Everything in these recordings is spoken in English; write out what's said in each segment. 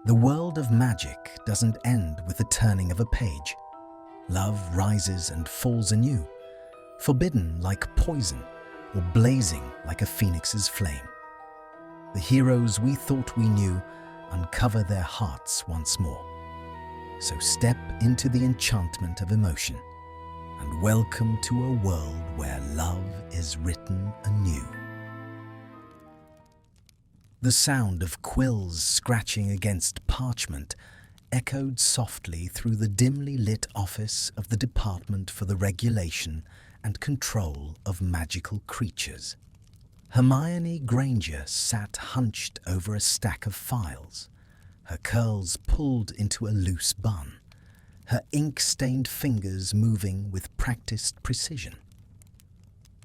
The world of magic doesn't end with the turning of a page. Love rises and falls anew, forbidden like poison or blazing like a phoenix's flame. The heroes we thought we knew uncover their hearts once more. So step into the enchantment of emotion and welcome to a world where love is written anew. The sound of quills scratching against parchment echoed softly through the dimly lit office of the Department for the Regulation and Control of Magical Creatures. Hermione Granger sat hunched over a stack of files, her curls pulled into a loose bun, her ink-stained fingers moving with practiced precision.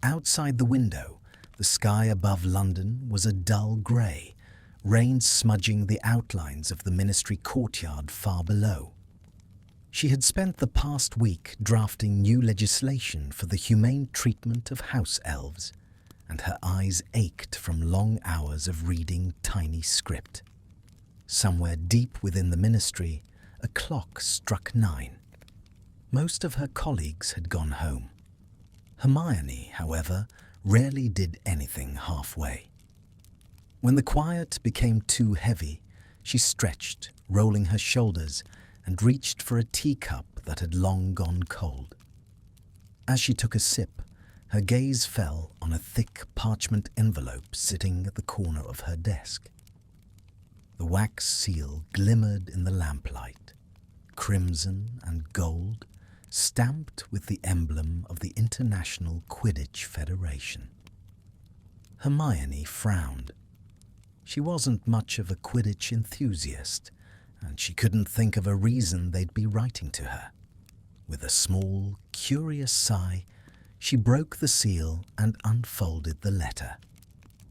Outside the window, the sky above London was a dull grey, rain smudging the outlines of the ministry courtyard far below. She had spent the past week drafting new legislation for the humane treatment of house elves, and her eyes ached from long hours of reading tiny script. Somewhere deep within the ministry, a clock struck 9. Most of her colleagues had gone home. Hermione, however, rarely did anything halfway. When the quiet became too heavy, she stretched, rolling her shoulders, and reached for a teacup that had long gone cold. As she took a sip, her gaze fell on a thick parchment envelope sitting at the corner of her desk. The wax seal glimmered in the lamplight, crimson and gold, stamped with the emblem of the International Quidditch Federation. Hermione frowned. She wasn't much of a Quidditch enthusiast, and she couldn't think of a reason they'd be writing to her. With a small, curious sigh, she broke the seal and unfolded the letter.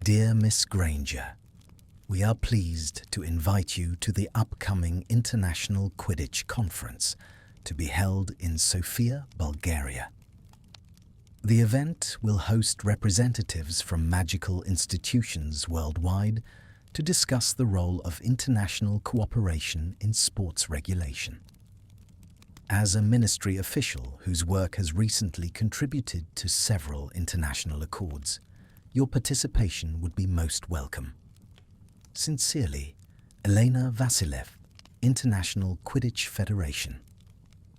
Dear Miss Granger, we are pleased to invite you to the upcoming International Quidditch Conference to be held in Sofia, Bulgaria. The event will host representatives from magical institutions worldwide to discuss the role of international cooperation in sports regulation. As a ministry official whose work has recently contributed to several international accords, your participation would be most welcome. Sincerely, Elena Vasilev, International Quidditch Federation.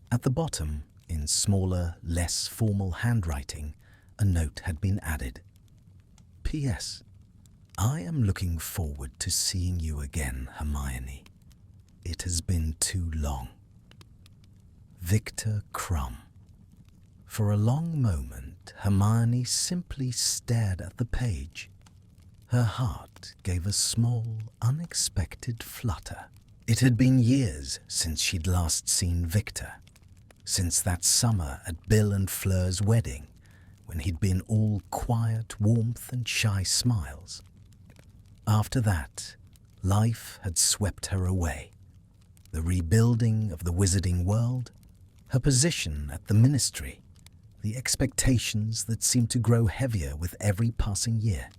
At the bottom, in smaller, less formal handwriting, a note had been added. P.S. I am looking forward to seeing you again, Hermione. It has been too long. Viktor Krum. For a long moment, Hermione simply stared at the page. Her heart gave a small, unexpected flutter. It had been years since she'd last seen Viktor, since that summer at Bill and Fleur's wedding, when he'd been all quiet warmth and shy smiles. After that, life had swept her away. The rebuilding of the wizarding world, her position at the ministry, the expectations that seemed to grow heavier with every passing year.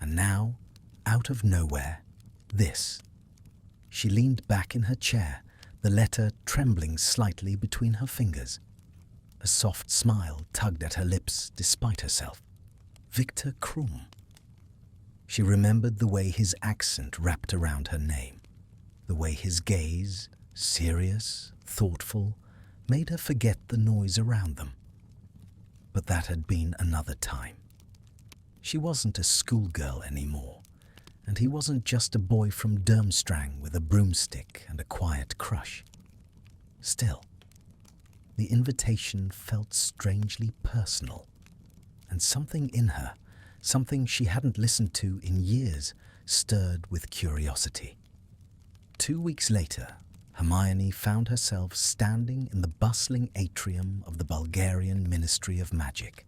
And now, out of nowhere, this. She leaned back in her chair, the letter trembling slightly between her fingers. A soft smile tugged at her lips despite herself. Viktor Krum. She remembered the way his accent wrapped around her name, the way his gaze, serious, thoughtful, made her forget the noise around them. But that had been another time. She wasn't a schoolgirl anymore, and he wasn't just a boy from Durmstrang with a broomstick and a quiet crush. Still, the invitation felt strangely personal, and something in her, something she hadn't listened to in years, stirred with curiosity. 2 weeks later, Hermione found herself standing in the bustling atrium of the Bulgarian Ministry of Magic,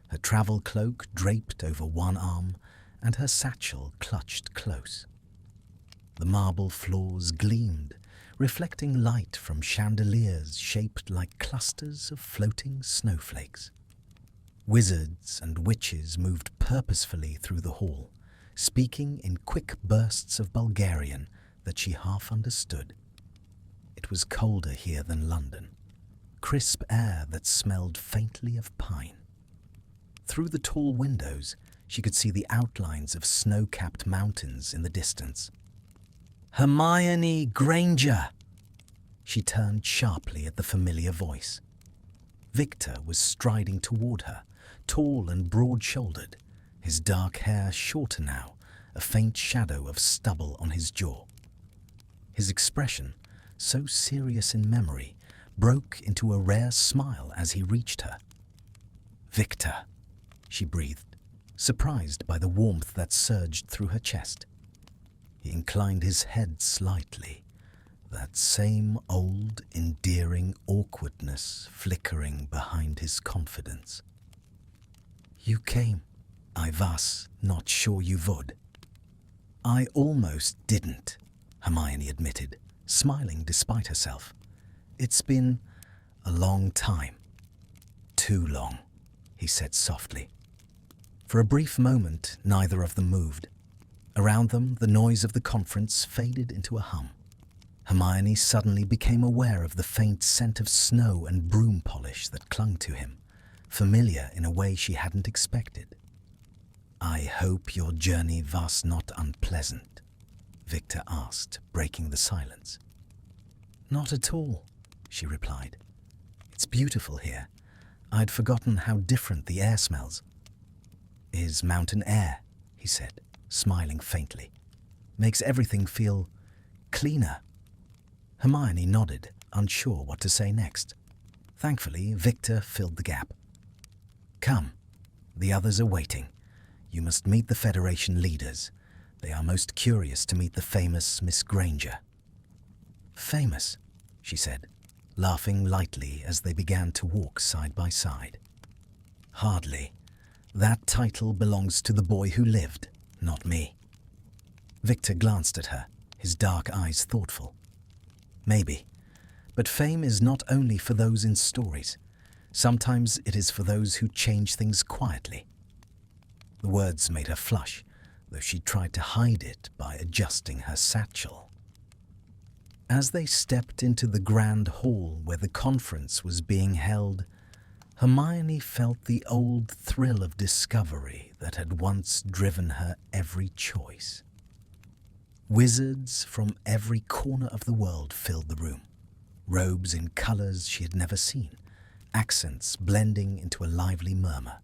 her travel cloak draped over one arm and her satchel clutched close. The marble floors gleamed, reflecting light from chandeliers shaped like clusters of floating snowflakes. Wizards and witches moved purposefully through the hall, speaking in quick bursts of Bulgarian that she half understood. It was colder here than London, crisp air that smelled faintly of pine. Through the tall windows, she could see the outlines of snow-capped mountains in the distance. "Hermione Granger!" She turned sharply at the familiar voice. Viktor was striding toward her, tall and broad-shouldered, his dark hair shorter now, a faint shadow of stubble on his jaw. His expression, so serious in memory, broke into a rare smile as he reached her. "Viktor," she breathed, surprised by the warmth that surged through her chest. He inclined his head slightly, that same old, endearing awkwardness flickering behind his confidence. "You came. I was not sure you would." "I almost didn't," Hermione admitted, smiling despite herself. "It's been a long time." "Too long," he said softly. For a brief moment, neither of them moved. Around them, the noise of the conference faded into a hum. Hermione suddenly became aware of the faint scent of snow and broom polish that clung to him, familiar in a way she hadn't expected. "I hope your journey was not unpleasant," Viktor asked, breaking the silence. "Not at all," she replied. "It's beautiful here. I'd forgotten how different the air smells." "Is mountain air," he said, smiling faintly. "Makes everything feel cleaner." Hermione nodded, unsure what to say next. Thankfully, Viktor filled the gap. "Come, the others are waiting. You must meet the Federation leaders. They are most curious to meet the famous Miss Granger." "Famous?" she said, laughing lightly as they began to walk side by side. "Hardly. That title belongs to the boy who lived, not me." Viktor glanced at her, his dark eyes thoughtful. "Maybe. But fame is not only for those in stories. Sometimes it is for those who change things quietly." The words made her flush, though she tried to hide it by adjusting her satchel. As they stepped into the grand hall where the conference was being held, Hermione felt the old thrill of discovery that had once driven her every choice. Wizards from every corner of the world filled the room, robes in colors she had never seen, accents blending into a lively murmur.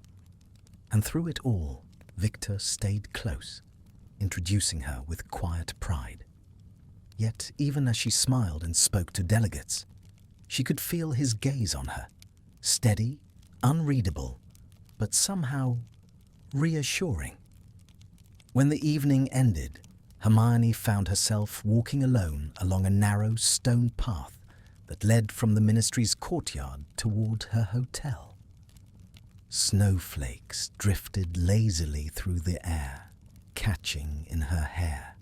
And through it all, Viktor stayed close, introducing her with quiet pride. Yet even as she smiled and spoke to delegates, she could feel his gaze on her, steady, unreadable, but somehow reassuring. When the evening ended, Hermione found herself walking alone along a narrow stone path that led from the ministry's courtyard toward her hotel. Snowflakes drifted lazily through the air, catching in her hair.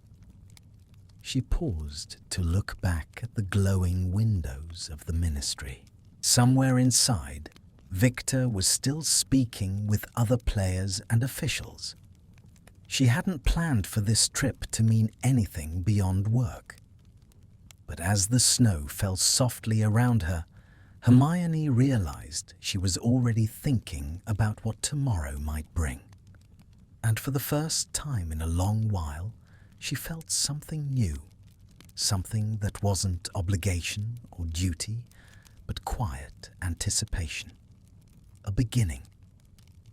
She paused to look back at the glowing windows of the ministry. Somewhere inside, Viktor was still speaking with other players and officials. She hadn't planned for this trip to mean anything beyond work. But as the snow fell softly around her, Hermione realized she was already thinking about what tomorrow might bring. And for the first time in a long while, she felt something new, something that wasn't obligation or duty, but quiet anticipation. A beginning.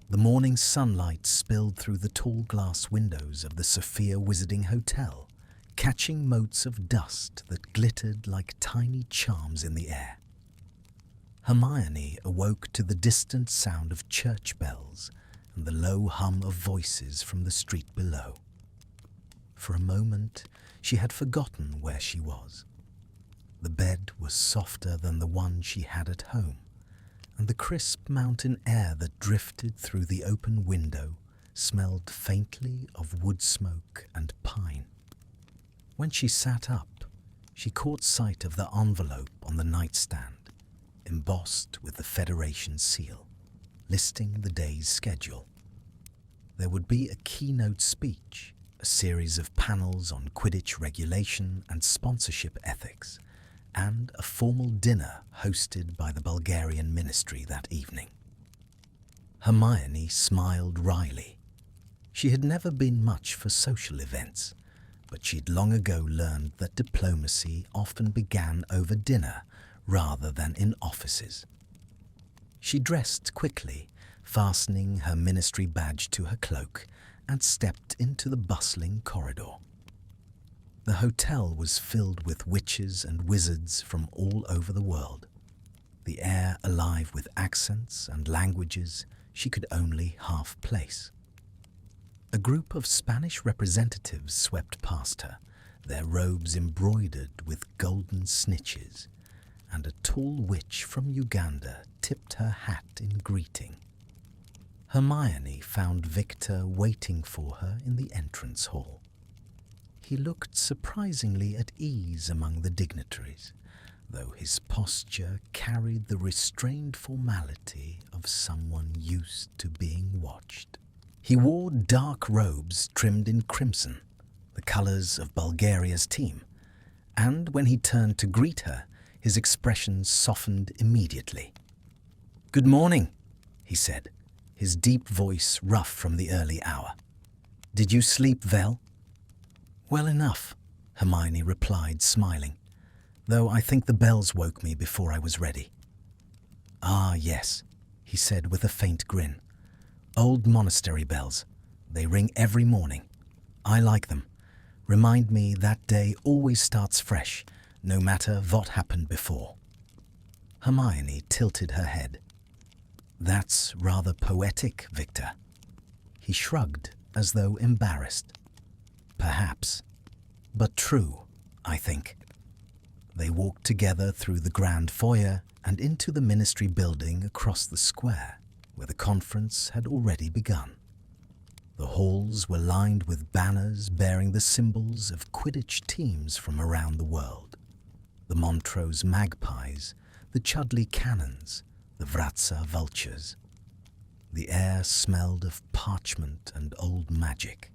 The morning sunlight spilled through the tall glass windows of the Sophia Wizarding Hotel, catching motes of dust that glittered like tiny charms in the air. Hermione awoke to the distant sound of church bells and the low hum of voices from the street below. For a moment, she had forgotten where she was. The bed was softer than the one she had at home, and the crisp mountain air that drifted through the open window smelled faintly of wood smoke and pine. When she sat up, she caught sight of the envelope on the nightstand, embossed with the Federation seal, listing the day's schedule. There would be a keynote speech a series of panels on Quidditch regulation and sponsorship ethics, and a formal dinner hosted by the Bulgarian ministry that evening. Hermione smiled wryly. She had never been much for social events, but she'd long ago learned that diplomacy often began over dinner rather than in offices. She dressed quickly, fastening her ministry badge to her cloak, and stepped into the bustling corridor. The hotel was filled with witches and wizards from all over the world, the air alive with accents and languages she could only half place. A group of Spanish representatives swept past her, their robes embroidered with golden snitches, and a tall witch from Uganda tipped her hat in greeting. Hermione found Viktor waiting for her in the entrance hall. He looked surprisingly at ease among the dignitaries, though his posture carried the restrained formality of someone used to being watched. He wore dark robes trimmed in crimson, the colours of Bulgaria's team, and when he turned to greet her, his expression softened immediately. "Good morning," he said, his deep voice rough from the early hour. "Did you sleep well?" "Well enough," Hermione replied, smiling, "though I think the bells woke me before I was ready." "Ah, yes," he said with a faint grin. "Old monastery bells. They ring every morning. I like them. Remind me that day always starts fresh, no matter what happened before." Hermione tilted her head. "That's rather poetic, Viktor." He shrugged as though embarrassed. "Perhaps, but true, I think." They walked together through the grand foyer and into the ministry building across the square, where the conference had already begun. The halls were lined with banners bearing the symbols of Quidditch teams from around the world. The Montrose Magpies, the Chudley Cannons, the Vratsa Vultures. The air smelled of parchment and old magic.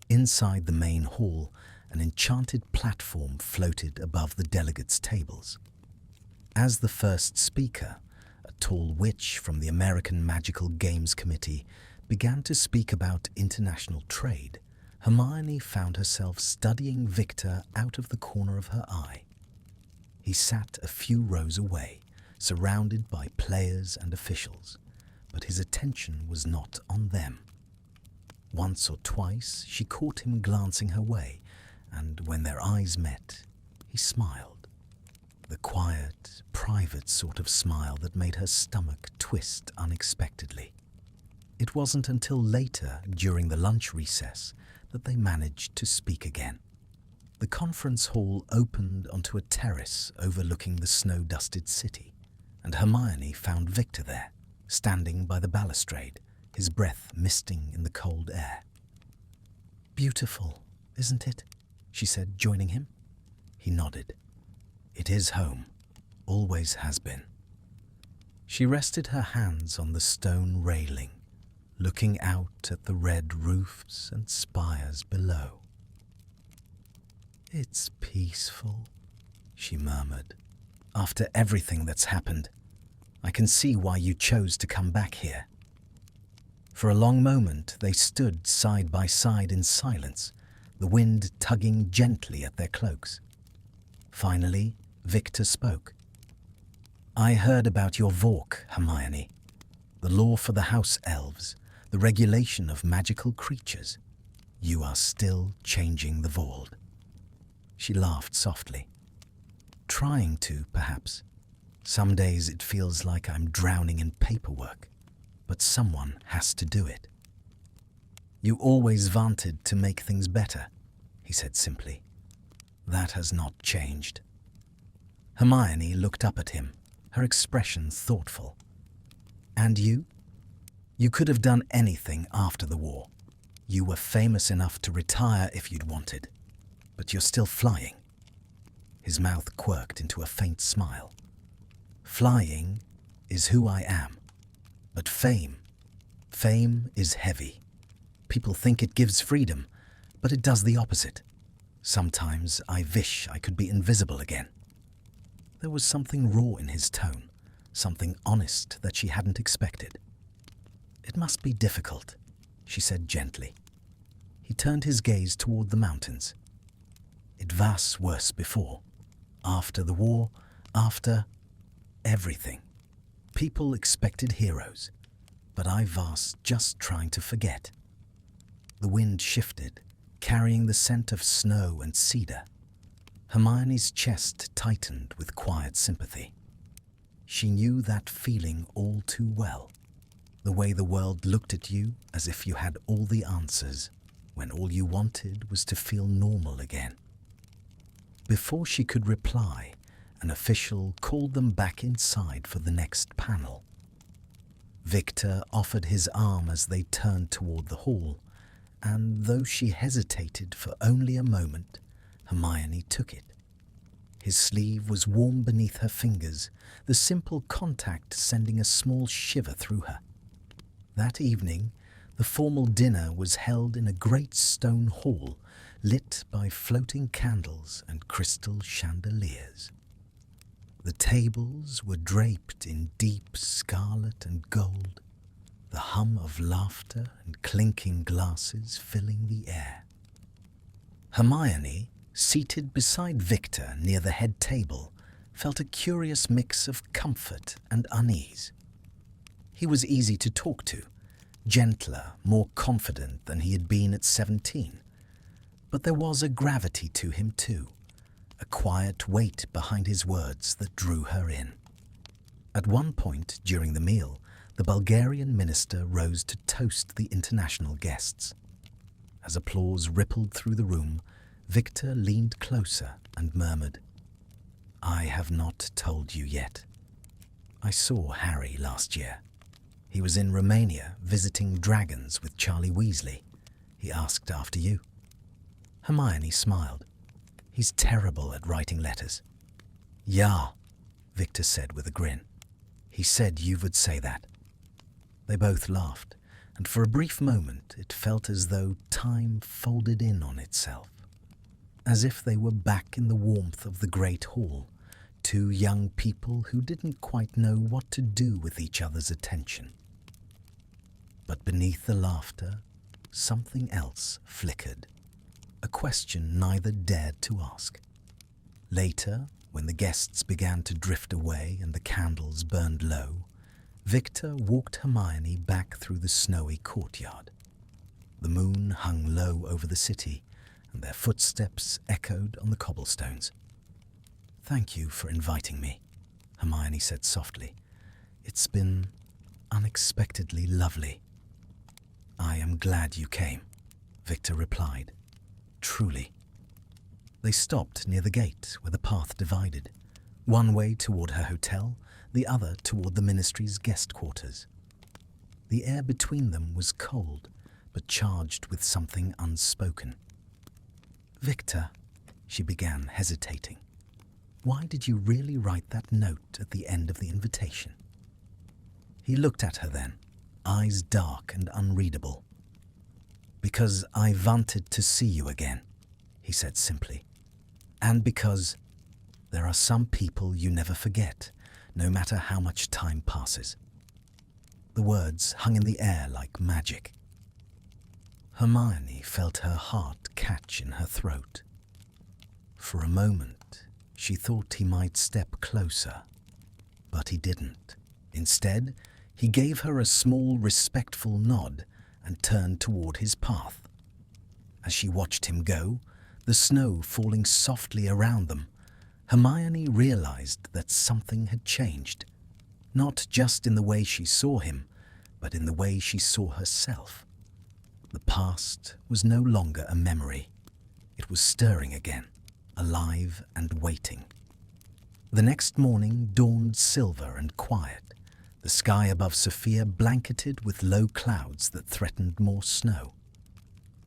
Inside the main hall, an enchanted platform floated above the delegates' tables. As the first speaker, a tall witch from the American Magical Games Committee, began to speak about international trade, Hermione found herself studying Viktor out of the corner of her eye. He sat a few rows away, surrounded by players and officials, but his attention was not on them. Once or twice she caught him glancing her way, and when their eyes met, he smiled. The quiet, private sort of smile that made her stomach twist unexpectedly. It wasn't until later, during the lunch recess, that they managed to speak again. The conference hall opened onto a terrace overlooking the snow-dusted city, and Hermione found Viktor there, standing by the balustrade, his breath misting in the cold air. "Beautiful, isn't it?" she said, joining him. He nodded. "It is home. Always has been." She rested her hands on the stone railing, looking out at the red roofs and spires below. "It's peaceful," she murmured. "After everything that's happened, I can see why you chose to come back here." For a long moment they stood side by side in silence, the wind tugging gently at their cloaks. Finally, Viktor spoke. "I heard about your Vork, Hermione. The law for the house elves, the regulation of magical creatures. You are still changing the world." She laughed softly. "Trying to, perhaps. Some days it feels like I'm drowning in paperwork, but someone has to do it." "You always wanted to make things better," he said simply. "That has not changed." Hermione looked up at him, her expression thoughtful. "And you? You could have done anything after the war. You were famous enough to retire if you'd wanted, but you're still flying." His mouth quirked into a faint smile. "Flying is who I am, but fame is heavy. People think it gives freedom, But it does the opposite. Sometimes I wish I could be invisible again." There was something raw in his tone, something honest that she hadn't expected. "It must be difficult," she said gently. He turned his gaze toward the mountains. "It was worse before. After the war, after everything. People expected heroes, but I was just trying to forget." The wind shifted, carrying the scent of snow and cedar. Hermione's chest tightened with quiet sympathy. She knew that feeling all too well, the way the world looked at you as if you had all the answers, when all you wanted was to feel normal again. Before she could reply, an official called them back inside for the next panel. Viktor offered his arm as they turned toward the hall, and though she hesitated for only a moment, Hermione took it. His sleeve was warm beneath her fingers, the simple contact sending a small shiver through her. That evening, the formal dinner was held in a great stone hall, lit by floating candles and crystal chandeliers. The tables were draped in deep scarlet and gold, the hum of laughter and clinking glasses filling the air. Hermione, seated beside Viktor near the head table, felt a curious mix of comfort and unease. He was easy to talk to, gentler, more confident than he had been at 17. But there was a gravity to him too, a quiet weight behind his words that drew her in. At one point during the meal, the Bulgarian minister rose to toast the international guests. As applause rippled through the room, Viktor leaned closer and murmured, "I have not told you yet. I saw Harry last year. He was in Romania visiting dragons with Charlie Weasley. He asked after you." Hermione smiled. "He's terrible at writing letters." "Ja," Viktor said with a grin. "He said you would say that." They both laughed, and for a brief moment it felt as though time folded in on itself. As if they were back in the warmth of the great hall, two young people who didn't quite know what to do with each other's attention. But beneath the laughter, something else flickered, a question neither dared to ask. Later, when the guests began to drift away and the candles burned low, Viktor walked Hermione back through the snowy courtyard. The moon hung low over the city, and their footsteps echoed on the cobblestones. "Thank you for inviting me," Hermione said softly. "It's been unexpectedly lovely." "I am glad you came," Viktor replied. "Truly." They stopped near the gate where the path divided, one way toward her hotel, the other toward the ministry's guest quarters. The air between them was cold, but charged with something unspoken. "Viktor," she began, hesitating, "why did you really write that note at the end of the invitation?" He looked at her then, eyes dark and unreadable. "Because I wanted to see you again," he said simply. "And because there are some people you never forget, no matter how much time passes." The words hung in the air like magic. Hermione felt her heart catch in her throat. For a moment, she thought he might step closer, but he didn't. Instead, he gave her a small, respectful nod and turned toward his path. As she watched him go, the snow falling softly around them, Hermione realized that something had changed, not just in the way she saw him, but in the way she saw herself. The past was no longer a memory. It was stirring again, alive and waiting. The next morning dawned silver and quiet, the sky above Sophia blanketed with low clouds that threatened more snow.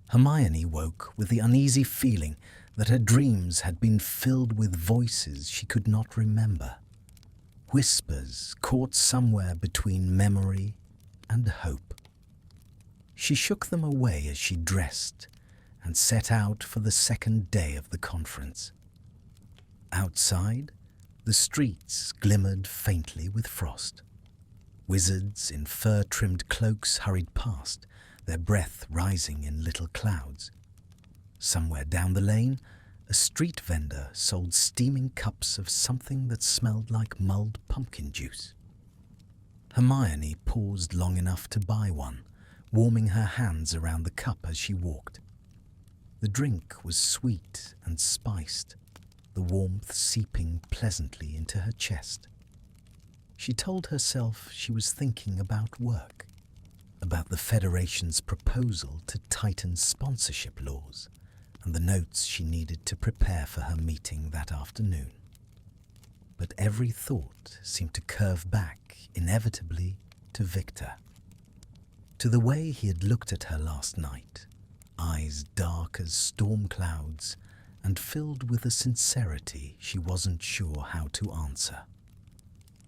Hermione woke with the uneasy feeling that her dreams had been filled with voices she could not remember, whispers caught somewhere between memory and hope. She shook them away as she dressed, and set out for the second day of the conference. Outside, the streets glimmered faintly with frost. Wizards in fur-trimmed cloaks hurried past, their breath rising in little clouds. Somewhere down the lane, a street vendor sold steaming cups of something that smelled like mulled pumpkin juice. Hermione paused long enough to buy one, warming her hands around the cup as she walked. The drink was sweet and spiced, the warmth seeping pleasantly into her chest. She told herself she was thinking about work, about the Federation's proposal to tighten sponsorship laws, and the notes she needed to prepare for her meeting that afternoon. But every thought seemed to curve back, inevitably, to Viktor. To the way he had looked at her last night, eyes dark as storm clouds and filled with a sincerity she wasn't sure how to answer.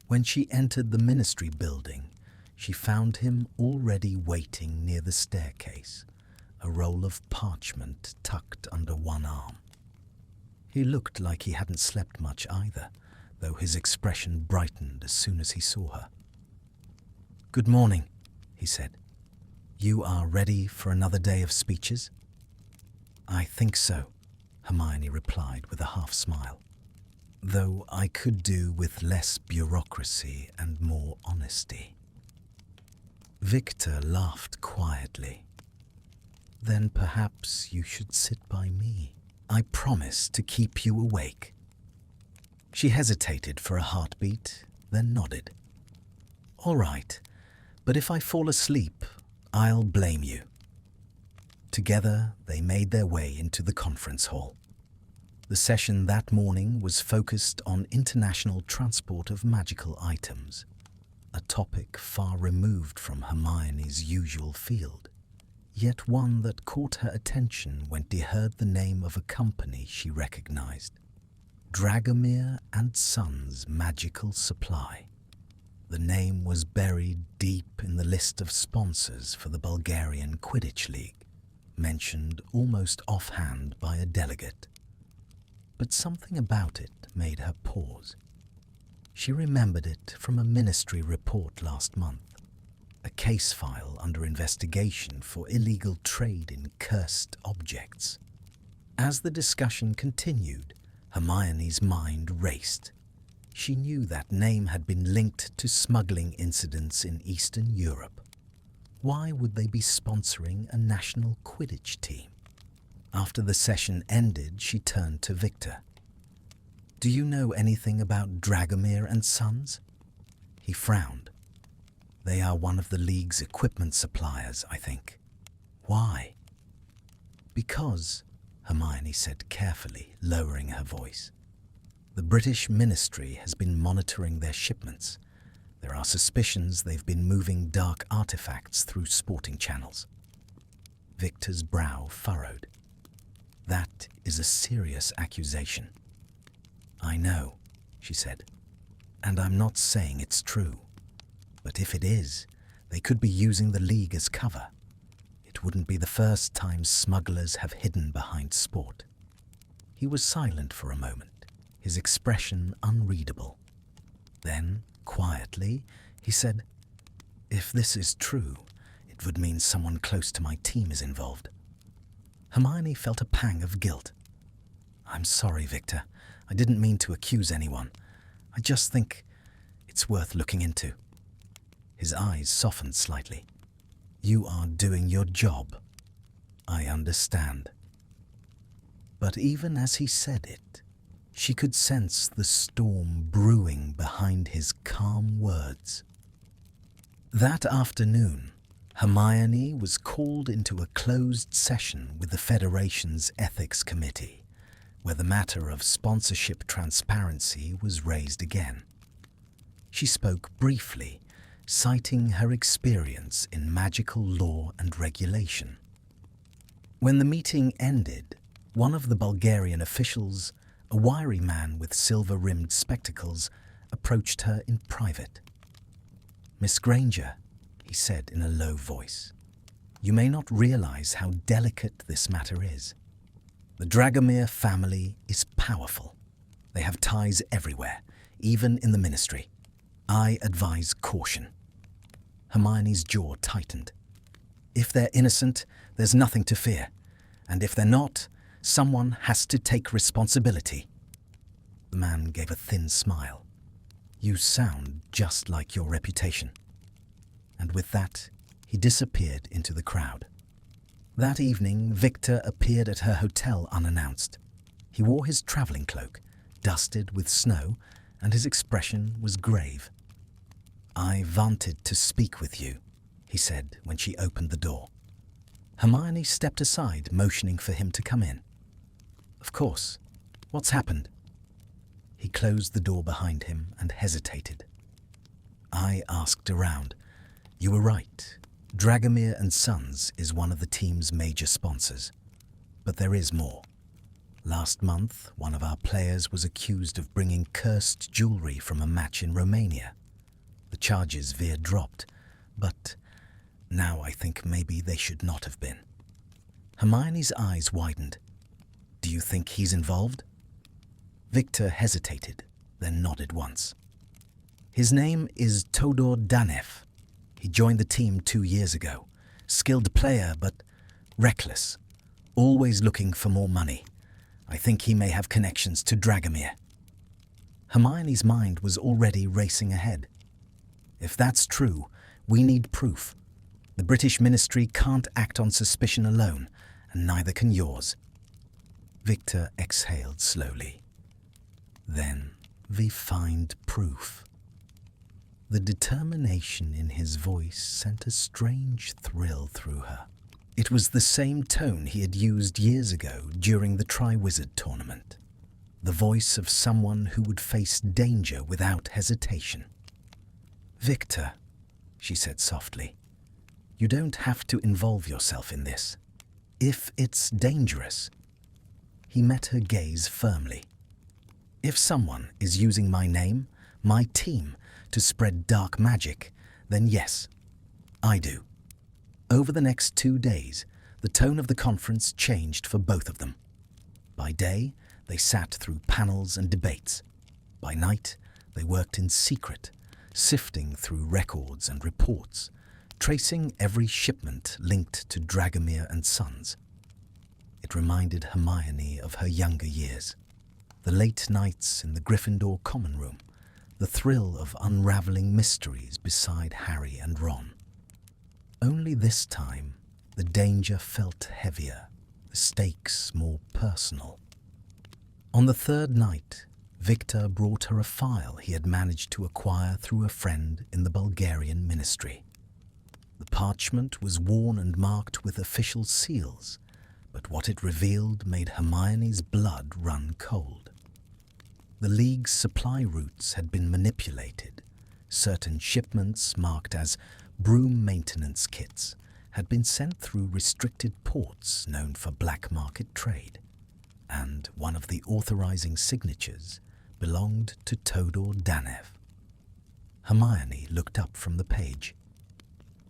When she entered the ministry building, she found him already waiting near the staircase, a roll of parchment tucked under one arm. He looked like he hadn't slept much either, though his expression brightened as soon as he saw her. "Good morning," he said. "You are ready for another day of speeches?" "I think so," Hermione replied with a half-smile. "Though I could do with less bureaucracy and more honesty." Viktor laughed quietly. "Then perhaps you should sit by me. I promise to keep you awake." She hesitated for a heartbeat, then nodded. "All right, but if I fall asleep, I'll blame you." Together, they made their way into the conference hall. The session that morning was focused on international transport of magical items, a topic far removed from Hermione's usual field, yet one that caught her attention when she heard the name of a company she recognized: Dragomir and Sons Magical Supply. The name was buried deep in the list of sponsors for the Bulgarian Quidditch League, mentioned almost offhand by a delegate. But something about it made her pause. She remembered it from a ministry report last month, a case file under investigation for illegal trade in cursed objects. As the discussion continued, Hermione's mind raced. She knew that name had been linked to smuggling incidents in Eastern Europe. Why would they be sponsoring a national Quidditch team? After the session ended, she turned to Viktor. "Do you know anything about Dragomir and Sons?" He frowned. "They are one of the League's equipment suppliers, I think." "Why?" "Because," Hermione said carefully, lowering her voice, "the British ministry has been monitoring their shipments. There are suspicions they've been moving dark artifacts through sporting channels." Viktor's brow furrowed. "That is a serious accusation." "I know," she said, "and I'm not saying it's true. But if it is, they could be using the League as cover. It wouldn't be the first time smugglers have hidden behind sport." He was silent for a moment, his expression unreadable. Then, quietly, he said, "If this is true, it would mean someone close to my team is involved." Hermione felt a pang of guilt. "I'm sorry, Viktor. I didn't mean to accuse anyone. I just think it's worth looking into." His eyes softened slightly. "You are doing your job. I understand." But even as he said it, she could sense the storm brewing behind his calm words. That afternoon, Hermione was called into a closed session with the Federation's Ethics Committee, where the matter of sponsorship transparency was raised again. She spoke briefly, citing her experience in magical law and regulation. When the meeting ended, one of the Bulgarian officials, a wiry man with silver-rimmed spectacles, approached her in private. "Miss Granger," he said in a low voice, You may not realize how delicate this matter is. The Dragomir family is powerful. They have ties everywhere, even in the ministry. I advise caution. Hermione's jaw tightened. If they're innocent, there's nothing to fear. And if they're not, someone has to take responsibility. The man gave a thin smile. You sound just like your reputation. And with that, he disappeared into the crowd. That evening, Viktor appeared at her hotel unannounced. He wore his traveling cloak, dusted with snow, and his expression was grave. "I wanted to speak with you," he said when she opened the door. Hermione stepped aside, motioning for him to come in. "Of course. What's happened?" He closed the door behind him and hesitated. "I asked around. You were right. Dragomir and Sons is one of the team's major sponsors. But there is more. Last month, one of our players was accused of bringing cursed jewelry from a match in Romania. The charges veered dropped, but now I think maybe they should not have been." Hermione's eyes widened. "Do you think he's involved?" Viktor hesitated, then nodded once. "His name is Todor Danev. He joined the team 2 years ago. Skilled player, but reckless. Always looking for more money. I think he may have connections to Dragomir." Hermione's mind was already racing ahead. "If that's true, we need proof. The British ministry can't act on suspicion alone, and neither can yours." Viktor exhaled slowly. "Then we find proof." The determination in his voice sent a strange thrill through her. It was the same tone he had used years ago during the Triwizard tournament. The voice of someone who would face danger without hesitation. "Viktor," she said softly, "you don't have to involve yourself in this. If it's dangerous." He met her gaze firmly. "If someone is using my name, my team, to spread dark magic, then yes, I do." Over the next 2 days, the tone of the conference changed for both of them. By day, they sat through panels and debates. By night, they worked in secret, sifting through records and reports, tracing every shipment linked to Dragomir and Sons. It reminded Hermione of her younger years. The late nights in the Gryffindor common room, the thrill of unraveling mysteries beside Harry and Ron. Only this time, the danger felt heavier, the stakes more personal. On the 3rd night, Viktor brought her a file he had managed to acquire through a friend in the Bulgarian ministry. The parchment was worn and marked with official seals, but what it revealed made Hermione's blood run cold. The League's supply routes had been manipulated. Certain shipments marked as broom maintenance kits had been sent through restricted ports known for black market trade, and one of the authorizing signatures belonged to Todor Danev. Hermione looked up from the page.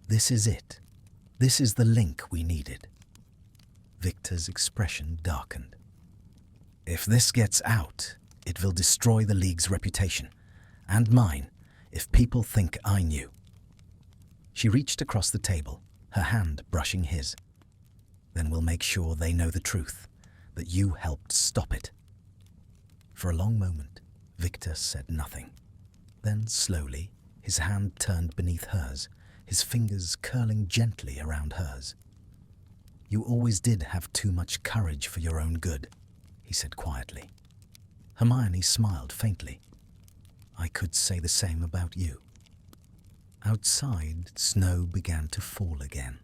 "This is it. This is the link we needed." Viktor's expression darkened. "If this gets out, it will destroy the League's reputation, and mine, if people think I knew." She reached across the table, her hand brushing his. "Then we'll make sure they know the truth, that you helped stop it." For a long moment, Viktor said nothing. Then, slowly, his hand turned beneath hers, his fingers curling gently around hers. "You always did have too much courage for your own good," he said quietly. Hermione smiled faintly. "I could say the same about you." Outside, snow began to fall again,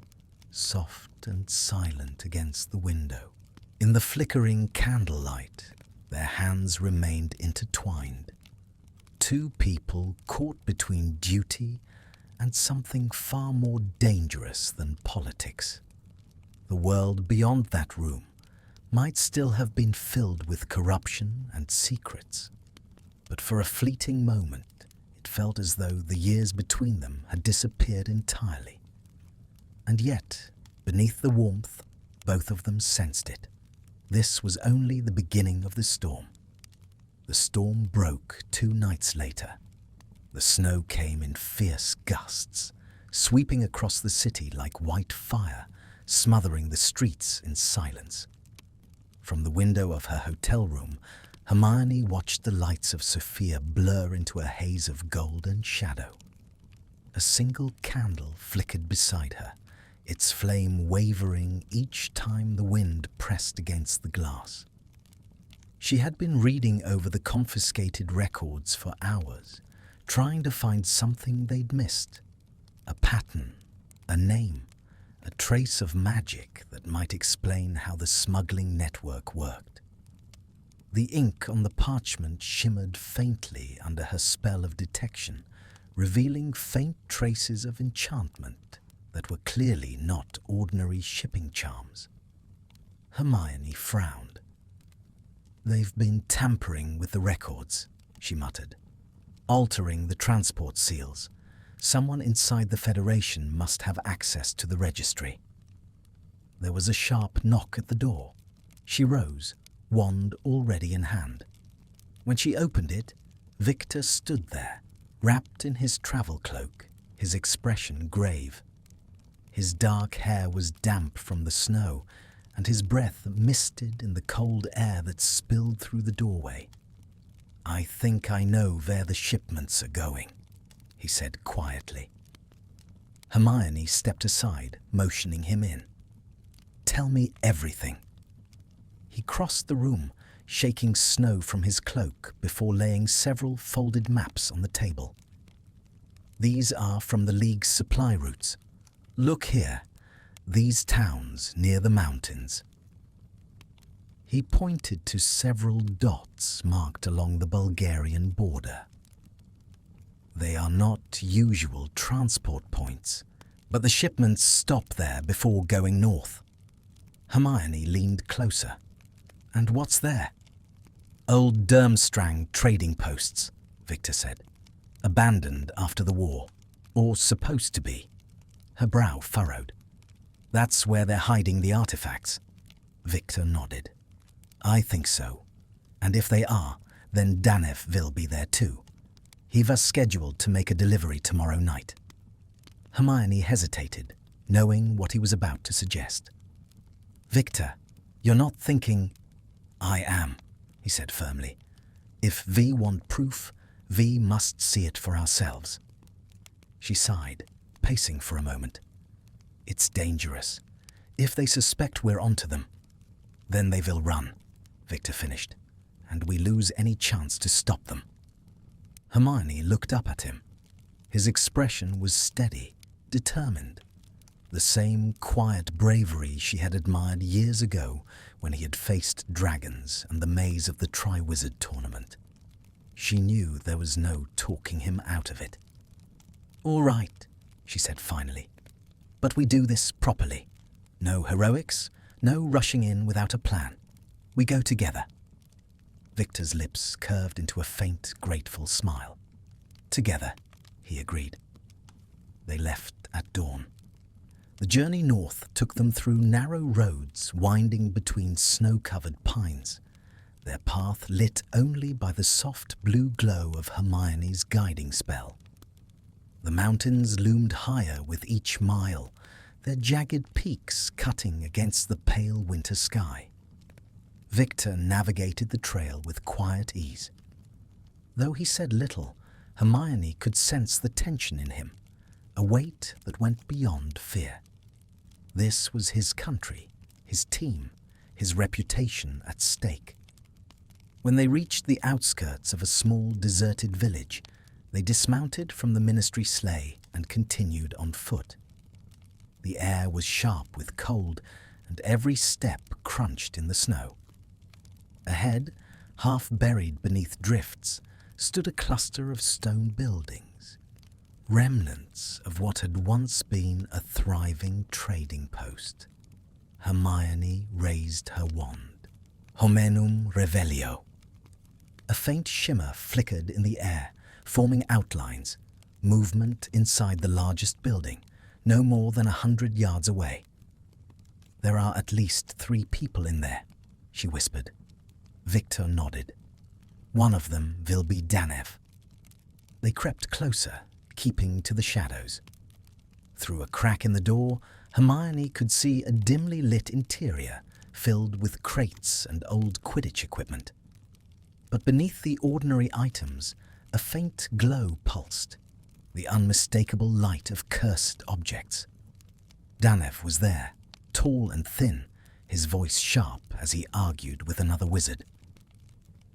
soft and silent against the window. In the flickering candlelight, their hands remained intertwined. Two people caught between duty and something far more dangerous than politics. The world beyond that room might still have been filled with corruption and secrets, but for a fleeting moment, it felt as though the years between them had disappeared entirely. And yet, Beneath the warmth, both of them sensed it. This was only the beginning of the storm. The storm broke 2 nights later. The snow came in fierce gusts, sweeping across the city like white fire, smothering the streets in silence. From the window of her hotel room, Hermione watched the lights of Sophia blur into a haze of golden shadow. A single candle flickered beside her, its flame wavering each time the wind pressed against the glass. She had been reading over the confiscated records for hours, trying to find something they'd missed. A pattern, a name, a trace of magic that might explain how the smuggling network worked. The ink on the parchment shimmered faintly under her spell of detection, revealing faint traces of enchantment that were clearly not ordinary shipping charms. Hermione frowned. "They've been tampering with the records," she muttered. "Altering the transport seals. Someone inside the Federation must have access to the registry." There was a sharp knock at the door. She rose, wand already in hand. When she opened it, Viktor stood there, wrapped in his travel cloak, his expression grave. His dark hair was damp from the snow, and his breath misted in the cold air that spilled through the doorway. "I think I know where the shipments are going," he said quietly. Hermione stepped aside, motioning him in. "Tell me everything." He crossed the room, shaking snow from his cloak before laying several folded maps on the table. "These are from the League's supply routes. Look here, these towns near the mountains." He pointed to several dots marked along the Bulgarian border. "They are not usual transport points, but the shipments stop there before going north." Hermione leaned closer. "And what's there?" "Old Durmstrang trading posts," Viktor said. "Abandoned after the war, or supposed to be." Her brow furrowed. "That's where they're hiding the artifacts." Viktor nodded. "I think so. And if they are, then Danev will be there too. He was scheduled to make a delivery tomorrow night." Hermione hesitated, knowing what he was about to suggest. "Viktor, you're not thinking—" "I am," he said firmly. "If we want proof, we must see it for ourselves." She sighed, pacing for a moment. "It's dangerous. If they suspect we're onto them, then they will run," Viktor finished, "and we lose any chance to stop them." Hermione looked up at him. His expression was steady, determined. The same quiet bravery she had admired years ago when he had faced dragons and the maze of the Triwizard Tournament. She knew there was no talking him out of it. "All right," she said finally. "But we do this properly. No heroics, no rushing in without a plan. We go together." Viktor's lips curved into a faint, grateful smile. "Together," he agreed. They left at dawn. The journey north took them through narrow roads winding between snow-covered pines, their path lit only by the soft blue glow of Hermione's guiding spell. The mountains loomed higher with each mile, their jagged peaks cutting against the pale winter sky. Viktor navigated the trail with quiet ease. Though he said little, Hermione could sense the tension in him, a weight that went beyond fear. This was his country, his team, his reputation at stake. When they reached the outskirts of a small deserted village, they dismounted from the ministry sleigh and continued on foot. The air was sharp with cold, and every step crunched in the snow. Ahead, half buried beneath drifts, stood a cluster of stone buildings, remnants of what had once been a thriving trading post. Hermione raised her wand. Homenum Revelio. A faint shimmer flickered in the air, forming outlines, movement inside the largest building, no more than 100 yards away. There are at least 3 people in there, she whispered. Viktor nodded. One of them will be Danev. They crept closer, keeping to the shadows. Through a crack in the door, Hermione could see a dimly lit interior filled with crates and old Quidditch equipment. But beneath the ordinary items, a faint glow pulsed, the unmistakable light of cursed objects. Danev was there, tall and thin, his voice sharp as he argued with another wizard.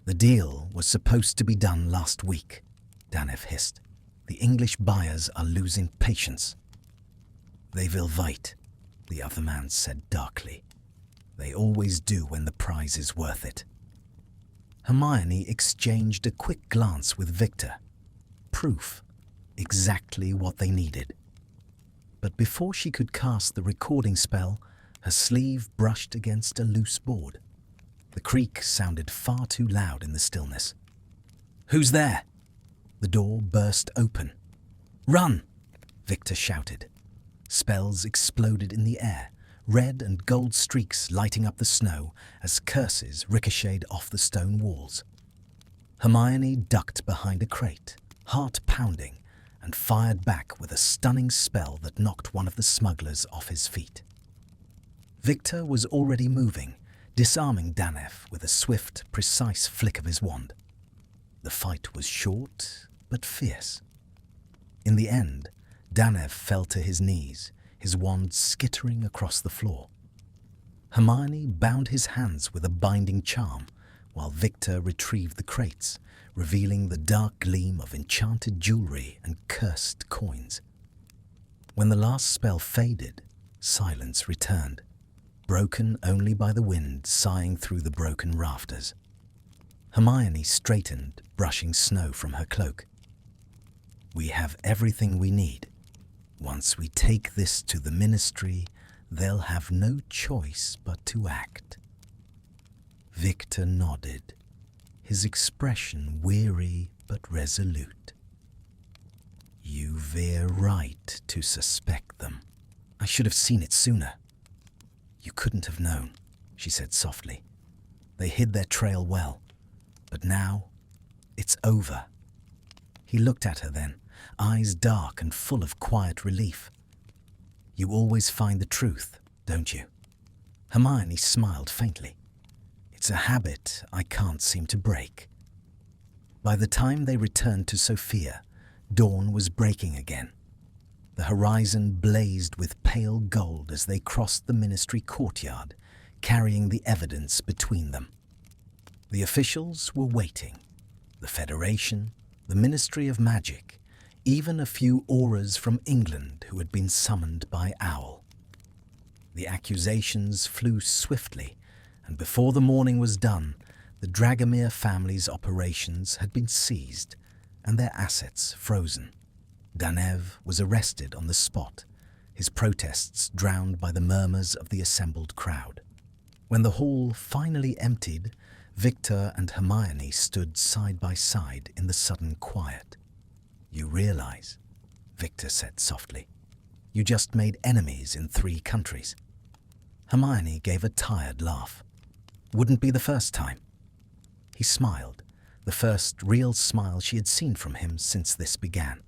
"The deal was supposed to be done last week," Danev hissed. "The English buyers are losing patience." "They will wait," the other man said darkly. "They always do when the prize is worth it." Hermione exchanged a quick glance with Viktor. Proof. Exactly what they needed. But before she could cast the recording spell, her sleeve brushed against a loose board. The creak sounded far too loud in the stillness. "Who's there?" The door burst open. "Run!" Viktor shouted. Spells exploded in the air, red and gold streaks lighting up the snow as curses ricocheted off the stone walls. Hermione ducked behind a crate, heart pounding, and fired back with a stunning spell that knocked one of the smugglers off his feet. Viktor was already moving, disarming Danev with a swift, precise flick of his wand. The fight was short, but fierce. In the end, Danev fell to his knees, his wand skittering across the floor. Hermione bound his hands with a binding charm, while Viktor retrieved the crates, revealing the dark gleam of enchanted jewelry and cursed coins. When the last spell faded, silence returned, broken only by the wind sighing through the broken rafters. Hermione straightened, brushing snow from her cloak. "We have everything we need. Once we take this to the Ministry, they'll have no choice but to act." Viktor nodded, his expression weary but resolute. "You were right to suspect them. I should have seen it sooner." "You couldn't have known," she said softly. "They hid their trail well, but now it's over." He looked at her then, eyes dark and full of quiet relief. "You always find the truth, don't you?" Hermione smiled faintly. "It's a habit I can't seem to break." By the time they returned to Sophia, dawn was breaking again. The horizon blazed with pale gold as they crossed the Ministry courtyard, carrying the evidence between them. The officials were waiting. The Federation, the Ministry of Magic, even a few auras from England who had been summoned by Owl. The accusations flew swiftly, and before the morning was done, the Dragomir family's operations had been seized and their assets frozen. Danev was arrested on the spot, his protests drowned by the murmurs of the assembled crowd. When the hall finally emptied, Viktor and Hermione stood side by side in the sudden quiet. "You realize," Viktor said softly, "you just made enemies in 3 countries." Hermione gave a tired laugh. "Wouldn't be the first time." He smiled, the first real smile she had seen from him since this began.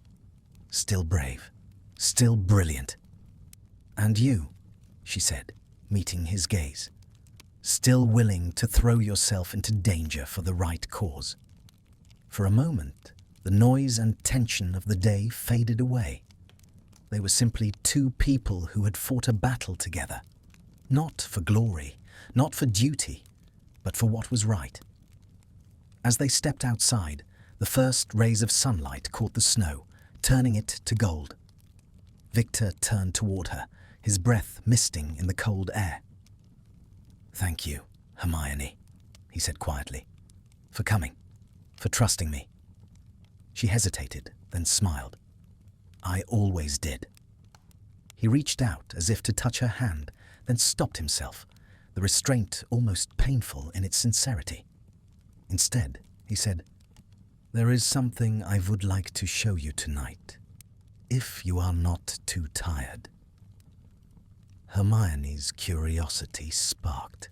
"Still brave, still brilliant." "And you," she said, meeting his gaze, "still willing to throw yourself into danger for the right cause." For a moment, the noise and tension of the day faded away. They were simply 2 people who had fought a battle together, not for glory, not for duty, but for what was right. As they stepped outside, the first rays of sunlight caught the snow, turning it to gold. Viktor turned toward her, his breath misting in the cold air. "Thank you, Hermione," he said quietly, "for coming, for trusting me." She hesitated, then smiled. "I always did." He reached out as if to touch her hand, then stopped himself, the restraint almost painful in its sincerity. Instead, he said, "There is something I would like to show you tonight, if you are not too tired." Hermione's curiosity sparked.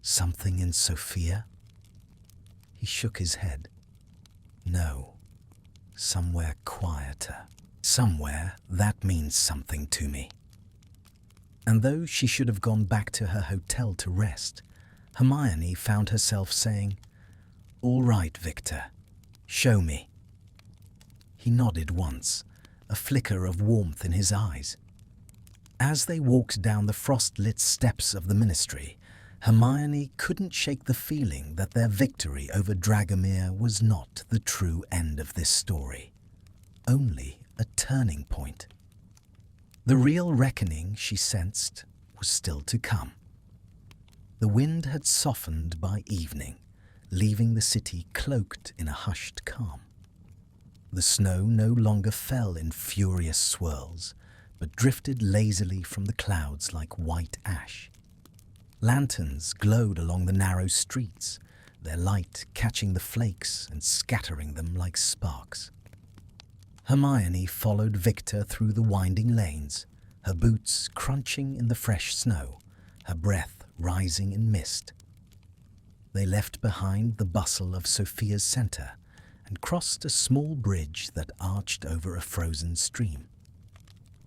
Something in Sophia? He shook his head. No, somewhere quieter. Somewhere that means something to me. And though she should have gone back to her hotel to rest, Hermione found herself saying, "All right, Viktor, show me." He nodded once, a flicker of warmth in his eyes. As they walked down the frost-lit steps of the ministry, Hermione couldn't shake the feeling that their victory over Dragomir was not the true end of this story, only a turning point. The real reckoning, she sensed, was still to come. The wind had softened by evening, leaving the city cloaked in a hushed calm. The snow no longer fell in furious swirls, but drifted lazily from the clouds like white ash. Lanterns glowed along the narrow streets, their light catching the flakes and scattering them like sparks. Hermione followed Viktor through the winding lanes, her boots crunching in the fresh snow, her breath rising in mist. They left behind the bustle of Sophia's center and crossed a small bridge that arched over a frozen stream.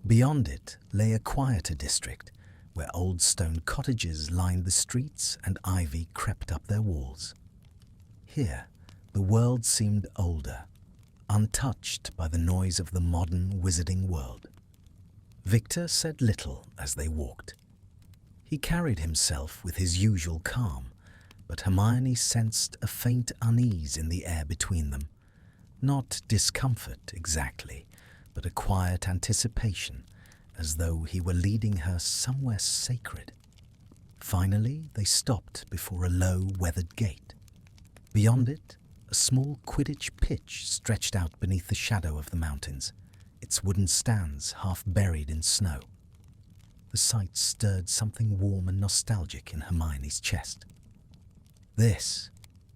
Beyond it lay a quieter district, where old stone cottages lined the streets and ivy crept up their walls. Here, the world seemed older, untouched by the noise of the modern wizarding world. Viktor said little as they walked. He carried himself with his usual calm, but Hermione sensed a faint unease in the air between them. Not discomfort exactly, but a quiet anticipation, as though he were leading her somewhere sacred. Finally, they stopped before a low, weathered gate. Beyond it, a small Quidditch pitch stretched out beneath the shadow of the mountains, its wooden stands half buried in snow. The sight stirred something warm and nostalgic in Hermione's chest. "This,"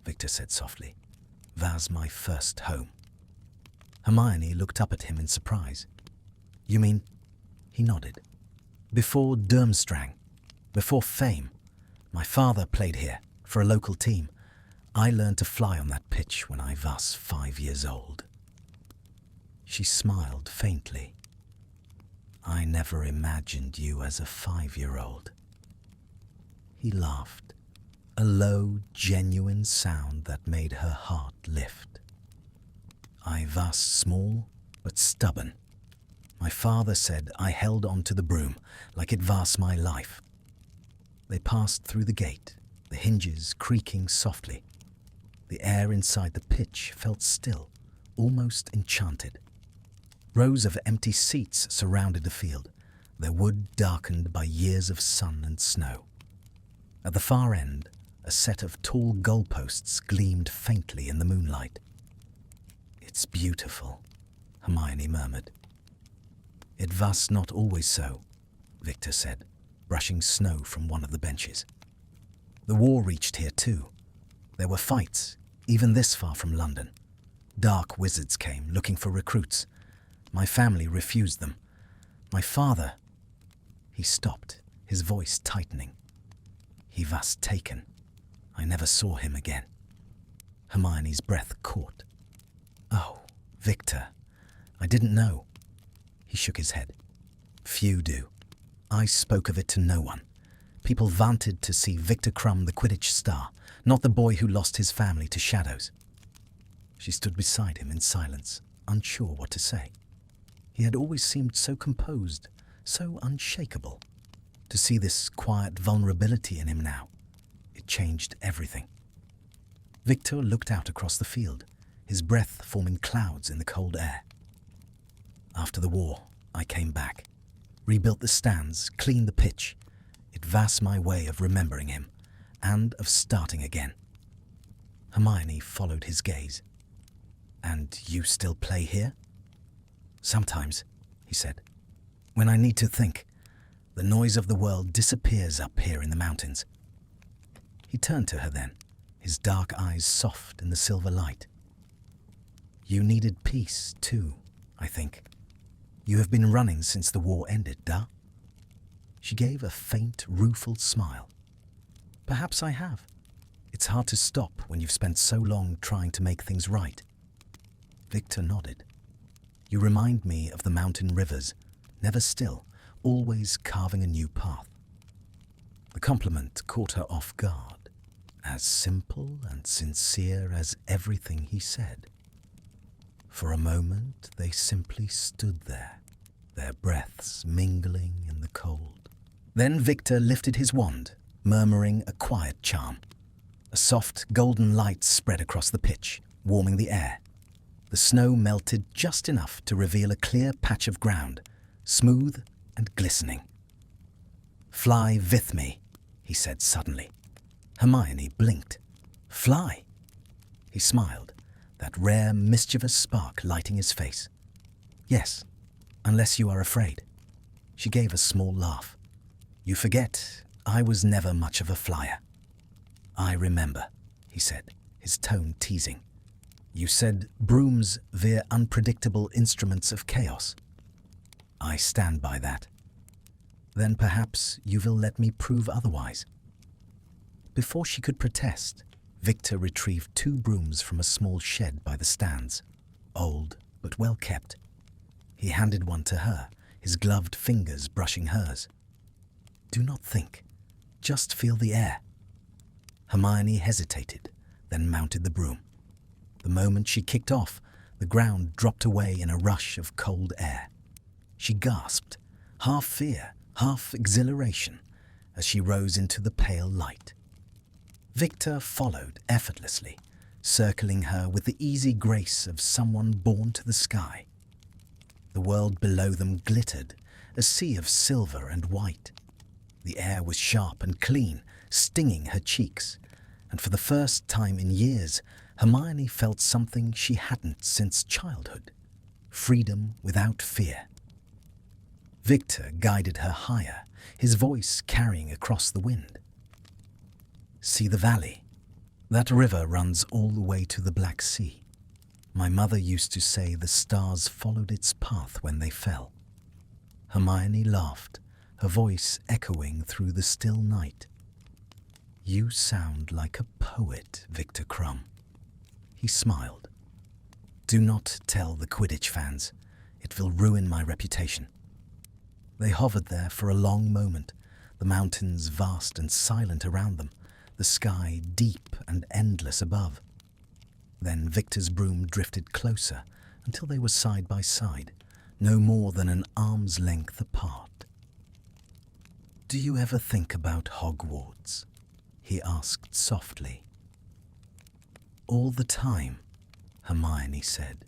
Viktor said softly, "was my first home." Hermione looked up at him in surprise. "You mean—" He nodded. "Before Durmstrang, before fame, my father played here for a local team. I learned to fly on that pitch when I was 5 years old." She smiled faintly. "I never imagined you as a 5-year-old. He laughed, a low, genuine sound that made her heart lift. "I was small but stubborn. My father said I held on to the broom like it was my life." They passed through the gate, the hinges creaking softly. The air inside the pitch felt still, almost enchanted. Rows of empty seats surrounded the field, their wood darkened by years of sun and snow. At the far end, a set of tall goalposts gleamed faintly in the moonlight. "It's beautiful," Hermione murmured. "It was not always so," Viktor said, brushing snow from one of the benches. "The war reached here too. There were fights, even this far from London. Dark wizards came looking for recruits. My family refused them. My father—" He stopped, his voice tightening. "He was taken. I never saw him again." Hermione's breath caught. "Oh, Viktor, I didn't know." He shook his head. "Few do. I spoke of it to no one. People vanted to see Viktor Krum, the Quidditch star, not the boy who lost his family to shadows." She stood beside him in silence, unsure what to say. He had always seemed so composed, so unshakable. To see this quiet vulnerability in him now, it changed everything. Viktor looked out across the field, his breath forming clouds in the cold air. "After the war, I came back, rebuilt the stands, cleaned the pitch. It was my way of remembering him, and of starting again." Hermione followed his gaze. "And you still play here?" "Sometimes," he said. "When I need to think. The noise of the world disappears up here in the mountains." He turned to her then, his dark eyes soft in the silver light. "You needed peace, too, I think. You have been running since the war ended, da?" She gave a faint, rueful smile. Perhaps I have. It's hard to stop when you've spent so long trying to make things right. Viktor nodded. You remind me of the mountain rivers, never still, always carving a new path. The compliment caught her off guard, as simple and sincere as everything he said. For a moment they simply stood there, their breaths mingling in the cold. Then Viktor lifted his wand, murmuring a quiet charm. A soft golden light spread across the pitch, warming the air. The snow melted just enough to reveal a clear patch of ground, smooth and glistening. Fly with me, he said suddenly. Hermione blinked. Fly? He smiled, that rare mischievous spark lighting his face. Yes, unless you are afraid. She gave a small laugh. You forget, I was never much of a flyer. I remember, he said, his tone teasing. You said brooms veer unpredictable instruments of chaos. I stand by that. Then perhaps you will let me prove otherwise. Before she could protest, Viktor retrieved 2 brooms from a small shed by the stands, old but well kept. He handed one to her, his gloved fingers brushing hers. Do not think, just feel the air. Hermione hesitated, then mounted the broom. The moment she kicked off, the ground dropped away in a rush of cold air. She gasped, half fear, half exhilaration, as she rose into the pale light. Viktor followed effortlessly, circling her with the easy grace of someone born to the sky. The world below them glittered, a sea of silver and white. The air was sharp and clean, stinging her cheeks, and for the first time in years, Hermione felt something she hadn't since childhood: freedom without fear. Viktor guided her higher, his voice carrying across the wind. See the valley? That river runs all the way to the Black Sea. My mother used to say the stars followed its path when they fell. Hermione laughed, her voice echoing through the still night. You sound like a poet, Viktor Krum. He smiled. Do not tell the Quidditch fans. It will ruin my reputation. They hovered there for a long moment, the mountains vast and silent around them, the sky deep and endless above. Then Viktor's broom drifted closer until they were side by side, no more than an arm's length apart. Do you ever think about Hogwarts? He asked softly. All the time, Hermione said.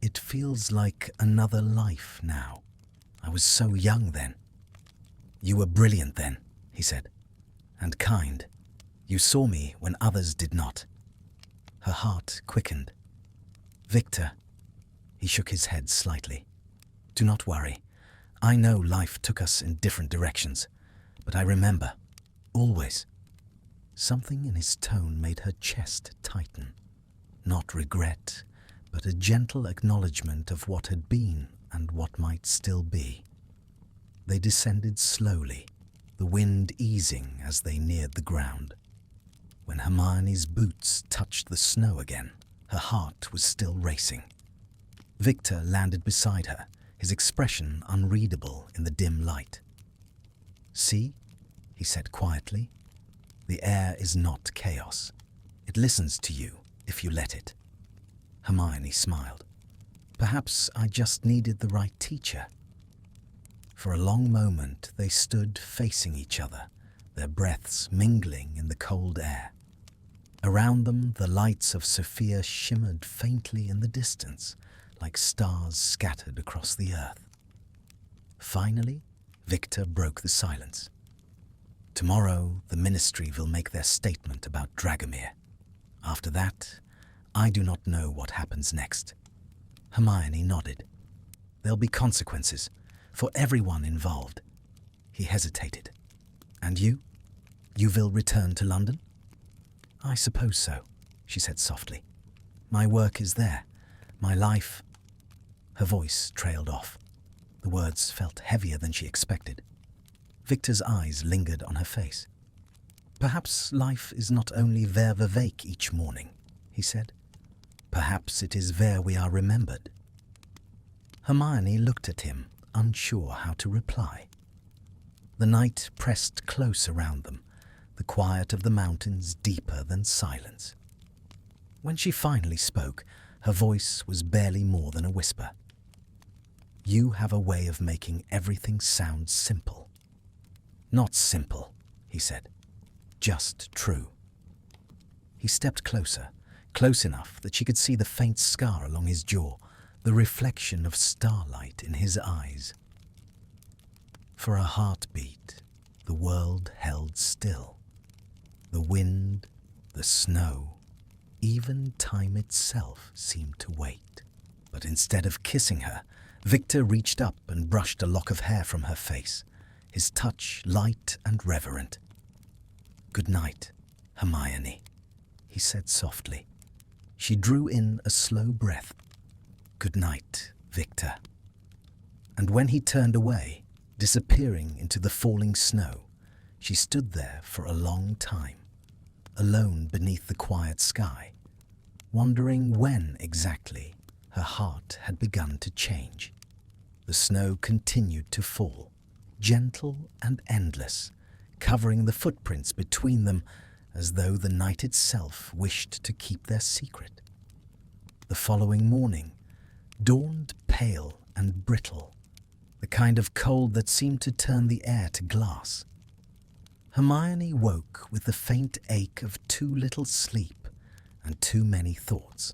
It feels like another life now. I was so young then. You were brilliant then, he said, and kind. You saw me when others did not. Her heart quickened. Viktor, he shook his head slightly. Do not worry. I know life took us in different directions, but I remember, always. Something in his tone made her chest tighten. Not regret, but a gentle acknowledgement of what had been and what might still be. They descended slowly, the wind easing as they neared the ground. When Hermione's boots touched the snow again, her heart was still racing. Viktor landed beside her, his expression unreadable in the dim light. See, he said quietly, the air is not chaos. It listens to you if you let it. Hermione smiled. Perhaps I just needed the right teacher. For a long moment they stood facing each other, their breaths mingling in the cold air. Around them the lights of Sophia shimmered faintly in the distance, like stars scattered across the earth. Finally, Viktor broke the silence. Tomorrow the Ministry will make their statement about Dragomir. After that, I do not know what happens next. Hermione nodded. There'll be consequences for everyone involved. He hesitated. And you? You will return to London? I suppose so, she said softly. My work is there. My life. Her voice trailed off. The words felt heavier than she expected. Victor's eyes lingered on her face. "Perhaps life is not only where we wake each morning," he said. "Perhaps it is where we are remembered." Hermione looked at him, unsure how to reply. The night pressed close around them, the quiet of the mountains deeper than silence. When she finally spoke, her voice was barely more than a whisper. "You have a way of making everything sound simple." "Not simple," he said. "Just true." He stepped closer, close enough that she could see the faint scar along his jaw, the reflection of starlight in his eyes. For a heartbeat, the world held still. The wind, the snow, even time itself seemed to wait. But instead of kissing her, Viktor reached up and brushed a lock of hair from her face, his touch light and reverent. "Good night, Hermione," he said softly. She drew in a slow breath. "Good night, Viktor." And when he turned away, disappearing into the falling snow, she stood there for a long time, alone beneath the quiet sky, wondering when exactly her heart had begun to change. The snow continued to fall, gentle and endless, covering the footprints between them as though the night itself wished to keep their secret. The following morning dawned pale and brittle, the kind of cold that seemed to turn the air to glass. Hermione woke with the faint ache of too little sleep and too many thoughts.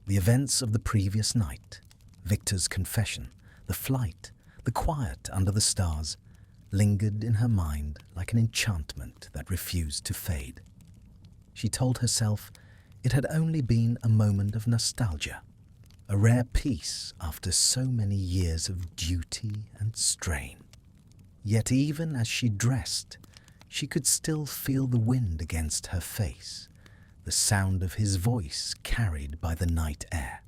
The events of the previous night, Viktor's confession, the flight, the quiet under the stars, lingered in her mind like an enchantment that refused to fade. She told herself it had only been a moment of nostalgia, a rare peace after so many years of duty and strain. Yet even as she dressed, she could still feel the wind against her face, the sound of his voice carried by the night air.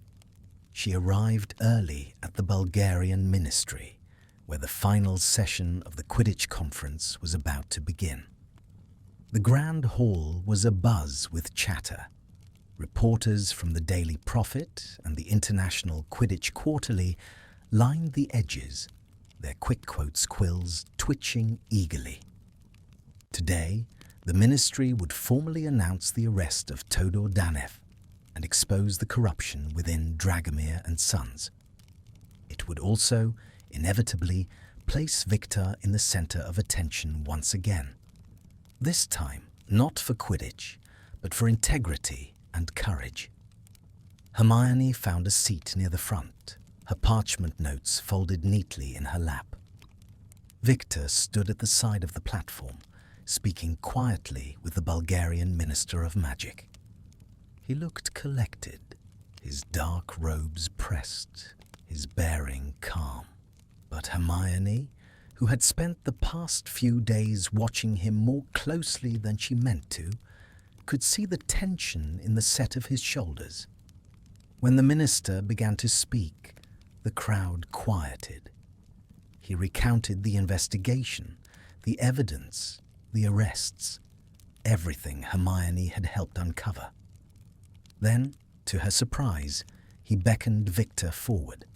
She arrived early at the Bulgarian ministry, where the final session of the Quidditch conference was about to begin. The grand hall was abuzz with chatter. Reporters from the Daily Prophet and the International Quidditch Quarterly lined the edges, their quick quotes quills twitching eagerly. Today, the ministry would formally announce the arrest of Todor Danev and expose the corruption within Dragomir and Sons. It would also, inevitably, place Viktor in the center of attention once again. This time, not for Quidditch, but for integrity and courage. Hermione found a seat near the front, her parchment notes folded neatly in her lap. Viktor stood at the side of the platform, speaking quietly with the Bulgarian Minister of Magic. He looked collected, his dark robes pressed, his bearing calm. But Hermione, who had spent the past few days watching him more closely than she meant to, could see the tension in the set of his shoulders. When the minister began to speak, the crowd quieted. He recounted the investigation, the evidence, the arrests, everything Hermione had helped uncover. Then, to her surprise, he beckoned Viktor forward.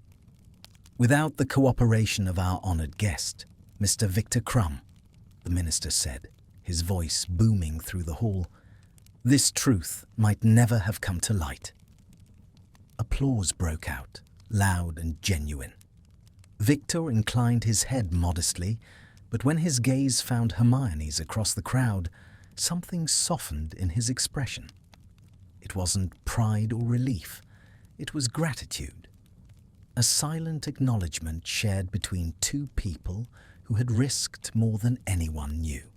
"Without the cooperation of our honored guest, Mr. Viktor Krum," the minister said, his voice booming through the hall, "this truth might never have come to light." Applause broke out, loud and genuine. Viktor inclined his head modestly, but when his gaze found Hermione's across the crowd, something softened in his expression. It wasn't pride or relief, it was gratitude. A silent acknowledgement shared between two people who had risked more than anyone knew.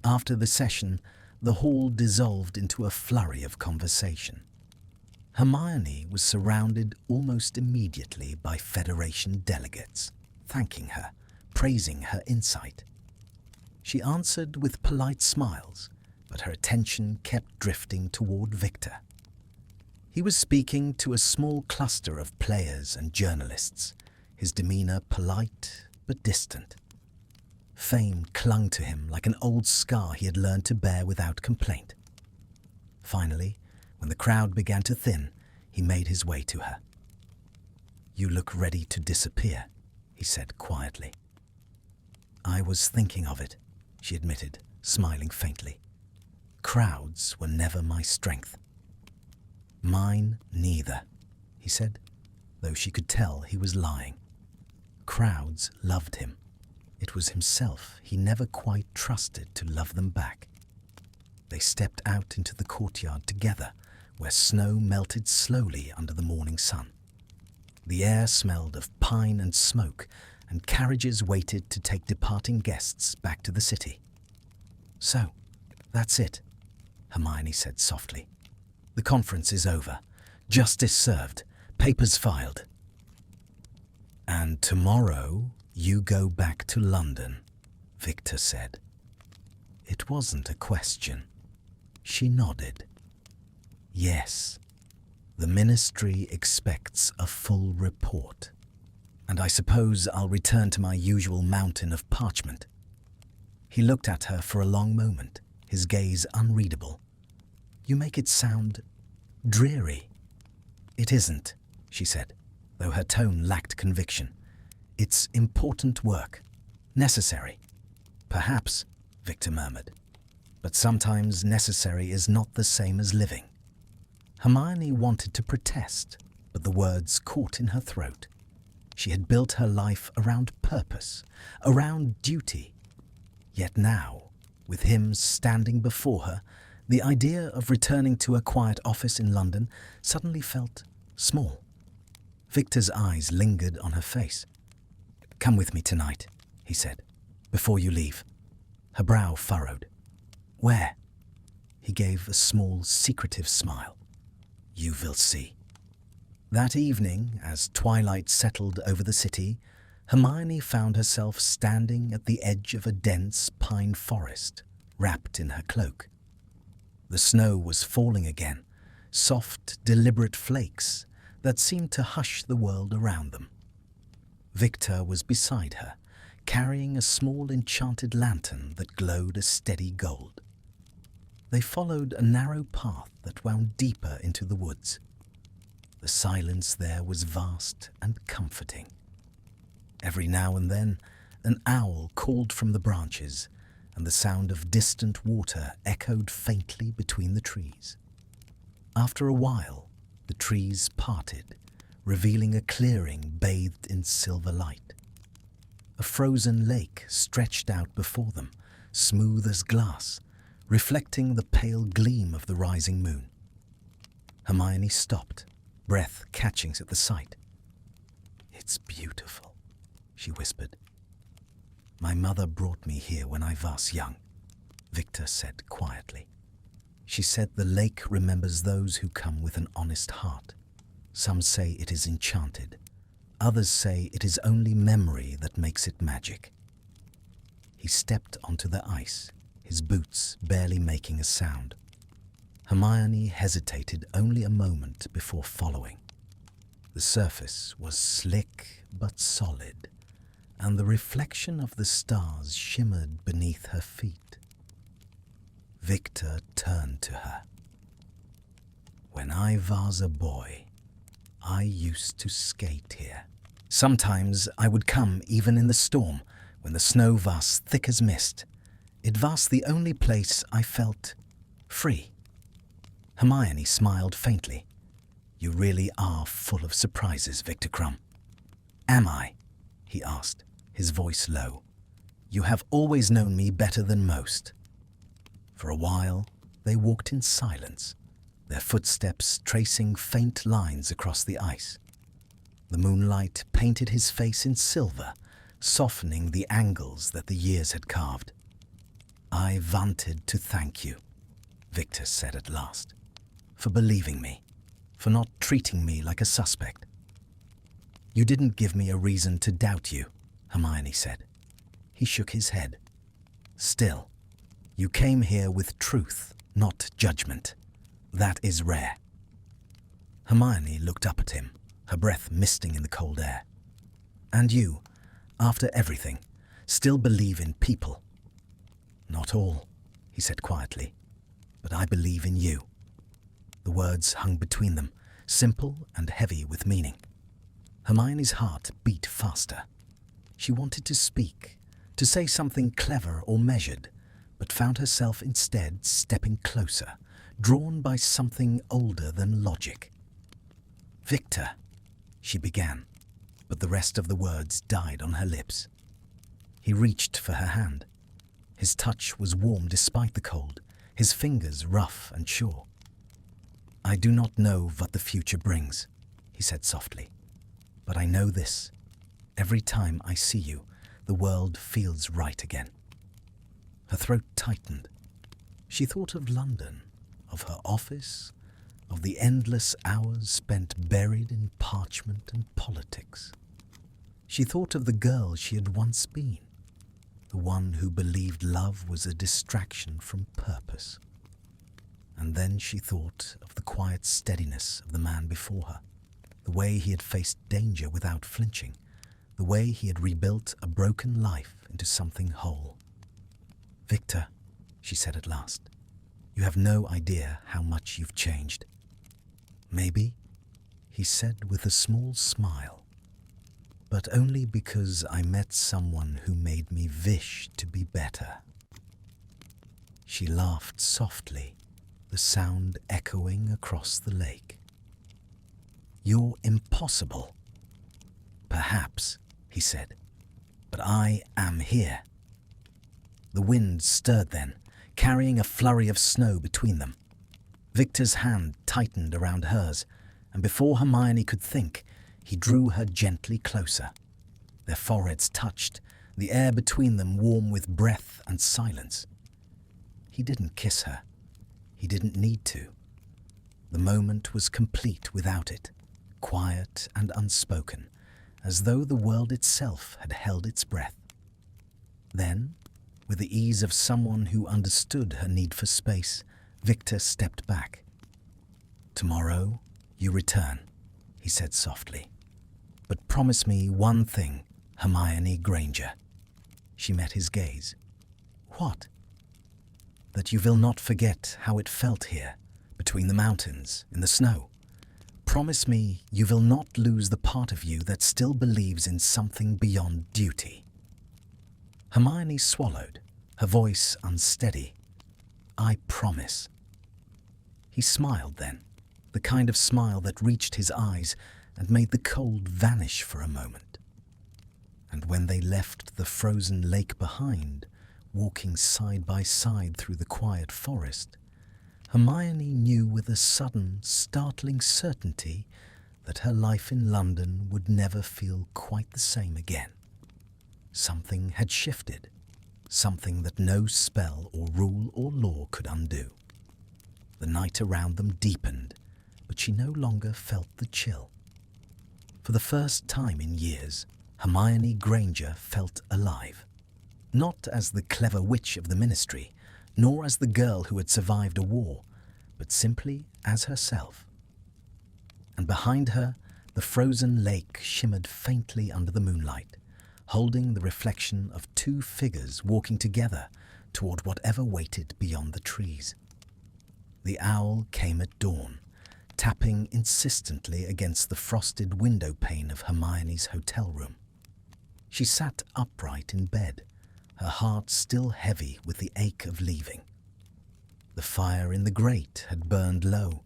After the session, the hall dissolved into a flurry of conversation. Hermione was surrounded almost immediately by Federation delegates, thanking her, praising her insight. She answered with polite smiles, but her attention kept drifting toward Viktor. He was speaking to a small cluster of players and journalists, his demeanor polite but distant. Fame clung to him like an old scar he had learned to bear without complaint. Finally, when the crowd began to thin, he made his way to her. "You look ready to disappear," he said quietly. "I was thinking of it," she admitted, smiling faintly. "Crowds were never my strength." "Mine neither," he said, though she could tell he was lying. Crowds loved him. It was himself he never quite trusted to love them back. They stepped out into the courtyard together, where snow melted slowly under the morning sun. The air smelled of pine and smoke, and carriages waited to take departing guests back to the city. "So, that's it," Hermione said softly. "The conference is over. Justice served. Papers filed. And tomorrow you go back to London," Viktor said. It wasn't a question. She nodded. "Yes, the ministry expects a full report. And I suppose I'll return to my usual mountain of parchment." He looked at her for a long moment, his gaze unreadable. "You make it sound dreary." "It isn't," she said, though her tone lacked conviction. "It's important work. Necessary." "Perhaps," Viktor murmured. "But sometimes necessary is not the same as living." Hermione wanted to protest, but the words caught in her throat. She had built her life around purpose, around duty. Yet now, with him standing before her, the idea of returning to a quiet office in London suddenly felt small. Victor's eyes lingered on her face. "Come with me tonight," he said, "before you leave." Her brow furrowed. "Where?" He gave a small, secretive smile. "You will see." That evening, as twilight settled over the city, Hermione found herself standing at the edge of a dense pine forest, wrapped in her cloak. The snow was falling again, soft, deliberate flakes that seemed to hush the world around them. Viktor was beside her, carrying a small enchanted lantern that glowed a steady gold. They followed a narrow path that wound deeper into the woods. The silence there was vast and comforting. Every now and then, an owl called from the branches, and the sound of distant water echoed faintly between the trees. After a while, the trees parted, revealing a clearing bathed in silver light. A frozen lake stretched out before them, smooth as glass, reflecting the pale gleam of the rising moon. Hermione stopped, breath catching at the sight. "It's beautiful," she whispered. "My mother brought me here when I was young," Viktor said quietly. "She said the lake remembers those who come with an honest heart. Some say it is enchanted. Others say it is only memory that makes it magic." He stepped onto the ice, his boots barely making a sound. Hermione hesitated only a moment before following. The surface was slick but solid, and the reflection of the stars shimmered beneath her feet. Viktor turned to her. "When I was a boy, I used to skate here. Sometimes I would come even in the storm, when the snow was thick as mist. It was the only place I felt free." Hermione smiled faintly. "You really are full of surprises, Viktor Krum." "Am I?" he asked, his voice low. "You have always known me better than most." For a while, they walked in silence, their footsteps tracing faint lines across the ice. The moonlight painted his face in silver, softening the angles that the years had carved. "I wanted to thank you," Viktor said at last, "for believing me, for not treating me like a suspect." "You didn't give me a reason to doubt you," Hermione said. He shook his head. "Still, you came here with truth, not judgment. That is rare." Hermione looked up at him, her breath misting in the cold air. "And you, after everything, still believe in people. Not all, he said quietly, but I believe in you. The words hung between them, simple and heavy with meaning. Hermione's heart beat faster. She wanted to speak, to say something clever or measured, but found herself instead stepping closer, drawn by something older than logic. "Viktor," she began, but the rest of the words died on her lips. He reached for her hand. His touch was warm despite the cold, his fingers rough and sure. "I do not know what the future brings," he said softly, "but I know this. Every time I see you, the world feels right again." Her throat tightened. She thought of London, of her office, of the endless hours spent buried in parchment and politics. She thought of the girl she had once been, the one who believed love was a distraction from purpose. And then she thought of the quiet steadiness of the man before her, the way he had faced danger without flinching, the way he had rebuilt a broken life into something whole. "Viktor," she said at last, "you have no idea how much you've changed." "Maybe," he said with a small smile, "but only because I met someone who made me wish to be better." She laughed softly, the sound echoing across the lake. "You're impossible." "Perhaps," he said, "but I am here." The wind stirred then, carrying a flurry of snow between them. Viktor's hand tightened around hers, and before Hermione could think, he drew her gently closer. Their foreheads touched, the air between them warm with breath and silence. He didn't kiss her. He didn't need to. The moment was complete without it, quiet and unspoken, as though the world itself had held its breath. Then, with the ease of someone who understood her need for space, Viktor stepped back. "Tomorrow you return," he said softly. "But promise me one thing, Hermione Granger." She met his gaze. "What?" "That you will not forget how it felt here, between the mountains, in the snow. Promise me you will not lose the part of you that still believes in something beyond duty." Hermione swallowed, her voice unsteady. "I promise." He smiled then, the kind of smile that reached his eyes and made the cold vanish for a moment. And when they left the frozen lake behind, walking side by side through the quiet forest, Hermione knew with a sudden, startling certainty that her life in London would never feel quite the same again. Something had shifted, something that no spell or rule or law could undo. The night around them deepened, but she no longer felt the chill. For the first time in years, Hermione Granger felt alive. Not as the clever witch of the ministry, nor as the girl who had survived a war, but simply as herself. And behind her, the frozen lake shimmered faintly under the moonlight, holding the reflection of two figures walking together toward whatever waited beyond the trees. The owl came at dawn, tapping insistently against the frosted window pane of Hermione's hotel room. She sat upright in bed, her heart still heavy with the ache of leaving. The fire in the grate had burned low,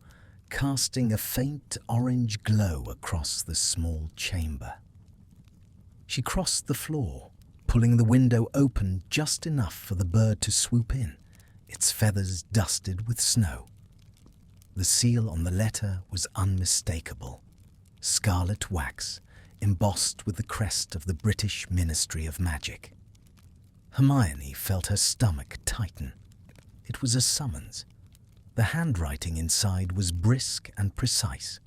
casting a faint orange glow across the small chamber. She crossed the floor, pulling the window open just enough for the bird to swoop in, its feathers dusted with snow. The seal on the letter was unmistakable, scarlet wax, embossed with the crest of the British Ministry of Magic. Hermione felt her stomach tighten. It was a summons. The handwriting inside was brisk and precise.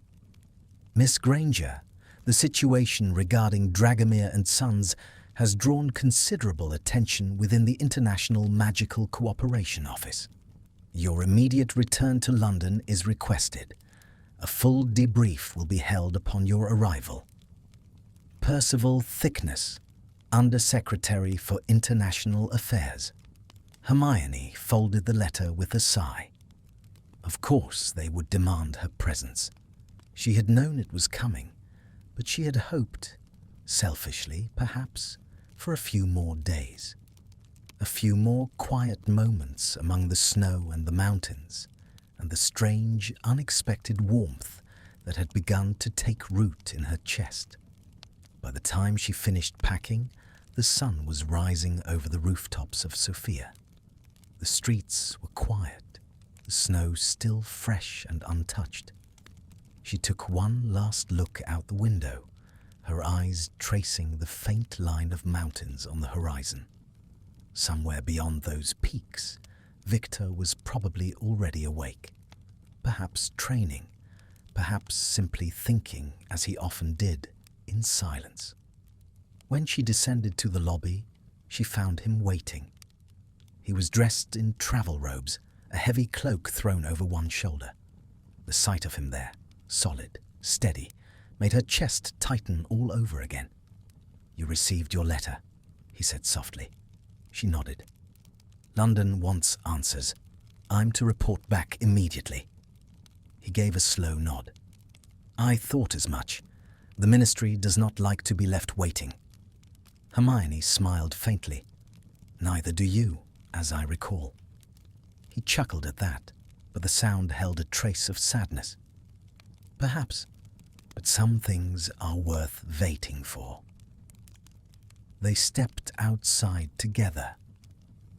"Miss Granger, the situation regarding Dragomir and Sons has drawn considerable attention within the International Magical Cooperation Office. Your immediate return to London is requested. A full debrief will be held upon your arrival. Percival Thickness, Undersecretary for International Affairs. Hermione folded the letter with a sigh. Of course they would demand her presence. She had known it was coming, but she had hoped, selfishly perhaps, for a few more days. A few more quiet moments among the snow and the mountains, and the strange, unexpected warmth that had begun to take root in her chest. By the time she finished packing, the sun was rising over the rooftops of Sophia. The streets were quiet, the snow still fresh and untouched. She took one last look out the window, her eyes tracing the faint line of mountains on the horizon. Somewhere beyond those peaks, Viktor was probably already awake, perhaps training, perhaps simply thinking as he often did, in silence. When she descended to the lobby, she found him waiting. He was dressed in travel robes, a heavy cloak thrown over one shoulder. The sight of him there, solid, steady, made her chest tighten all over again. "You received your letter," he said softly. She nodded. "London wants answers. I'm to report back immediately." He gave a slow nod. "I thought as much. The ministry does not like to be left waiting." Hermione smiled faintly. "Neither do you, as I recall." He chuckled at that, but the sound held a trace of sadness. "Perhaps, but some things are worth waiting for." They stepped outside together.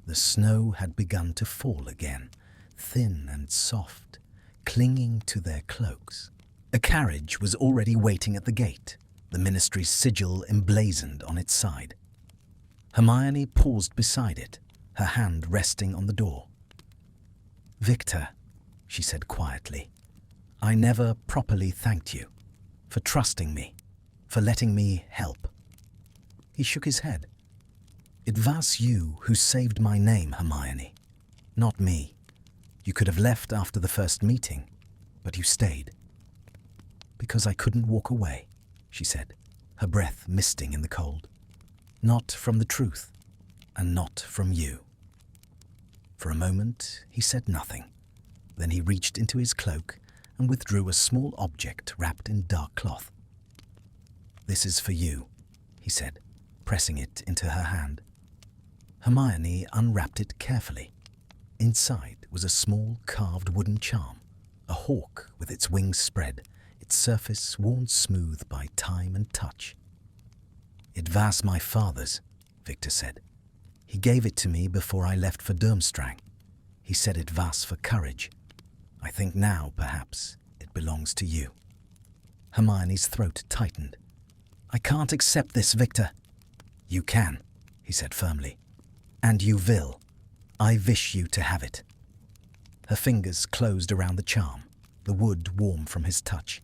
The snow had begun to fall again, thin and soft, clinging to their cloaks. A carriage was already waiting at the gate, the ministry's sigil emblazoned on its side. Hermione paused beside it, her hand resting on the door. "Viktor," she said quietly, "I never properly thanked you for trusting me, for letting me help." He shook his head. "It was you who saved my name, Hermione, not me. You could have left after the first meeting, but you stayed." "Because I couldn't walk away," she said, her breath misting in the cold. "Not from the truth, and not from you." For a moment he said nothing. Then he reached into his cloak and withdrew a small object wrapped in dark cloth. "This is for you," he said, pressing it into her hand. Hermione unwrapped it carefully. Inside was a small carved wooden charm, a hawk with its wings spread, its surface worn smooth by time and touch. "It was my father's," Viktor said. "He gave it to me before I left for Durmstrang. He said it was for courage. I think now, perhaps, it belongs to you." Hermione's throat tightened. "I can't accept this, Viktor." "You can," he said firmly. "And you will. I wish you to have it." Her fingers closed around the charm, the wood warm from his touch.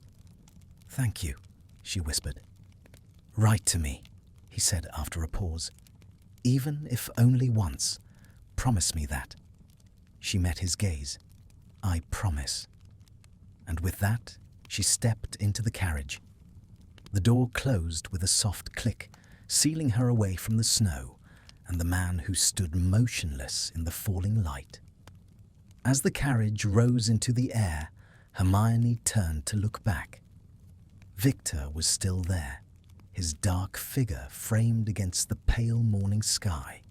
"Thank you," she whispered. "Write to me," he said after a pause. "Even if only once, promise me that." She met his gaze. "I promise." And with that, she stepped into the carriage. The door closed with a soft click, sealing her away from the snow and the man who stood motionless in the falling light. As the carriage rose into the air, Hermione turned to look back. Viktor was still there, his dark figure framed against the pale morning sky,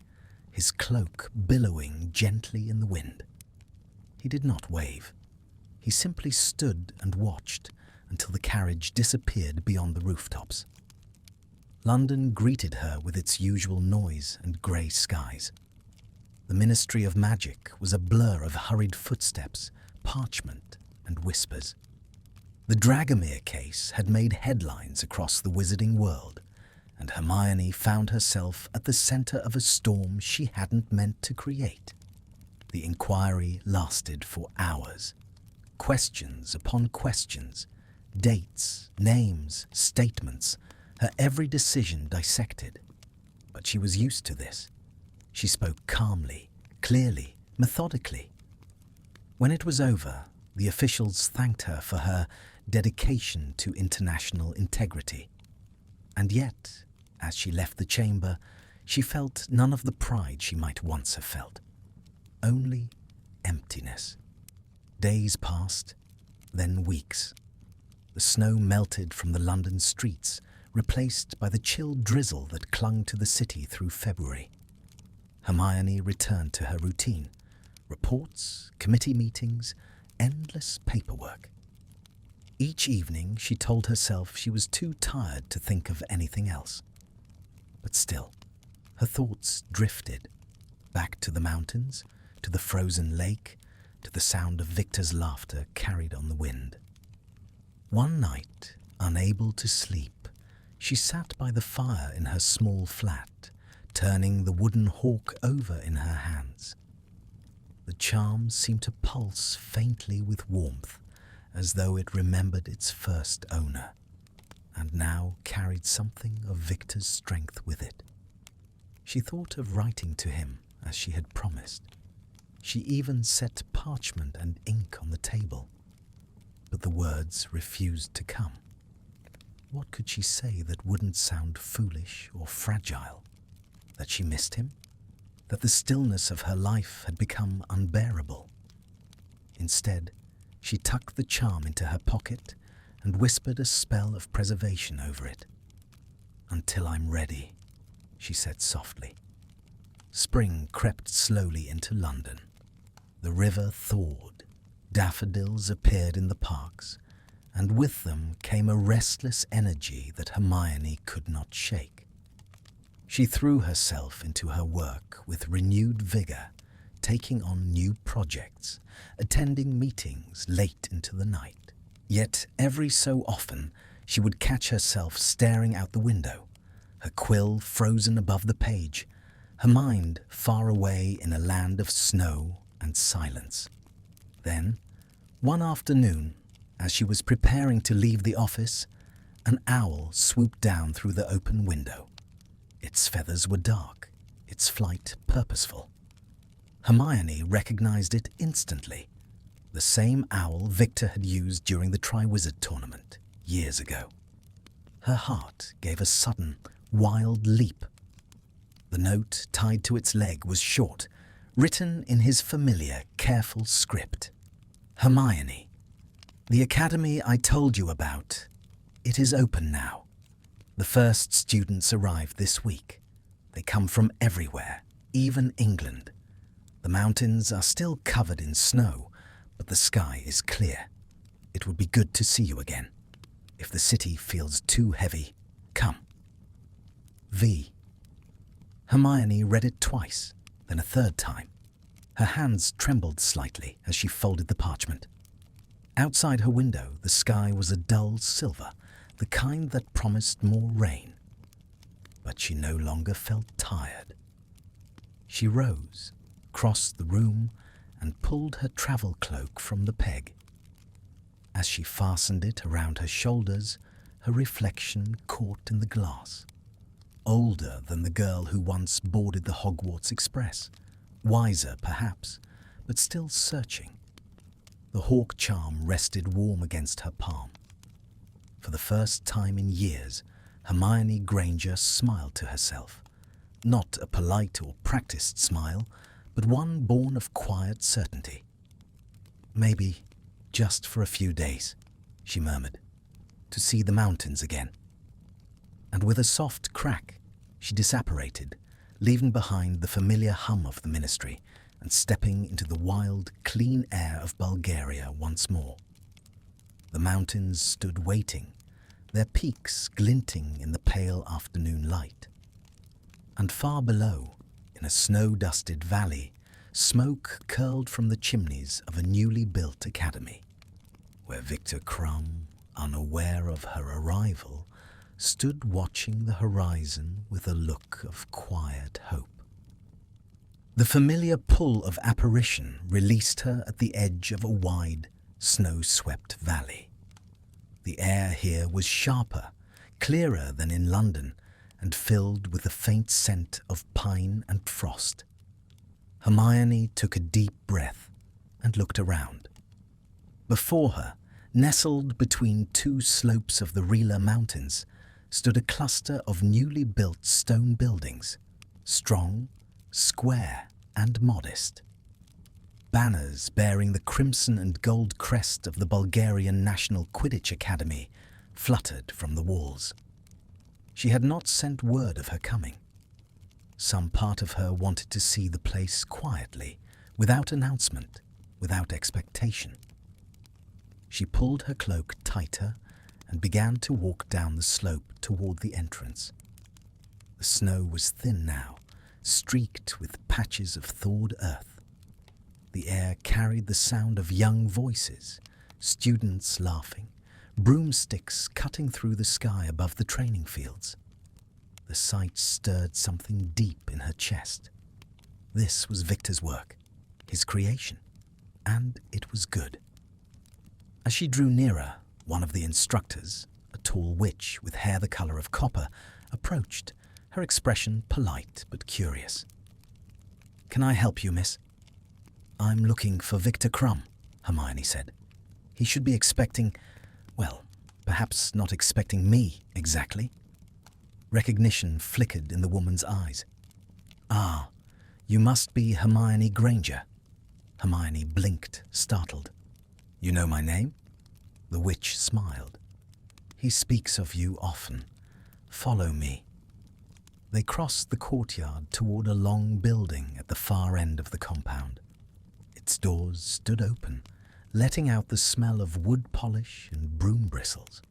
his cloak billowing gently in the wind. He did not wave. He simply stood and watched until the carriage disappeared beyond the rooftops. London greeted her with its usual noise and grey skies. The Ministry of Magic was a blur of hurried footsteps, parchment, and whispers. The Dragomir case had made headlines across the wizarding world, and Hermione found herself at the centre of a storm she hadn't meant to create. The inquiry lasted for hours. Questions upon questions, dates, names, statements, her every decision dissected. But she was used to this. She spoke calmly, clearly, methodically. When it was over, the officials thanked her for her dedication to international integrity. And yet, As she left the chamber, she felt none of the pride she might once have felt. Only emptiness. Days passed, then weeks. The snow melted from the London streets, replaced by the chill drizzle that clung to the city through February. Hermione returned to her routine. Reports, committee meetings, endless paperwork. Each evening she told herself she was too tired to think of anything else. But still, her thoughts drifted, back to the mountains, to the frozen lake, to the sound of Viktor's laughter carried on the wind. One night, unable to sleep, she sat by the fire in her small flat, turning the wooden hawk over in her hands. The charm seemed to pulse faintly with warmth, as though it remembered its first owner, and now carried something of Viktor's strength with it. She thought of writing to him as she had promised. She even set parchment and ink on the table, but the words refused to come. What could she say that wouldn't sound foolish or fragile? That she missed him? That the stillness of her life had become unbearable? Instead, she tucked the charm into her pocket and whispered a spell of preservation over it. "Until I'm ready," she said softly. Spring crept slowly into London. The river thawed, daffodils appeared in the parks, and with them came a restless energy that Hermione could not shake. She threw herself into her work with renewed vigor, taking on new projects, attending meetings late into the night. Yet every so often she would catch herself staring out the window, her quill frozen above the page, her mind far away in a land of snow and silence. Then, one afternoon, as she was preparing to leave the office, an owl swooped down through the open window. Its feathers were dark, its flight purposeful. Hermione recognized it instantly, the same owl Viktor had used during the Triwizard Tournament years ago. Her heart gave a sudden, wild leap. The note tied to its leg was short, written in his familiar, careful script. "Hermione, the academy I told you about, it is open now. The first students arrived this week. They come from everywhere, even England. The mountains are still covered in snow, but the sky is clear. It would be good to see you again. If the city feels too heavy, come. V." Hermione read it twice, then a third time. Her hands trembled slightly as she folded the parchment. Outside her window, the sky was a dull silver, the kind that promised more rain. But she no longer felt tired. She rose, crossed the room, and pulled her travel cloak from the peg. As she fastened it around her shoulders, her reflection caught in the glass. Older than the girl who once boarded the Hogwarts Express, wiser perhaps, but still searching. The hawk charm rested warm against her palm. For the first time in years, Hermione Granger smiled to herself. Not a polite or practiced smile, but one born of quiet certainty. "Maybe just for a few days," she murmured, "to see the mountains again." And with a soft crack, she disapparated, leaving behind the familiar hum of the ministry and stepping into the wild, clean air of Bulgaria once more. The mountains stood waiting, their peaks glinting in the pale afternoon light. And far below, in a snow-dusted valley, smoke curled from the chimneys of a newly built academy, where Viktor Krum, unaware of her arrival, stood watching the horizon with a look of quiet hope. The familiar pull of apparition released her at the edge of a wide, snow-swept valley. The air here was sharper, clearer than in London, and filled with a faint scent of pine and frost. Hermione took a deep breath and looked around. Before her, nestled between two slopes of the Rila Mountains, stood a cluster of newly built stone buildings, strong, square, and modest. Banners bearing the crimson and gold crest of the Bulgarian National Quidditch Academy fluttered from the walls. She had not sent word of her coming. Some part of her wanted to see the place quietly, without announcement, without expectation. She pulled her cloak tighter and began to walk down the slope toward the entrance. The snow was thin now, streaked with patches of thawed earth. The air carried the sound of young voices, students laughing, broomsticks cutting through the sky above the training fields. The sight stirred something deep in her chest. This was Viktor's work, his creation, and it was good. As she drew nearer, one of the instructors, a tall witch with hair the color of copper, approached, her expression polite but curious. "Can I help you, miss?" "I'm looking for Viktor Krum," Hermione said. "He should be expecting, well, perhaps not expecting me exactly." Recognition flickered in the woman's eyes. "Ah, you must be Hermione Granger." Hermione blinked, startled. "You know my name?" The witch smiled. "He speaks of you often. Follow me." They crossed the courtyard toward a long building at the far end of the compound. Its doors stood open, letting out the smell of wood polish and broom bristles.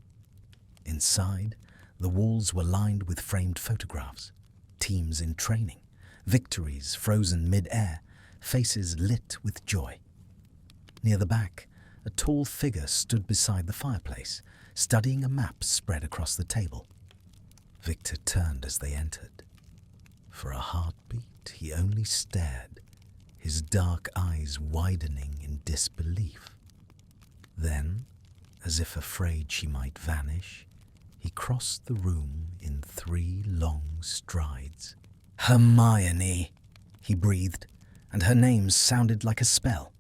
Inside, the walls were lined with framed photographs, teams in training, victories frozen mid-air, faces lit with joy. Near the back, a tall figure stood beside the fireplace, studying a map spread across the table. Viktor turned as they entered. For a heartbeat, he only stared, his dark eyes widening in disbelief. Then, as if afraid she might vanish, he crossed the room in 3 long strides. "Hermione," he breathed, and her name sounded like a spell.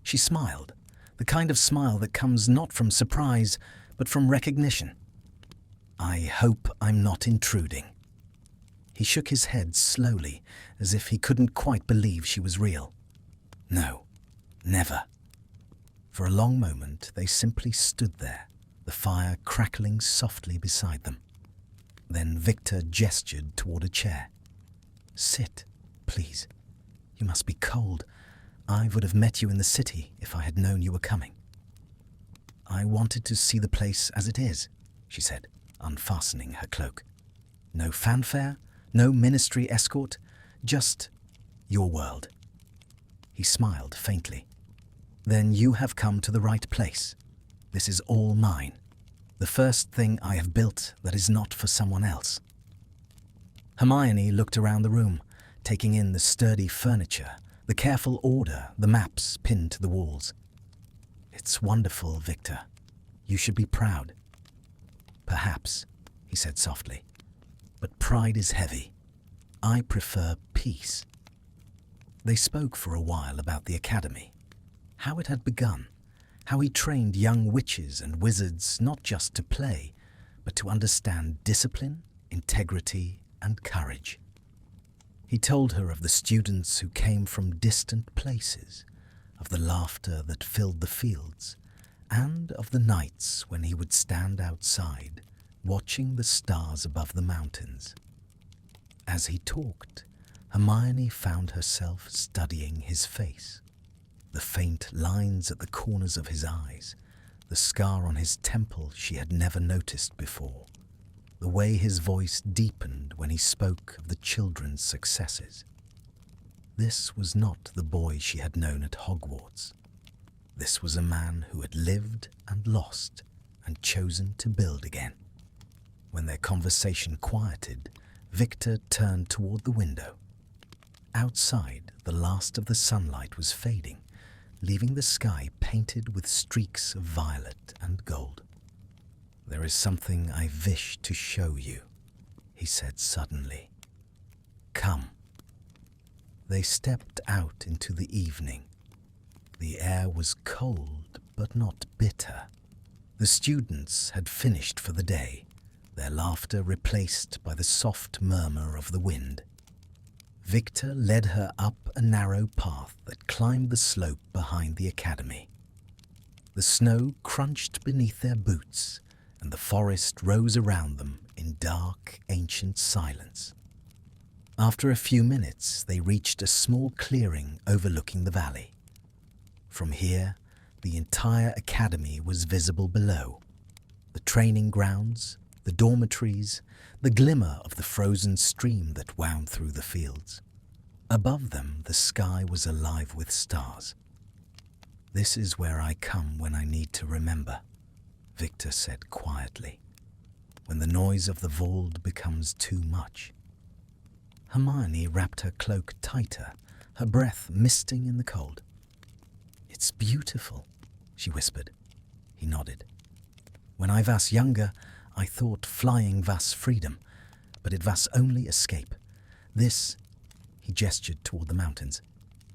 She smiled, the kind of smile that comes not from surprise, but from recognition. "I hope I'm not intruding." He shook his head slowly, as if he couldn't quite believe she was real. "No, never." For a long moment they simply stood there, the fire crackling softly beside them. Then Viktor gestured toward a chair. "Sit, please. You must be cold. I would have met you in the city if I had known you were coming." "I wanted to see the place as it is," she said, unfastening her cloak. "No fanfare, no ministry escort, just your world." He smiled faintly. "Then you have come to the right place. This is all mine. The first thing I have built that is not for someone else." Hermione looked around the room, taking in the sturdy furniture, the careful order, the maps pinned to the walls. "It's wonderful, Viktor. You should be proud." "Perhaps," he said softly, "but pride is heavy. I prefer peace." They spoke for a while about the academy, how it had begun, how he trained young witches and wizards not just to play, but to understand discipline, integrity, and courage. He told her of the students who came from distant places, of the laughter that filled the fields, and of the nights when he would stand outside, watching the stars above the mountains. As he talked, Hermione found herself studying his face. The faint lines at the corners of his eyes, the scar on his temple she had never noticed before, the way his voice deepened when he spoke of the children's successes. This was not the boy she had known at Hogwarts. This was a man who had lived and lost and chosen to build again. When their conversation quieted, Viktor turned toward the window. Outside, the last of the sunlight was fading, leaving the sky painted with streaks of violet and gold. "There is something I wish to show you," he said suddenly. "Come." They stepped out into the evening. The air was cold but not bitter. The students had finished for the day. their laughter replaced by the soft murmur of the wind. Viktor led her up a narrow path that climbed the slope behind the academy. The snow crunched beneath their boots, and the forest rose around them in dark, ancient silence. After a few minutes, they reached a small clearing overlooking the valley. From here, the entire academy was visible below. The training grounds, the dormitories, the glimmer of the frozen stream that wound through the fields. Above them, the sky was alive with stars. "This is where I come when I need to remember," Viktor said quietly, "when the noise of the vault becomes too much." Hermione wrapped her cloak tighter, her breath misting in the cold. "It's beautiful," she whispered. He nodded. "When I was younger, I thought flying was freedom, but it was only escape. This," he gestured toward the mountains,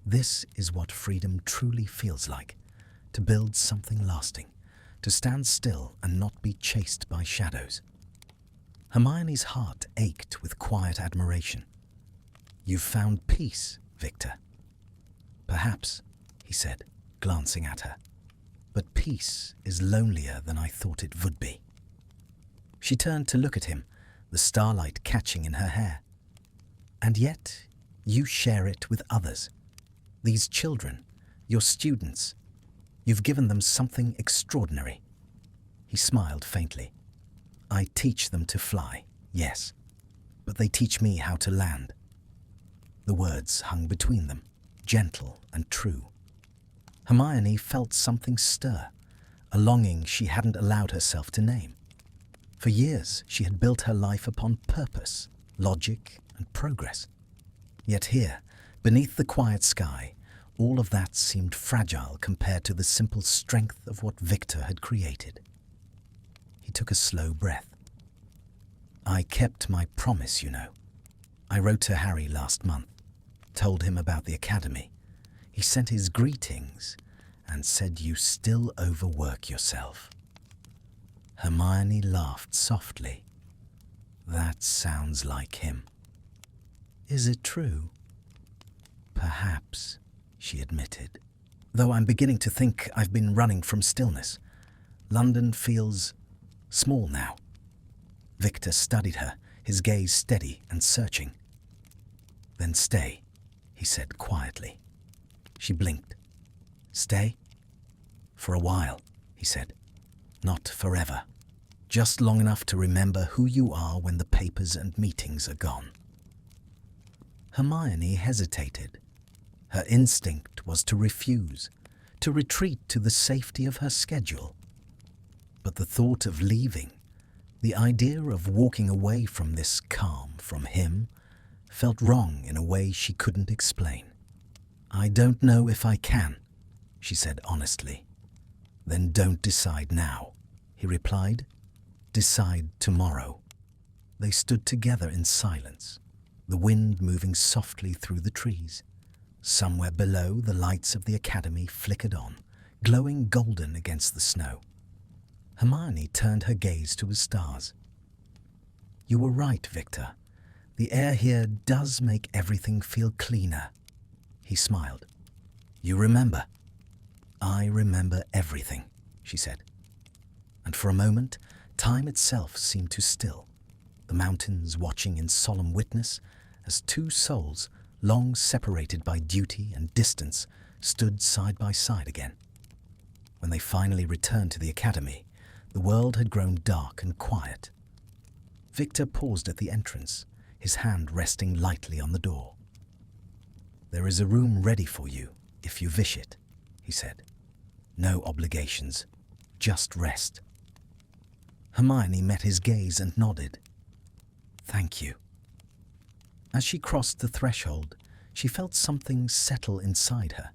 "this is what freedom truly feels like, to build something lasting, to stand still and not be chased by shadows." Hermione's heart ached with quiet admiration. "You've found peace, Viktor." "Perhaps," he said, glancing at her, "but peace is lonelier than I thought it would be." She turned to look at him, the starlight catching in her hair. "And yet, you share it with others. These children, your students, you've given them something extraordinary." He smiled faintly. "I teach them to fly, yes, but they teach me how to land." The words hung between them, gentle and true. Hermione felt something stir, a longing she hadn't allowed herself to name. For years, she had built her life upon purpose, logic, and progress. Yet here, beneath the quiet sky, all of that seemed fragile compared to the simple strength of what Viktor had created. He took a slow breath. "I kept my promise, you know. I wrote to Harry last month, told him about the academy. He sent his greetings and said you still overwork yourself." Hermione laughed softly. "That sounds like him." "Is it true?" "Perhaps," she admitted. "Though I'm beginning to think I've been running from stillness. London feels small now." Viktor studied her, his gaze steady and searching. "Then stay," he said quietly. She blinked. "Stay?" "For a while," he said. "Not forever. Just long enough to remember who you are when the papers and meetings are gone." Hermione hesitated. Her instinct was to refuse, to retreat to the safety of her schedule. But the thought of leaving, the idea of walking away from this calm, from him, felt wrong in a way she couldn't explain. "I don't know if I can," she said honestly. "Then don't decide now," he replied. "Decide tomorrow." They stood together in silence, the wind moving softly through the trees. Somewhere below, the lights of the academy flickered on, glowing golden against the snow. Hermione turned her gaze to the stars. "You were right, Viktor. The air here does make everything feel cleaner." He smiled. "You remember?" "I remember everything," she said. And for a moment, time itself seemed to still, the mountains watching in solemn witness as two souls, long separated by duty and distance, stood side by side again. When they finally returned to the academy, the world had grown dark and quiet. Viktor paused at the entrance, his hand resting lightly on the door. "There is a room ready for you, if you wish it," he said. "No obligations, just rest." Hermione met his gaze and nodded. "Thank you." As she crossed the threshold, she felt something settle inside her.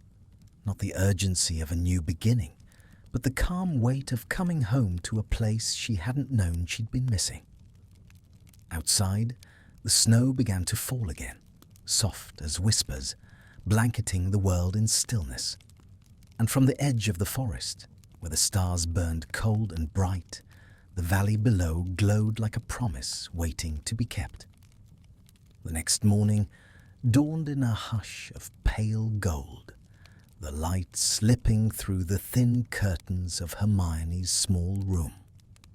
Not the urgency of a new beginning, but the calm weight of coming home to a place she hadn't known she'd been missing. Outside, the snow began to fall again, soft as whispers, blanketing the world in stillness. And from the edge of the forest, where the stars burned cold and bright, The valley below glowed like a promise waiting to be kept. The next morning dawned in a hush of pale gold, the light slipping through the thin curtains of Hermione's small room.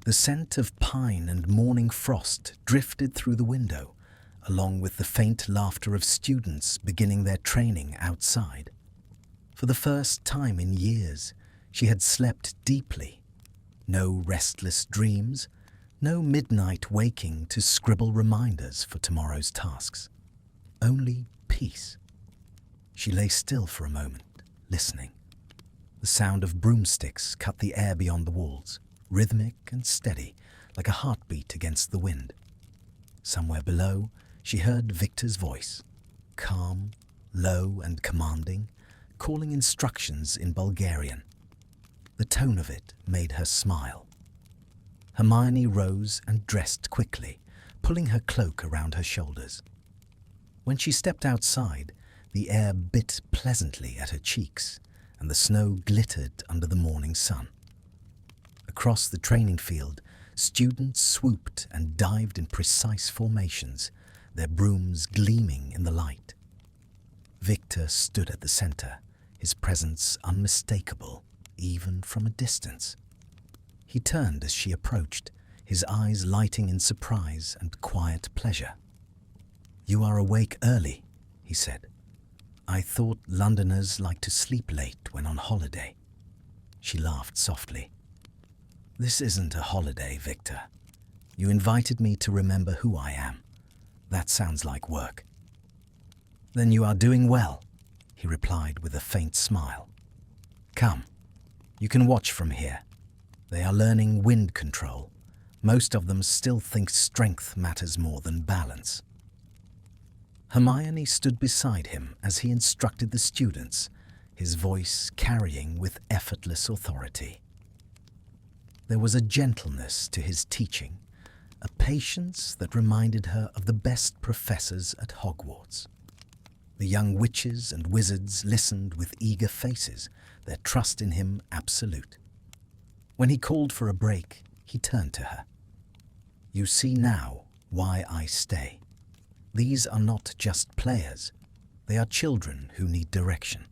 The scent of pine and morning frost drifted through the window, along with the faint laughter of students beginning their training outside. For the first time in years, she had slept deeply. No restless dreams, no midnight waking to scribble reminders for tomorrow's tasks. Only peace. She lay still for a moment, listening. The sound of broomsticks cut the air beyond the walls, rhythmic and steady, like a heartbeat against the wind. Somewhere below, she heard Viktor's voice, calm, low and commanding, calling instructions in Bulgarian. The tone of it made her smile. Hermione rose and dressed quickly, pulling her cloak around her shoulders. When she stepped outside, the air bit pleasantly at her cheeks, and the snow glittered under the morning sun. Across the training field, students swooped and dived in precise formations, their brooms gleaming in the light. Viktor stood at the center, his presence unmistakable, even from a distance. He turned as she approached, his eyes lighting in surprise and quiet pleasure. "You are awake early," he said. "I thought Londoners like to sleep late when on holiday." She laughed softly. "This isn't a holiday, Viktor. You invited me to remember who I am. That sounds like work." "Then you are doing well," he replied with a faint smile. "Come, you can watch from here. They are learning wind control. Most of them still think strength matters more than balance." Hermione stood beside him as he instructed the students, his voice carrying with effortless authority. There was a gentleness to his teaching, a patience that reminded her of the best professors at Hogwarts. The young witches and wizards listened with eager faces, their trust in him absolute. When he called for a break, he turned to her. "You see now why I stay. These are not just players. They are children who need direction.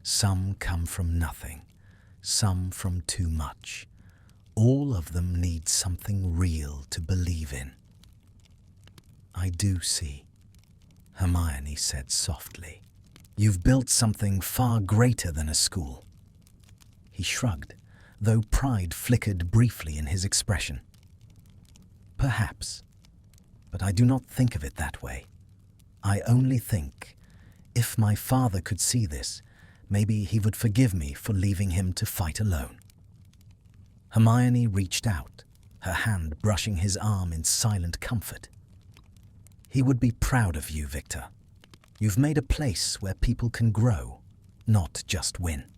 Some come from nothing, some from too much. All of them need something real to believe in." "I do see," Hermione said softly. "You've built something far greater than a school." He shrugged, though pride flickered briefly in his expression. "Perhaps, but I do not think of it that way. I only think, if my father could see this, maybe he would forgive me for leaving him to fight alone." Hermione reached out, her hand brushing his arm in silent comfort. "He would be proud of you, Viktor. You've made a place where people can grow, not just win."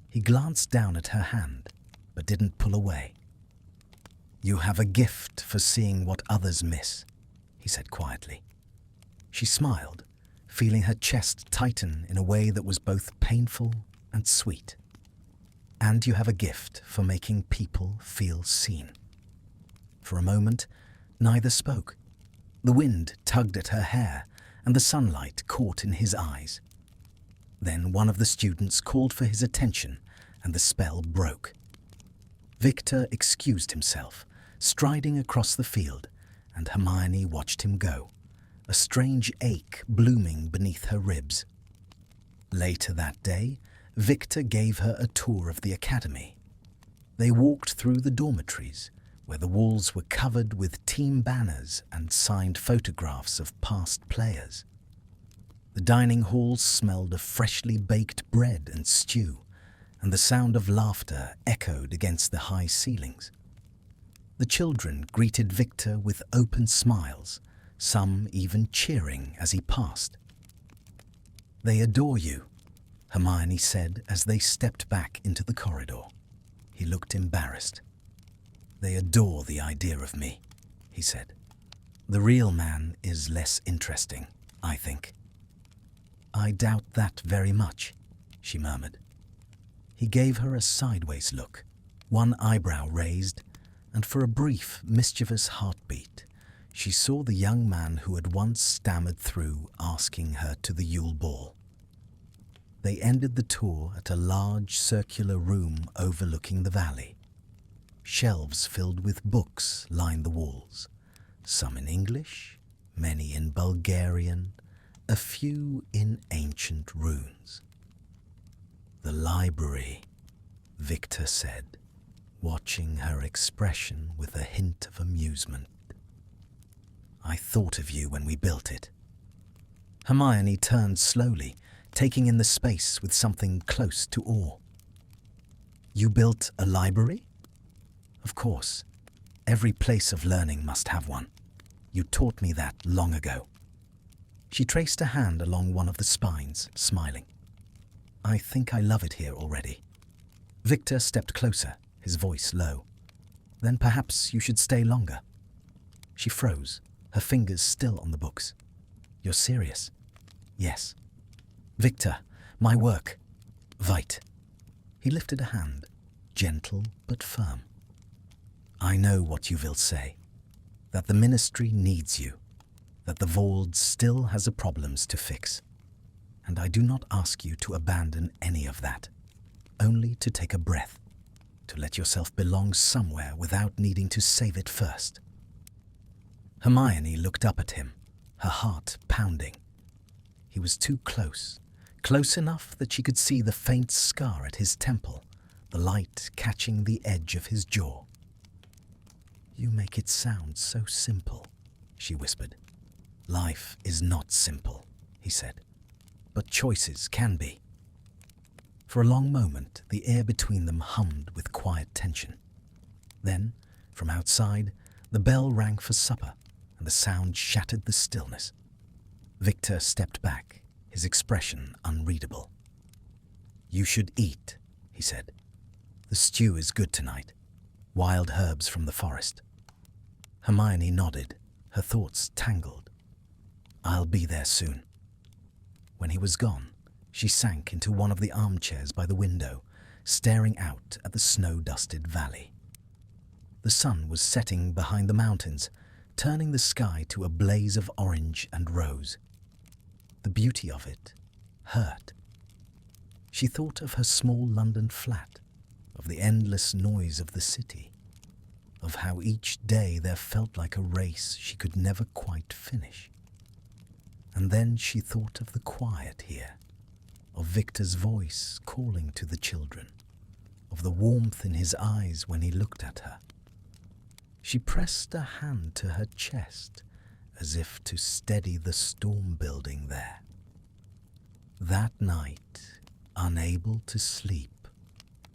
He glanced down at her hand, but didn't pull away. "You have a gift for seeing what others miss," he said quietly. She smiled, feeling her chest tighten in a way that was both painful and sweet. "And you have a gift for making people feel seen." For a moment, neither spoke. The wind tugged at her hair, and the sunlight caught in his eyes. Then one of the students called for his attention, and the spell broke. Viktor excused himself, striding across the field, and Hermione watched him go, a strange ache blooming beneath her ribs. Later that day, Viktor gave her a tour of the academy. They walked through the dormitories, where the walls were covered with team banners and signed photographs of past players. The dining hall smelled of freshly baked bread and stew, and the sound of laughter echoed against the high ceilings. The children greeted Viktor with open smiles, some even cheering as he passed. "They adore you," Hermione said as they stepped back into the corridor. He looked embarrassed. "They adore the idea of me," he said. "The real man is less interesting, I think." "I doubt that very much," she murmured. He gave her a sideways look, one eyebrow raised, and for a brief, mischievous heartbeat, she saw the young man who had once stammered through asking her to the Yule Ball. They ended the tour at a large circular room overlooking the valley. Shelves filled with books lined the walls, some in English, many in Bulgarian, a few in ancient runes. "The library," Viktor said, watching her expression with a hint of amusement. "I thought of you when we built it." Hermione turned slowly, taking in the space with something close to awe. "You built a library?" "Of course. Every place of learning must have one. You taught me that long ago." She traced a hand along one of the spines, smiling. "I think I love it here already." Viktor stepped closer, his voice low. "Then perhaps you should stay longer." She froze, her fingers still on the books. "You're serious?" "Yes." "Viktor, my work." "Veit." He lifted a hand, gentle but firm. "I know what you will say, that the ministry needs you, that the Vold still has problems to fix. And I do not ask you to abandon any of that, only to take a breath, to let yourself belong somewhere without needing to save it first." Hermione looked up at him, her heart pounding. He was too close, close enough that she could see the faint scar at his temple, the light catching the edge of his jaw. "You make it sound so simple," she whispered. "Life is not simple," he said, "but choices can be." For a long moment, the air between them hummed with quiet tension. Then, from outside, the bell rang for supper, and the sound shattered the stillness. Viktor stepped back, his expression unreadable. "You should eat," he said. "The stew is good tonight. Wild herbs from the forest." Hermione nodded, her thoughts tangled. "I'll be there soon." When he was gone, she sank into one of the armchairs by the window, staring out at the snow-dusted valley. The sun was setting behind the mountains, turning the sky to a blaze of orange and rose. The beauty of it hurt. She thought of her small London flat, of the endless noise of the city, of how each day there felt like a race she could never quite finish. And then she thought of the quiet here, of Viktor's voice calling to the children, of the warmth in his eyes when he looked at her. She pressed a hand to her chest, as if to steady the storm building there. That night, unable to sleep,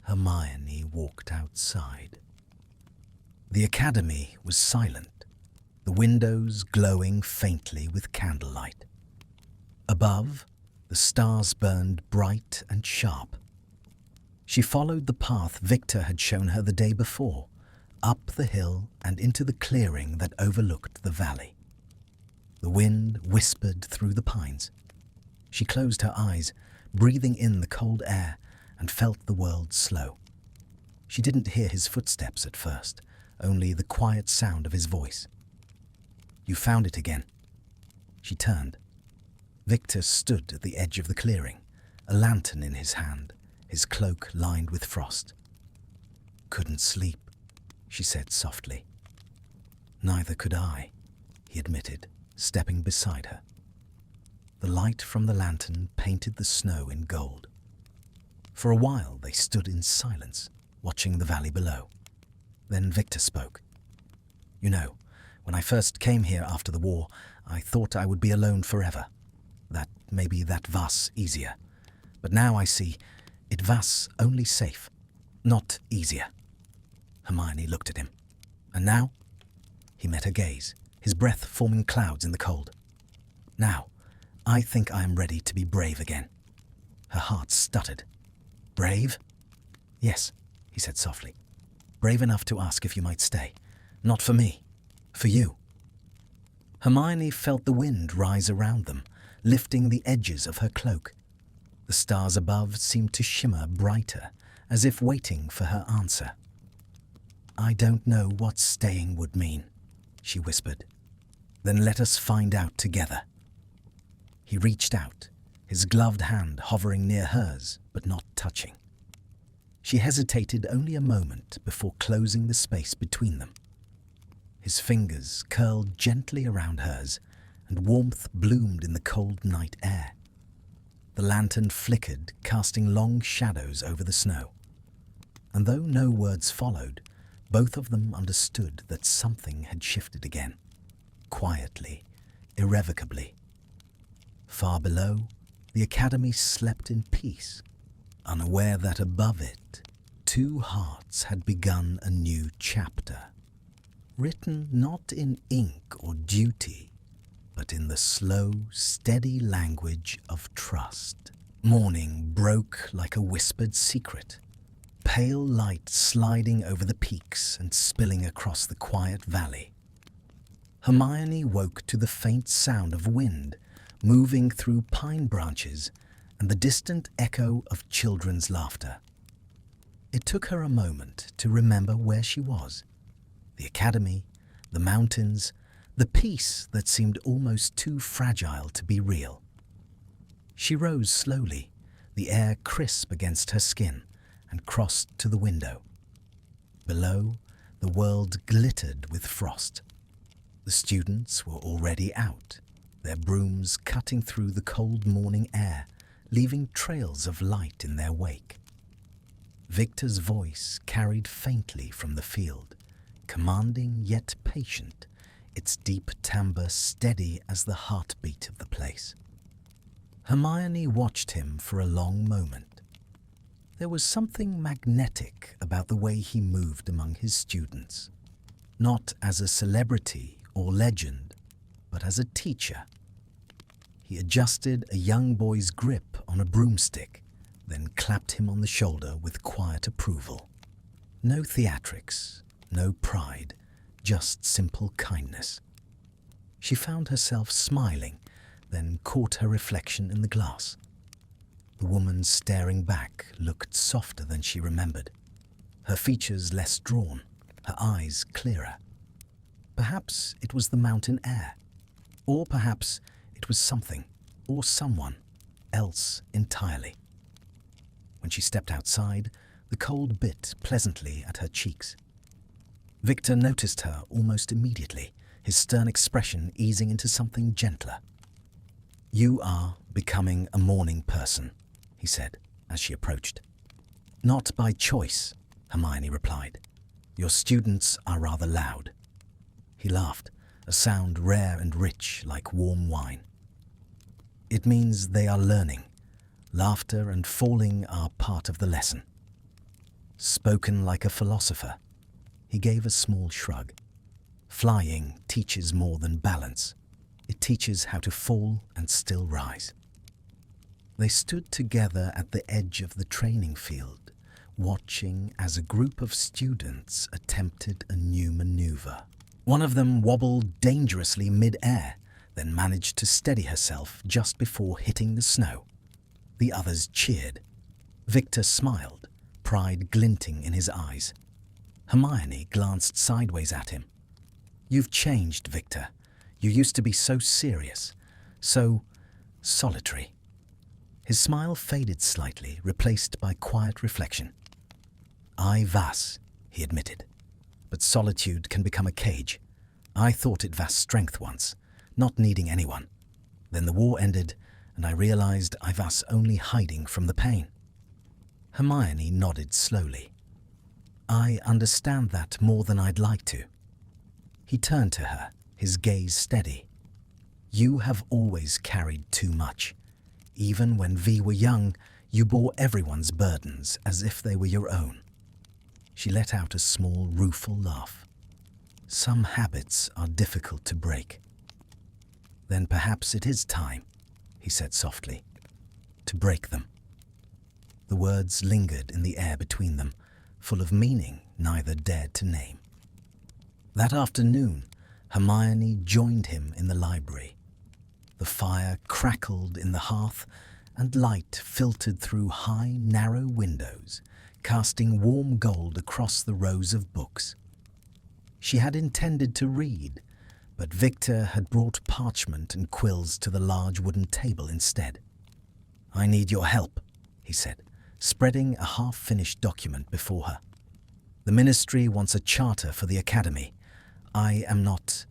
Hermione walked outside. The academy was silent, the windows glowing faintly with candlelight. Above, the stars burned bright and sharp. She followed the path Viktor had shown her the day before, up the hill and into the clearing that overlooked the valley. The wind whispered through the pines. She closed her eyes, breathing in the cold air, and felt the world slow. She didn't hear his footsteps at first, only the quiet sound of his voice. "You found it again." She turned. Viktor stood at the edge of the clearing, a lantern in his hand, his cloak lined with frost. "Couldn't sleep," she said softly. "Neither could I," he admitted, stepping beside her. The light from the lantern painted the snow in gold. For a while they stood in silence, watching the valley below. Then Viktor spoke. "You know, when I first came here after the war, I thought I would be alone forever. That maybe that was easier. But now I see it was only safe, not easier." Hermione looked at him. "And now?" He met her gaze, his breath forming clouds in the cold. "Now, I think I am ready to be brave again." Her heart stuttered. "Brave?" "Yes," he said softly. "Brave enough to ask if you might stay. Not for me, for you." Hermione felt the wind rise around them, lifting the edges of her cloak. The stars above seemed to shimmer brighter, as if waiting for her answer. I don't know what staying would mean, she whispered. Then let us find out together. He reached out, his gloved hand hovering near hers but not touching. She hesitated only a moment before closing the space between them. His fingers curled gently around hers, and warmth bloomed in the cold night air. The lantern flickered, casting long shadows over the snow. And though no words followed, both of them understood that something had shifted again, quietly, irrevocably. Far below, the academy slept in peace, unaware that above it, two hearts had begun a new chapter, written not in ink or duty, but in the slow, steady language of trust. Morning broke like a whispered secret, pale light sliding over the peaks and spilling across the quiet valley. Hermione woke to the faint sound of wind moving through pine branches and the distant echo of children's laughter. It took her a moment to remember where she was. The academy, the mountains, the peace that seemed almost too fragile to be real. She rose slowly, the air crisp against her skin, and crossed to the window. Below, the world glittered with frost. The students were already out, their brooms cutting through the cold morning air, leaving trails of light in their wake. Viktor's voice carried faintly from the field, commanding yet patient, its deep timbre steady as the heartbeat of the place. Hermione watched him for a long moment. There was something magnetic about the way he moved among his students, not as a celebrity or legend, but as a teacher. He adjusted a young boy's grip on a broomstick, then clapped him on the shoulder with quiet approval. No theatrics, no pride, just simple kindness. She found herself smiling, then caught her reflection in the glass. The woman staring back looked softer than she remembered, her features less drawn, her eyes clearer. Perhaps it was the mountain air, or perhaps it was something, or someone, else entirely. When she stepped outside, the cold bit pleasantly at her cheeks. Viktor noticed her almost immediately, his stern expression easing into something gentler. "You are becoming a morning person," he said as she approached. "Not by choice," Hermione replied. "Your students are rather loud." He laughed, a sound rare and rich like warm wine. "It means they are learning. Laughter and falling are part of the lesson." Spoken like a philosopher, he gave a small shrug. Flying teaches more than balance. It teaches how to fall and still rise. They stood together at the edge of the training field, watching as a group of students attempted a new maneuver. One of them wobbled dangerously mid-air, then managed to steady herself just before hitting the snow. The others cheered. Viktor smiled, pride glinting in his eyes. Hermione glanced sideways at him. "You've changed, Viktor. You used to be so serious, so solitary." His smile faded slightly, replaced by quiet reflection. "I was," he admitted. "But solitude can become a cage. I thought it was strength once, not needing anyone. Then the war ended, and I realized I was only hiding from the pain." Hermione nodded slowly. "I understand that more than I'd like to." He turned to her, his gaze steady. "You have always carried too much. Even when we were young, you bore everyone's burdens as if they were your own." She let out a small, rueful laugh. "Some habits are difficult to break." "Then perhaps it is time," he said softly, "to break them." The words lingered in the air between them, full of meaning neither dared to name. That afternoon, Hermione joined him in the library. The fire crackled in the hearth, and light filtered through high, narrow windows, casting warm gold across the rows of books. She had intended to read, but Viktor had brought parchment and quills to the large wooden table instead. "I need your help," he said, spreading a half-finished document before her. "The ministry wants a charter for the academy. I am not,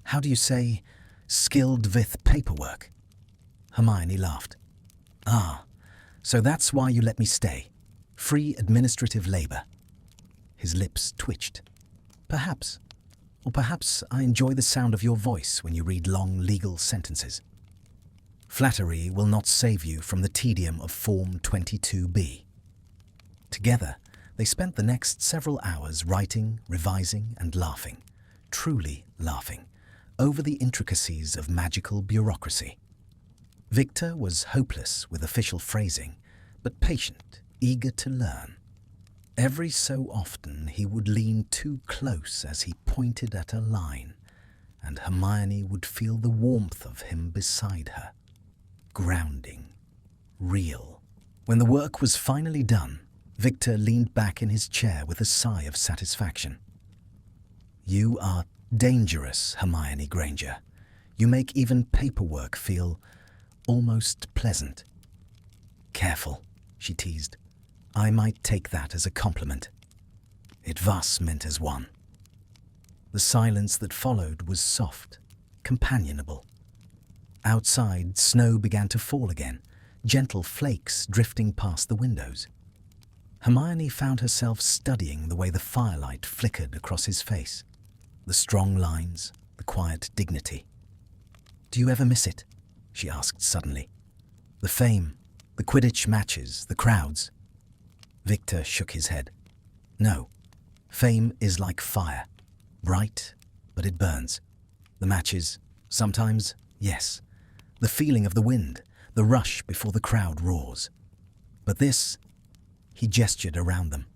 how do you say, skilled with paperwork." Hermione laughed. "Ah, so that's why you let me stay. Free administrative labor." His lips twitched. "Perhaps. Or perhaps I enjoy the sound of your voice when you read long legal sentences." "Flattery will not save you from the tedium of Form 22B. Together, they spent the next several hours writing, revising, and laughing, truly laughing, over the intricacies of magical bureaucracy. Viktor was hopeless with official phrasing, but patient, eager to learn. Every so often he would lean too close as he pointed at a line, and Hermione would feel the warmth of him beside her. Grounding. Real. When the work was finally done, Viktor leaned back in his chair with a sigh of satisfaction. "You are dangerous, Hermione Granger. You make even paperwork feel almost pleasant." "Careful," she teased. "I might take that as a compliment." It was meant as one. The silence that followed was soft, companionable. Outside, snow began to fall again, gentle flakes drifting past the windows. Hermione found herself studying the way the firelight flickered across his face, the strong lines, the quiet dignity. "Do you ever miss it?" she asked suddenly. "The fame, the Quidditch matches, the crowds?" Viktor shook his head. "No, fame is like fire, bright, but it burns. The matches, sometimes, yes. The feeling of the wind, the rush before the crowd roars. But this," he gestured around them,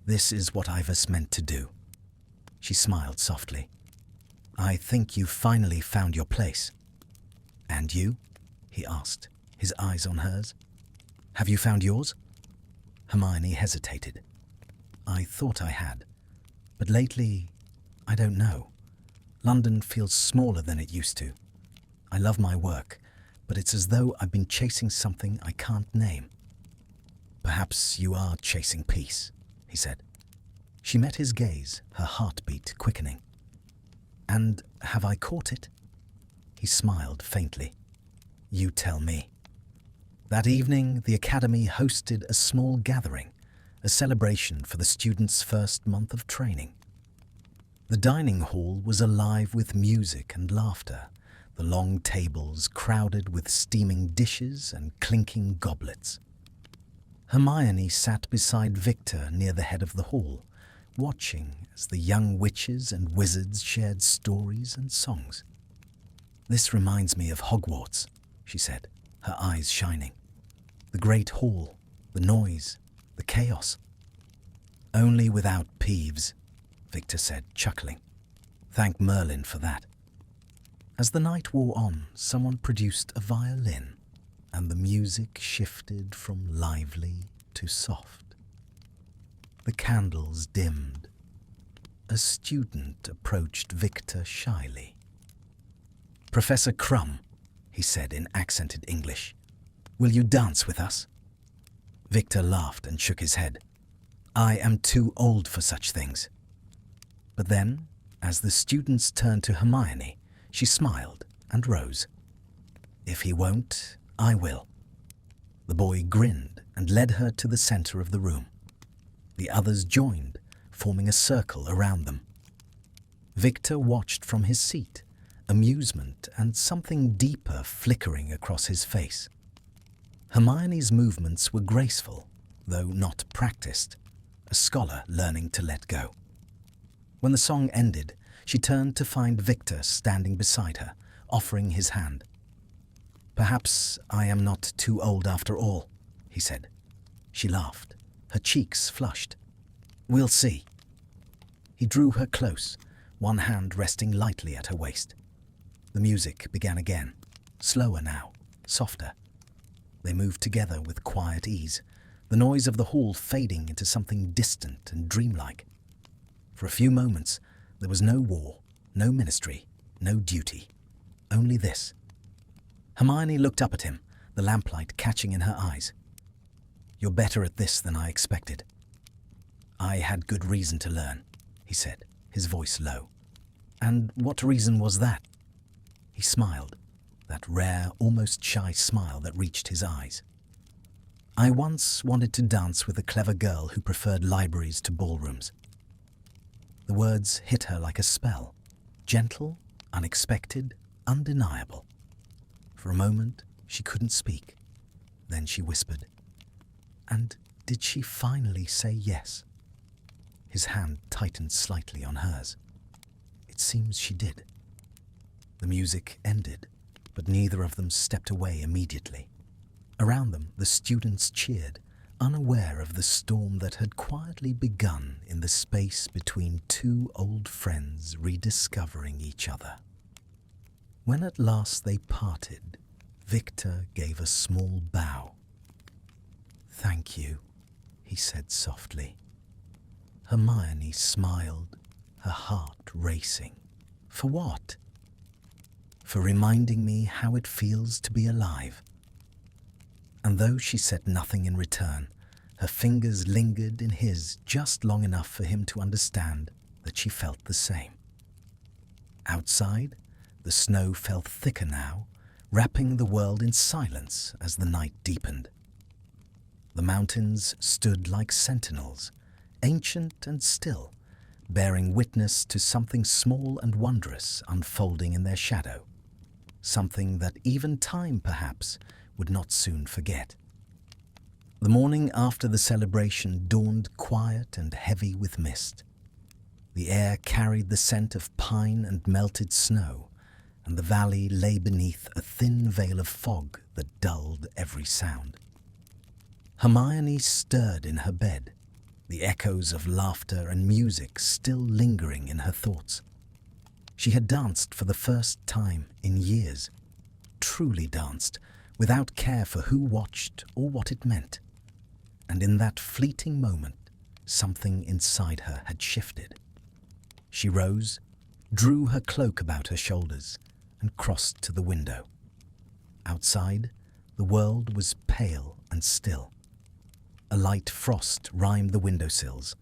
"this is what I was meant to do." She smiled softly. "I think you've finally found your place." "And you?" he asked, his eyes on hers. "Have you found yours?" Hermione hesitated. "I thought I had, but lately, I don't know. London feels smaller than it used to. I love my work, but it's as though I've been chasing something I can't name." "Perhaps you are chasing peace," he said. She met his gaze, her heartbeat quickening. "And have I caught it?" He smiled faintly. "You tell me." That evening, the academy hosted a small gathering, a celebration for the students' first month of training. The dining hall was alive with music and laughter, the long tables crowded with steaming dishes and clinking goblets. Hermione sat beside Viktor near the head of the hall, watching as the young witches and wizards shared stories and songs. "This reminds me of Hogwarts," she said, her eyes shining. "The great hall, the noise, the chaos." "Only without Peeves," Viktor said, chuckling. "Thank Merlin for that." As the night wore on, someone produced a violin, and the music shifted from lively to soft. The candles dimmed. A student approached Viktor shyly. "Professor Krum," he said in accented English, "will you dance with us?" Viktor laughed and shook his head. "I am too old for such things." But then, as the students turned to Hermione, she smiled and rose. "If he won't, I will." The boy grinned and led her to the center of the room. The others joined, forming a circle around them. Viktor watched from his seat, amusement and something deeper flickering across his face. Hermione's movements were graceful, though not practiced, a scholar learning to let go. When the song ended, she turned to find Viktor standing beside her, offering his hand. "Perhaps I am not too old after all," he said. She laughed, her cheeks flushed. "We'll see." He drew her close, one hand resting lightly at her waist. The music began again, slower now, softer. They moved together with quiet ease, the noise of the hall fading into something distant and dreamlike. For a few moments, There was no war, no ministry, no duty. Only this. Hermione looked up at him, the lamplight catching in her eyes. "You're better at this than I expected." "I had good reason to learn," he said, his voice low. "And what reason was that?" He smiled, that rare, almost shy smile that reached his eyes. "I once wanted to dance with a clever girl who preferred libraries to ballrooms." The words hit her like a spell, gentle, unexpected, undeniable. For a moment, she couldn't speak. Then she whispered, "And did she finally say yes?" His hand tightened slightly on hers. "It seems she did." The music ended, but neither of them stepped away immediately. Around them, the students cheered, unaware of the storm that had quietly begun in the space between two old friends rediscovering each other. When at last they parted, Viktor gave a small bow. "Thank you," he said softly. Hermione smiled, her heart racing. "For what?" "For reminding me how it feels to be alive." And though she said nothing in return, her fingers lingered in his just long enough for him to understand that she felt the same. Outside, the snow fell thicker now, wrapping the world in silence as the night deepened. The mountains stood like sentinels, ancient and still, bearing witness to something small and wondrous unfolding in their shadow, something that even time, perhaps, would not soon forget. The morning after the celebration dawned quiet and heavy with mist. The air carried the scent of pine and melted snow, and the valley lay beneath a thin veil of fog that dulled every sound. Hermione stirred in her bed, the echoes of laughter and music still lingering in her thoughts. She had danced for the first time in years, truly danced, without care for who watched or what it meant. And in that fleeting moment, something inside her had shifted. She rose, drew her cloak about her shoulders, and crossed to the window. Outside, the world was pale and still. A light frost rimed the windowsills,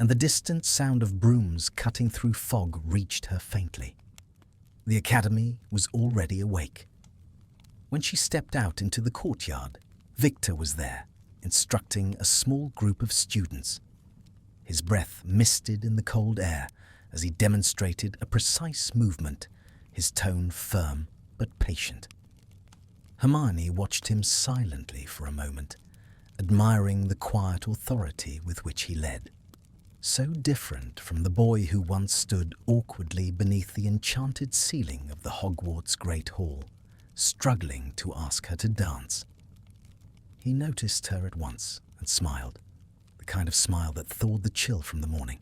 and the distant sound of brooms cutting through fog reached her faintly. The academy was already awake. When she stepped out into the courtyard, Viktor was there, instructing a small group of students. His breath misted in the cold air as he demonstrated a precise movement, his tone firm but patient. Hermione watched him silently for a moment, admiring the quiet authority with which he led. So different from the boy who once stood awkwardly beneath the enchanted ceiling of the Hogwarts Great Hall, struggling to ask her to dance. He noticed her at once and smiled, the kind of smile that thawed the chill from the morning.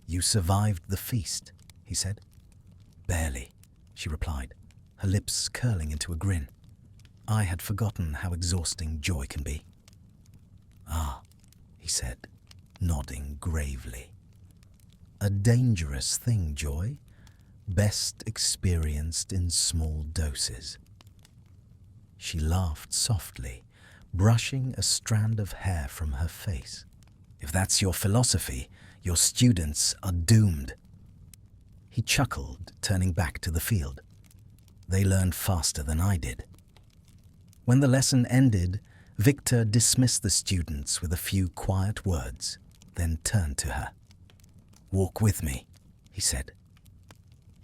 "You survived the feast," he said. "Barely," she replied, her lips curling into a grin. "I had forgotten how exhausting joy can be." "Ah," he said, nodding gravely. "A dangerous thing, joy, best experienced in small doses." She laughed softly, brushing a strand of hair from her face. "If that's your philosophy, your students are doomed." He chuckled, turning back to the field. "They learned faster than I did." When the lesson ended, Viktor dismissed the students with a few quiet words, then turned to her. "Walk with me," he said.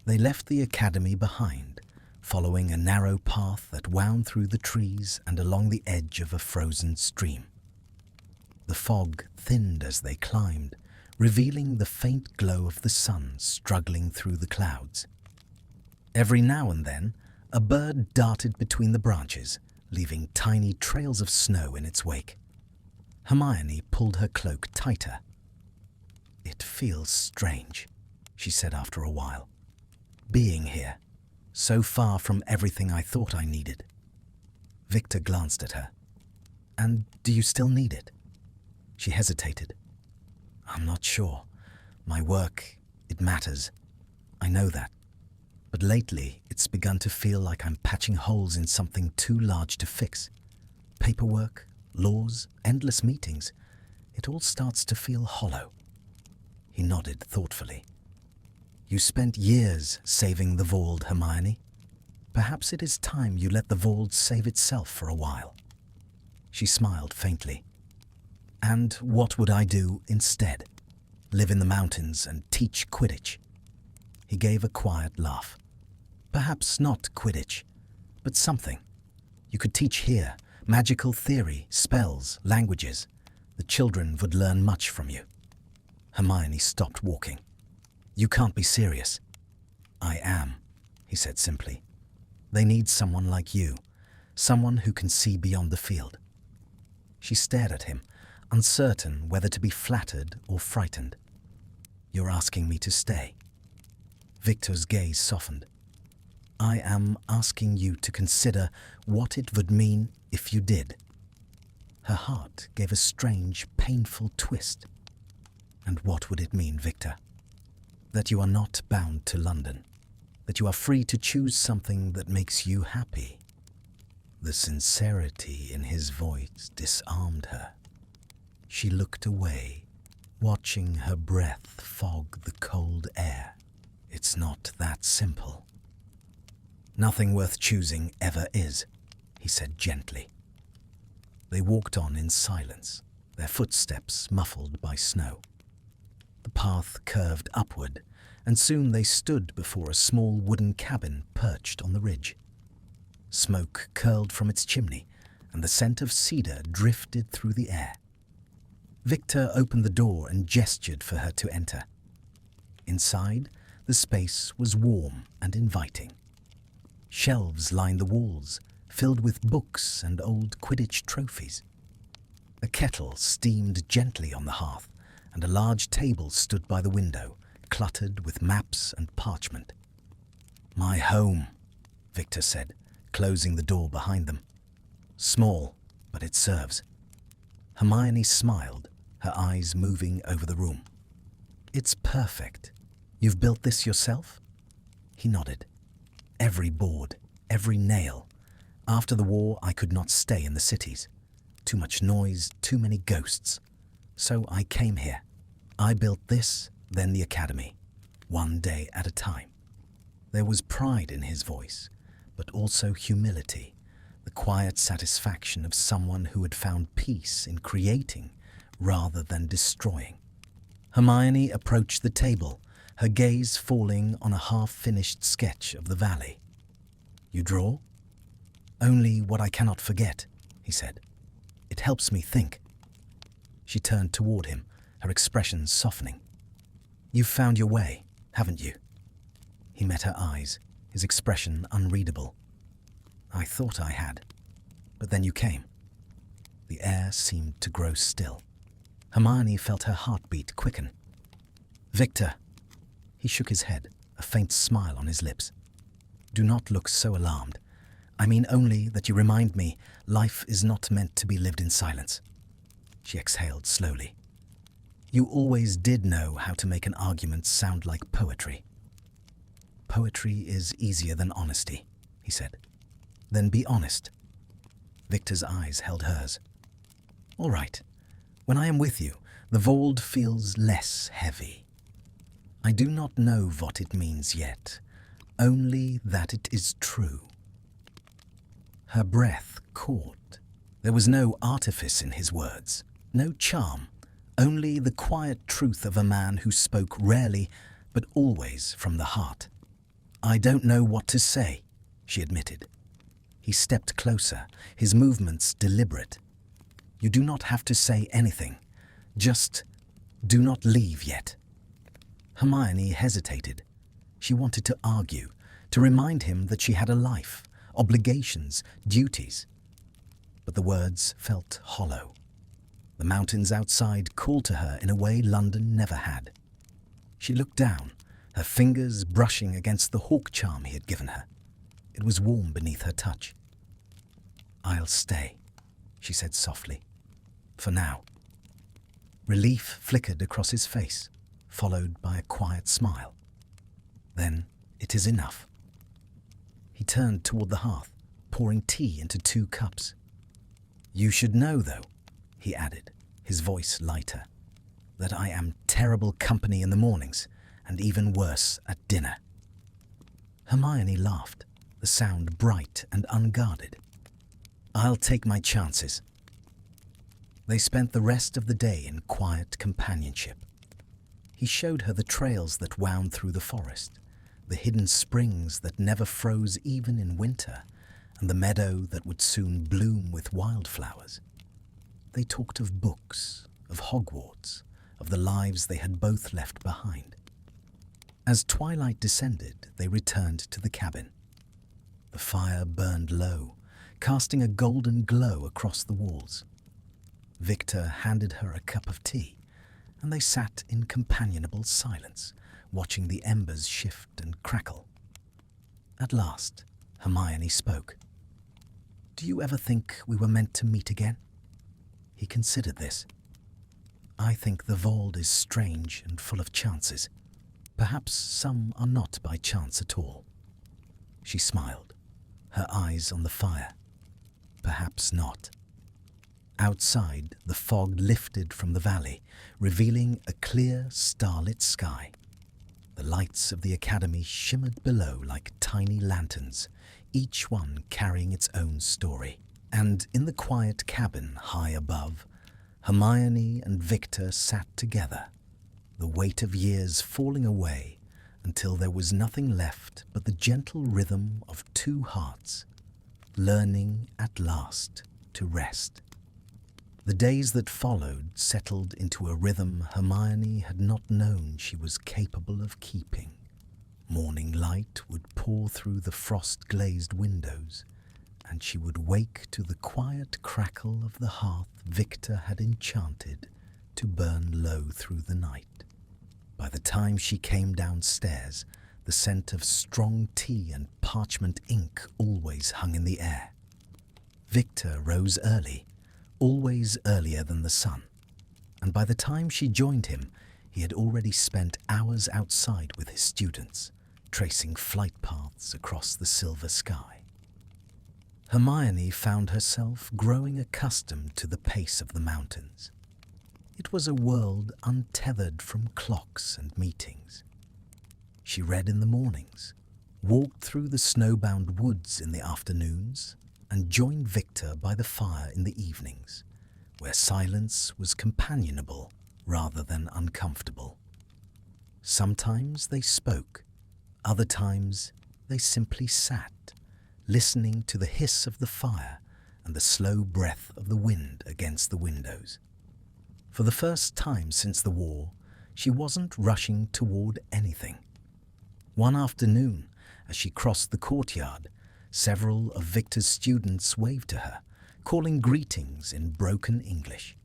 They left the academy behind, following a narrow path that wound through the trees and along the edge of a frozen stream. The fog thinned as they climbed, revealing the faint glow of the sun struggling through the clouds. Every now and then, a bird darted between the branches, leaving tiny trails of snow in its wake. Hermione pulled her cloak tighter. "It feels strange," she said after a while. "Being here, so far from everything I thought I needed." Viktor glanced at her. "And do you still need it?" She hesitated. "I'm not sure. My work, It matters. I know that. But lately, it's begun to feel like I'm patching holes in something too large to fix. Paperwork, laws, endless meetings. It all starts to feel hollow. He nodded thoughtfully. You spent years saving the Vault, Hermione. Perhaps it is time you let the Vault save itself for a while. She smiled faintly. And what would I do instead? Live in the mountains and teach Quidditch? He gave a quiet laugh. Perhaps not Quidditch, but something. You could teach here, magical theory, spells, languages. The children would learn much from you. Hermione stopped walking. You can't be serious. I am, he said simply. They need someone like you, someone who can see beyond the field. She stared at him, uncertain whether to be flattered or frightened. You're asking me to stay. Viktor's gaze softened. I am asking you to consider what it would mean if you did. Her heart gave a strange, painful twist. And what would it mean, Viktor? That you are not bound to London. That you are free to choose something that makes you happy. The sincerity in his voice disarmed her. She looked away, watching her breath fog the cold air. It's not that simple. Nothing worth choosing ever is, he said gently. They walked on in silence, their footsteps muffled by snow. The path curved upward, and soon they stood before a small wooden cabin perched on the ridge. Smoke curled from its chimney, and the scent of cedar drifted through the air. Viktor opened the door and gestured for her to enter. Inside, the space was warm and inviting. Shelves lined the walls, filled with books and old Quidditch trophies. A kettle steamed gently on the hearth, and a large table stood by the window, cluttered with maps and parchment. My home, Viktor said, closing the door behind them. Small, but it serves. Hermione smiled, her eyes moving over the room. It's perfect. You've built this yourself? He nodded. Every board, every nail. After the war, I could not stay in the cities. Too much noise, too many ghosts. So I came here. I built this, then the academy, one day at a time. There was pride in his voice, but also humility, the quiet satisfaction of someone who had found peace in creating rather than destroying. Hermione approached the table, her gaze falling on a half-finished sketch of the valley. You draw? Only what I cannot forget, he said. It helps me think. She turned toward him, her expression softening. You've found your way, haven't you? He met her eyes, his expression unreadable. I thought I had, but then you came. The air seemed to grow still. Hermione felt her heartbeat quicken. Viktor. He shook his head, a faint smile on his lips. Do not look so alarmed. I mean only that you remind me life is not meant to be lived in silence. She exhaled slowly. You always did know how to make an argument sound like poetry. Poetry is easier than honesty, he said. Then be honest. Viktor's eyes held hers. All right. When I am with you, the Vault feels less heavy. I do not know what it means yet, only that it is true. Her breath caught. There was no artifice in his words, no charm, only the quiet truth of a man who spoke rarely, but always from the heart. I don't know what to say, she admitted. He stepped closer, his movements deliberate. You do not have to say anything. Just do not leave yet. Hermione hesitated. She wanted to argue, to remind him that she had a life, obligations, duties. But the words felt hollow. The mountains outside called to her in a way London never had. She looked down, her fingers brushing against the hawk charm he had given her. It was warm beneath her touch. I'll stay, she said softly. For now. Relief flickered across his face. followed by a quiet smile. "Then it is enough." He turned toward the hearth, pouring tea into 2 cups. "You should know, though," he added, his voice lighter, "that I am terrible company in the mornings, and even worse at dinner." Hermione laughed, the sound bright and unguarded. "I'll take my chances." They spent the rest of the day in quiet companionship. He showed her the trails that wound through the forest, the hidden springs that never froze even in winter, and the meadow that would soon bloom with wildflowers. They talked of books, of Hogwarts, of the lives they had both left behind. As twilight descended, they returned to the cabin. The fire burned low, casting a golden glow across the walls. Viktor handed her a cup of tea, and they sat in companionable silence, watching the embers shift and crackle. At last, Hermione spoke. "Do you ever think we were meant to meet again?" He considered this. "I think the Vold is strange and full of chances. Perhaps some are not by chance at all." She smiled, her eyes on the fire. "Perhaps not." Outside, the fog lifted from the valley, revealing a clear, starlit sky. The lights of the academy shimmered below like tiny lanterns, each one carrying its own story. And in the quiet cabin high above, Hermione and Viktor sat together, the weight of years falling away until there was nothing left but the gentle rhythm of 2 hearts, learning at last to rest. The days that followed settled into a rhythm Hermione had not known she was capable of keeping. Morning light would pour through the frost-glazed windows, and she would wake to the quiet crackle of the hearth Viktor had enchanted to burn low through the night. By the time she came downstairs, the scent of strong tea and parchment ink always hung in the air. Viktor rose early, always earlier than the sun, and by the time she joined him, he had already spent hours outside with his students, tracing flight paths across the silver sky. Hermione found herself growing accustomed to the pace of the mountains. It was a world untethered from clocks and meetings. She read in the mornings, walked through the snowbound woods in the afternoons, and joined Viktor by the fire in the evenings, where silence was companionable rather than uncomfortable. Sometimes they spoke, other times they simply sat, listening to the hiss of the fire and the slow breath of the wind against the windows. For the first time since the war, she wasn't rushing toward anything. One afternoon, as she crossed the courtyard, several of Viktor's students waved to her, calling greetings in broken English.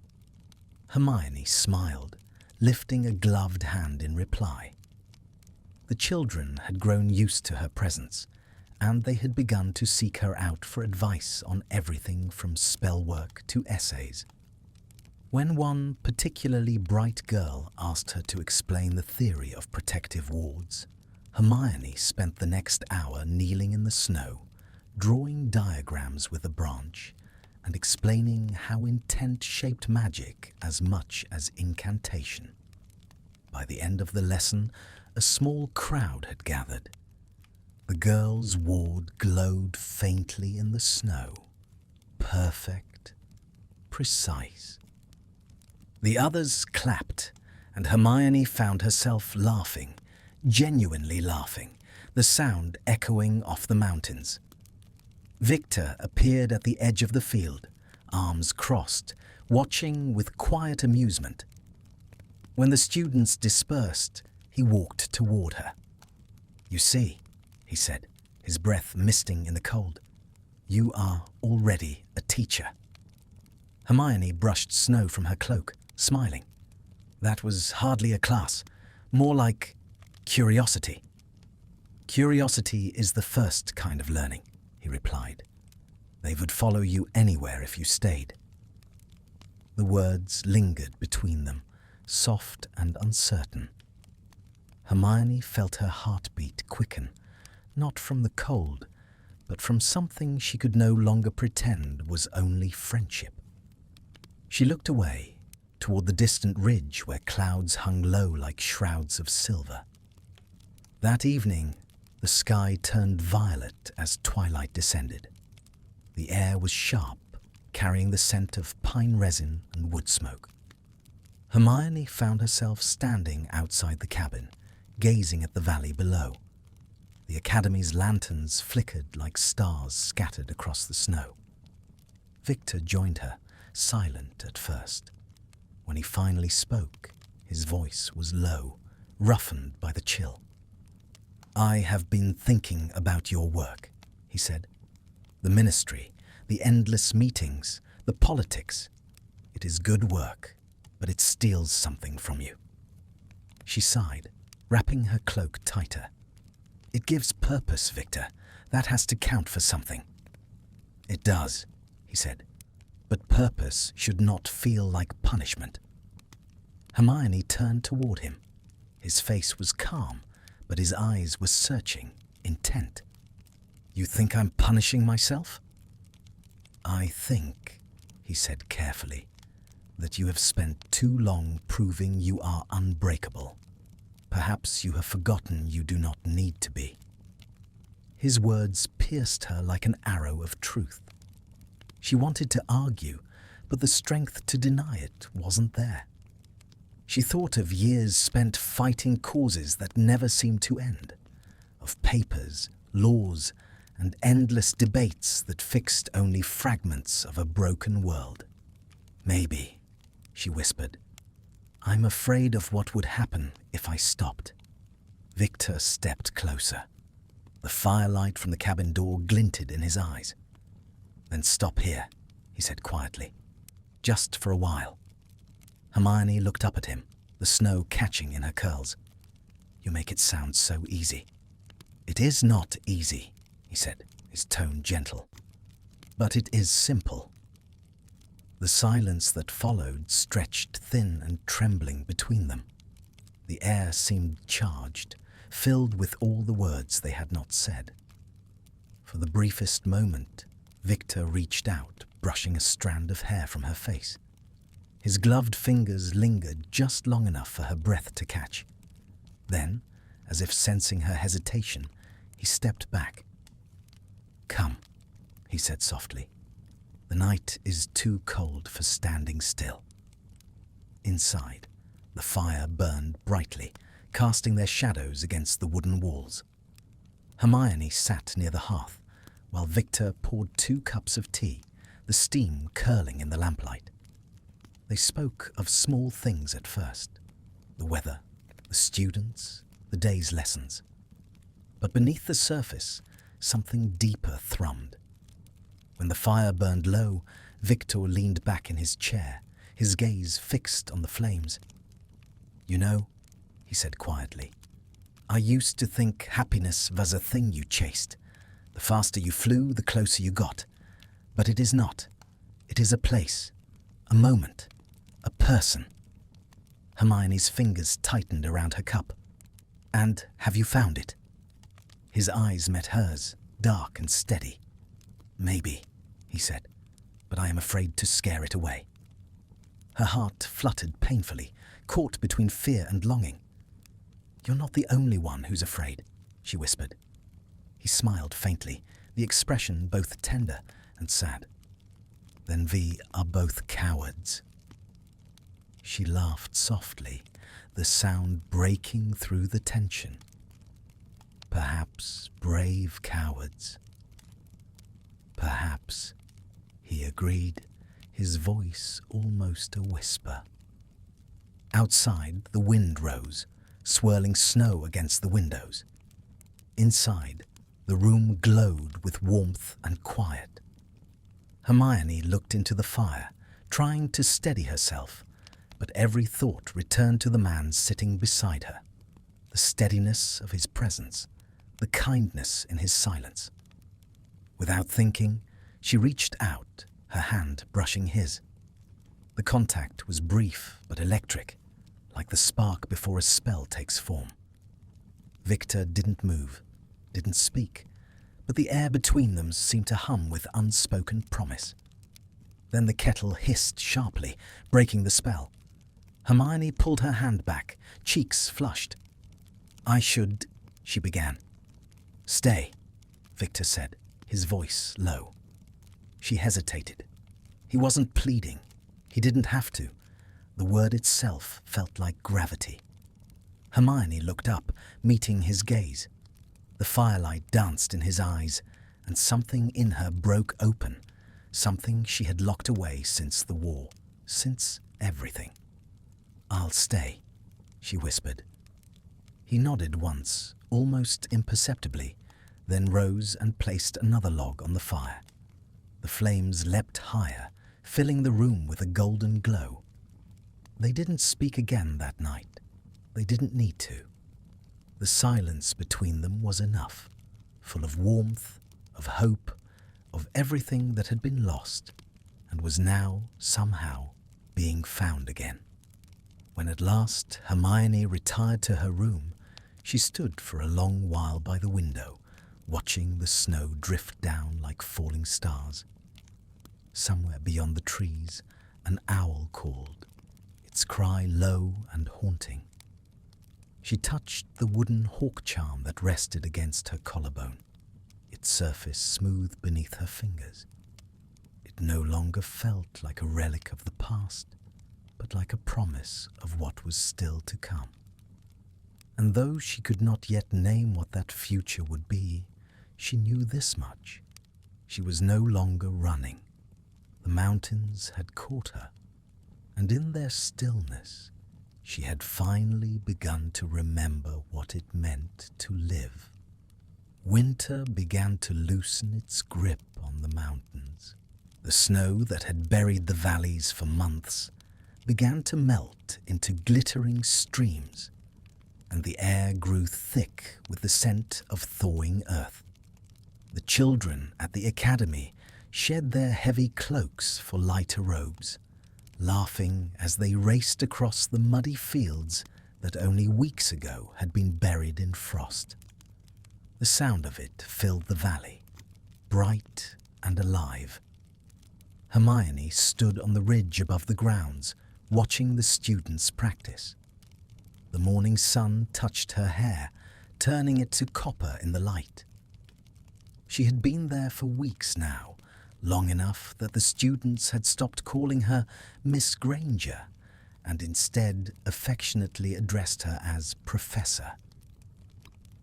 Hermione smiled, lifting a gloved hand in reply. The children had grown used to her presence, and they had begun to seek her out for advice on everything from spellwork to essays. When one particularly bright girl asked her to explain the theory of protective wards, Hermione spent the next hour kneeling in the snow, drawing diagrams with a branch, and explaining how intent shaped magic as much as incantation. By the end of the lesson, a small crowd had gathered. The girl's ward glowed faintly in the snow. Perfect, precise. The others clapped, and Hermione found herself laughing, genuinely laughing, the sound echoing off the mountains. Viktor appeared at the edge of the field, arms crossed, watching with quiet amusement. When the students dispersed, he walked toward her. "You see," he said, his breath misting in the cold, "you are already a teacher." Hermione brushed snow from her cloak, smiling. "That was hardly a class, more like curiosity." "Curiosity is the first kind of learning," he replied. "They would follow you anywhere if you stayed." The words lingered between them, soft and uncertain. Hermione felt her heartbeat quicken, not from the cold, but from something she could no longer pretend was only friendship. She looked away, toward the distant ridge where clouds hung low like shrouds of silver. That evening, the sky turned violet as twilight descended. The air was sharp, carrying the scent of pine resin and wood smoke. Hermione found herself standing outside the cabin, gazing at the valley below. The Academy's lanterns flickered like stars scattered across the snow. Viktor joined her, silent at first. When he finally spoke, his voice was low, roughened by the chill. "I have been thinking about your work," he said. "The ministry, the endless meetings, the politics. It is good work, but it steals something from you." She sighed, wrapping her cloak tighter. "It gives purpose, Viktor. That has to count for something." "It does," he said. "But purpose should not feel like punishment." Hermione turned toward him. His face was calm, but his eyes were searching, intent. "You think I'm punishing myself?" "I think," he said carefully, "that you have spent too long proving you are unbreakable. Perhaps you have forgotten you do not need to be." His words pierced her like an arrow of truth. She wanted to argue, but the strength to deny it wasn't there. She thought of years spent fighting causes that never seemed to end, of papers, laws, and endless debates that fixed only fragments of a broken world. "Maybe," she whispered. "I'm afraid of what would happen if I stopped." Viktor stepped closer. The firelight from the cabin door glinted in his eyes. "Then stop here," he said quietly. "Just for a while." Hermione looked up at him, the snow catching in her curls. "You make it sound so easy." "It is not easy," he said, his tone gentle. "But it is simple." The silence that followed stretched thin and trembling between them. The air seemed charged, filled with all the words they had not said. For the briefest moment, Viktor reached out, brushing a strand of hair from her face. His gloved fingers lingered just long enough for her breath to catch. Then, as if sensing her hesitation, he stepped back. "Come," he said softly. "The night is too cold for standing still." Inside, the fire burned brightly, casting their shadows against the wooden walls. Hermione sat near the hearth, while Viktor poured 2 cups of tea, the steam curling in the lamplight. They spoke of small things at first, the weather, the students, the day's lessons. But beneath the surface, something deeper thrummed. When the fire burned low, Viktor leaned back in his chair, his gaze fixed on the flames. "You know," he said quietly, "I used to think happiness was a thing you chased. The faster you flew, the closer you got. But it is not. It is a place, a moment, a person." Hermione's fingers tightened around her cup. "And have you found it?" His eyes met hers, dark and steady. "Maybe," he said, "but I am afraid to scare it away." Her heart fluttered painfully, caught between fear and longing. "You're not the only one who's afraid," she whispered. He smiled faintly, the expression both tender and sad. "Then we are both cowards." She laughed softly, the sound breaking through the tension. "Perhaps brave cowards." "Perhaps," he agreed, his voice almost a whisper. Outside, the wind rose, swirling snow against the windows. Inside, the room glowed with warmth and quiet. Hermione looked into the fire, trying to steady herself, but every thought returned to the man sitting beside her, the steadiness of his presence, the kindness in his silence. Without thinking, she reached out, her hand brushing his. The contact was brief but electric, like the spark before a spell takes form. Viktor didn't move, didn't speak, but the air between them seemed to hum with unspoken promise. Then the kettle hissed sharply, breaking the spell. Hermione pulled her hand back, cheeks flushed. "I should," she began. "Stay," Viktor said, his voice low. She hesitated. He wasn't pleading. He didn't have to. The word itself felt like gravity. Hermione looked up, meeting his gaze. The firelight danced in his eyes, and something in her broke open, something she had locked away since the war, since everything. "I'll stay," she whispered. He nodded once, almost imperceptibly, then rose and placed another log on the fire. The flames leapt higher, filling the room with a golden glow. They didn't speak again that night. They didn't need to. The silence between them was enough, full of warmth, of hope, of everything that had been lost and was now, somehow, being found again. When at last Hermione retired to her room, she stood for a long while by the window, watching the snow drift down like falling stars. Somewhere beyond the trees, an owl called, its cry low and haunting. She touched the wooden hawk charm that rested against her collarbone, its surface smooth beneath her fingers. It no longer felt like a relic of the past, but like a promise of what was still to come. And though she could not yet name what that future would be, she knew this much. She was no longer running. The mountains had caught her, and in their stillness, she had finally begun to remember what it meant to live. Winter began to loosen its grip on the mountains. The snow that had buried the valleys for months began to melt into glittering streams, and the air grew thick with the scent of thawing earth. The children at the academy shed their heavy cloaks for lighter robes, laughing as they raced across the muddy fields that only weeks ago had been buried in frost. The sound of it filled the valley, bright and alive. Hermione stood on the ridge above the grounds, watching the students practice. The morning sun touched her hair, turning it to copper in the light. She had been there for weeks now, long enough that the students had stopped calling her Miss Granger and instead affectionately addressed her as Professor.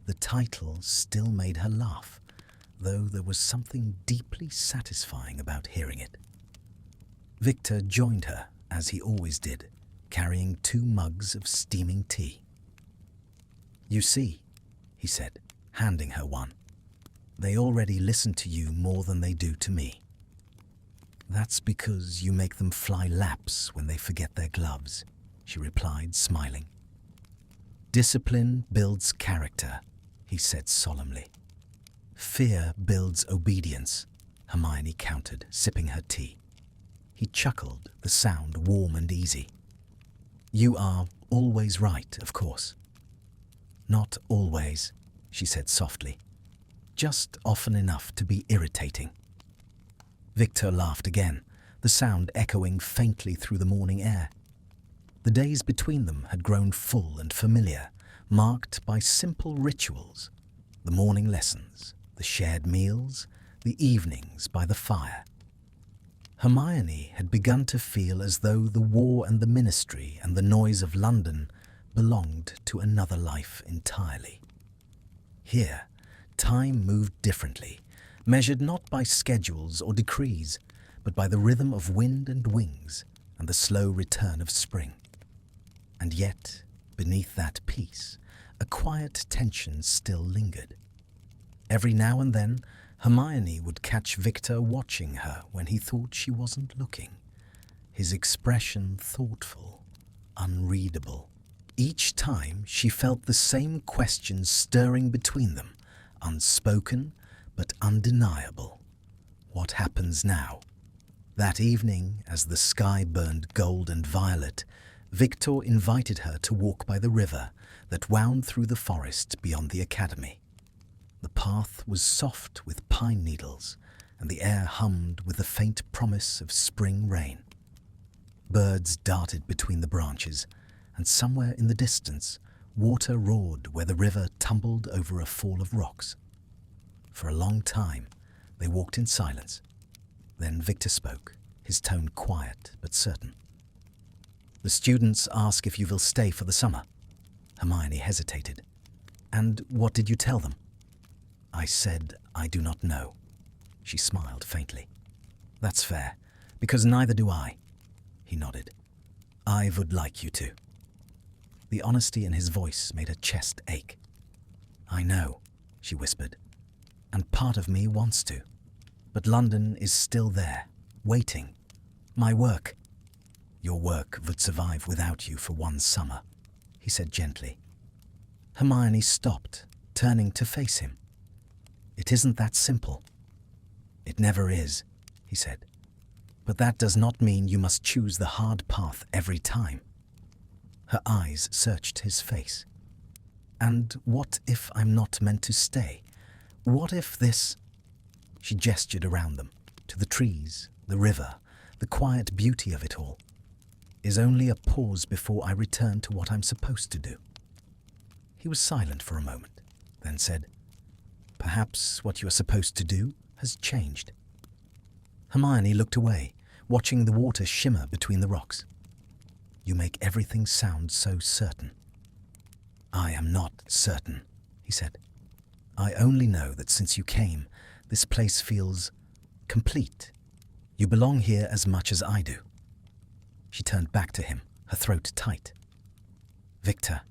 The title still made her laugh, though there was something deeply satisfying about hearing it. Viktor joined her, as he always did, carrying 2 mugs of steaming tea. "You see," he said, handing her one, "they already listen to you more than they do to me." "That's because you make them fly laps when they forget their gloves," she replied, smiling. "Discipline builds character," he said solemnly. "Fear builds obedience," Hermione countered, sipping her tea. He chuckled, the sound warm and easy. "You are always right, of course." "Not always," she said softly. "Just often enough to be irritating." Viktor laughed again, the sound echoing faintly through the morning air. The days between them had grown full and familiar, marked by simple rituals, the morning lessons, the shared meals, the evenings by the fire. Hermione had begun to feel as though the war and the ministry and the noise of London belonged to another life entirely. Here, time moved differently, measured not by schedules or decrees, but by the rhythm of wind and wings and the slow return of spring. And yet, beneath that peace, a quiet tension still lingered. Every now and then, Hermione would catch Viktor watching her when he thought she wasn't looking, his expression thoughtful, unreadable. Each time she felt the same questions stirring between them, unspoken but undeniable. What happens now? That evening, as the sky burned gold and violet, Viktor invited her to walk by the river that wound through the forest beyond the academy. The path was soft with pine needles, and the air hummed with the faint promise of spring rain. Birds darted between the branches, and somewhere in the distance, water roared where the river tumbled over a fall of rocks. For a long time, they walked in silence. Then Viktor spoke, his tone quiet but certain. "The students ask if you will stay for the summer." Hermione hesitated. "And what did you tell them?" "I said I do not know." She smiled faintly. "That's fair, because neither do I." He nodded. "I would like you to." The honesty in his voice made her chest ache. "I know," she whispered, "and part of me wants to. But London is still there, waiting. My work." "Your work would survive without you for one summer," he said gently. Hermione stopped, turning to face him. "It isn't that simple." "It never is," he said. "But that does not mean you must choose the hard path every time." Her eyes searched his face. "And what if I'm not meant to stay? What if this—" She gestured around them, to the trees, the river, the quiet beauty of it all. "Is only a pause before I return to what I'm supposed to do." He was silent for a moment, then said, "Perhaps what you are supposed to do has changed." Hermione looked away, watching the water shimmer between the rocks. "You make everything sound so certain." "I am not certain," he said. "I only know that since you came, this place feels complete. You belong here as much as I do." She turned back to him, her throat tight. "Viktor,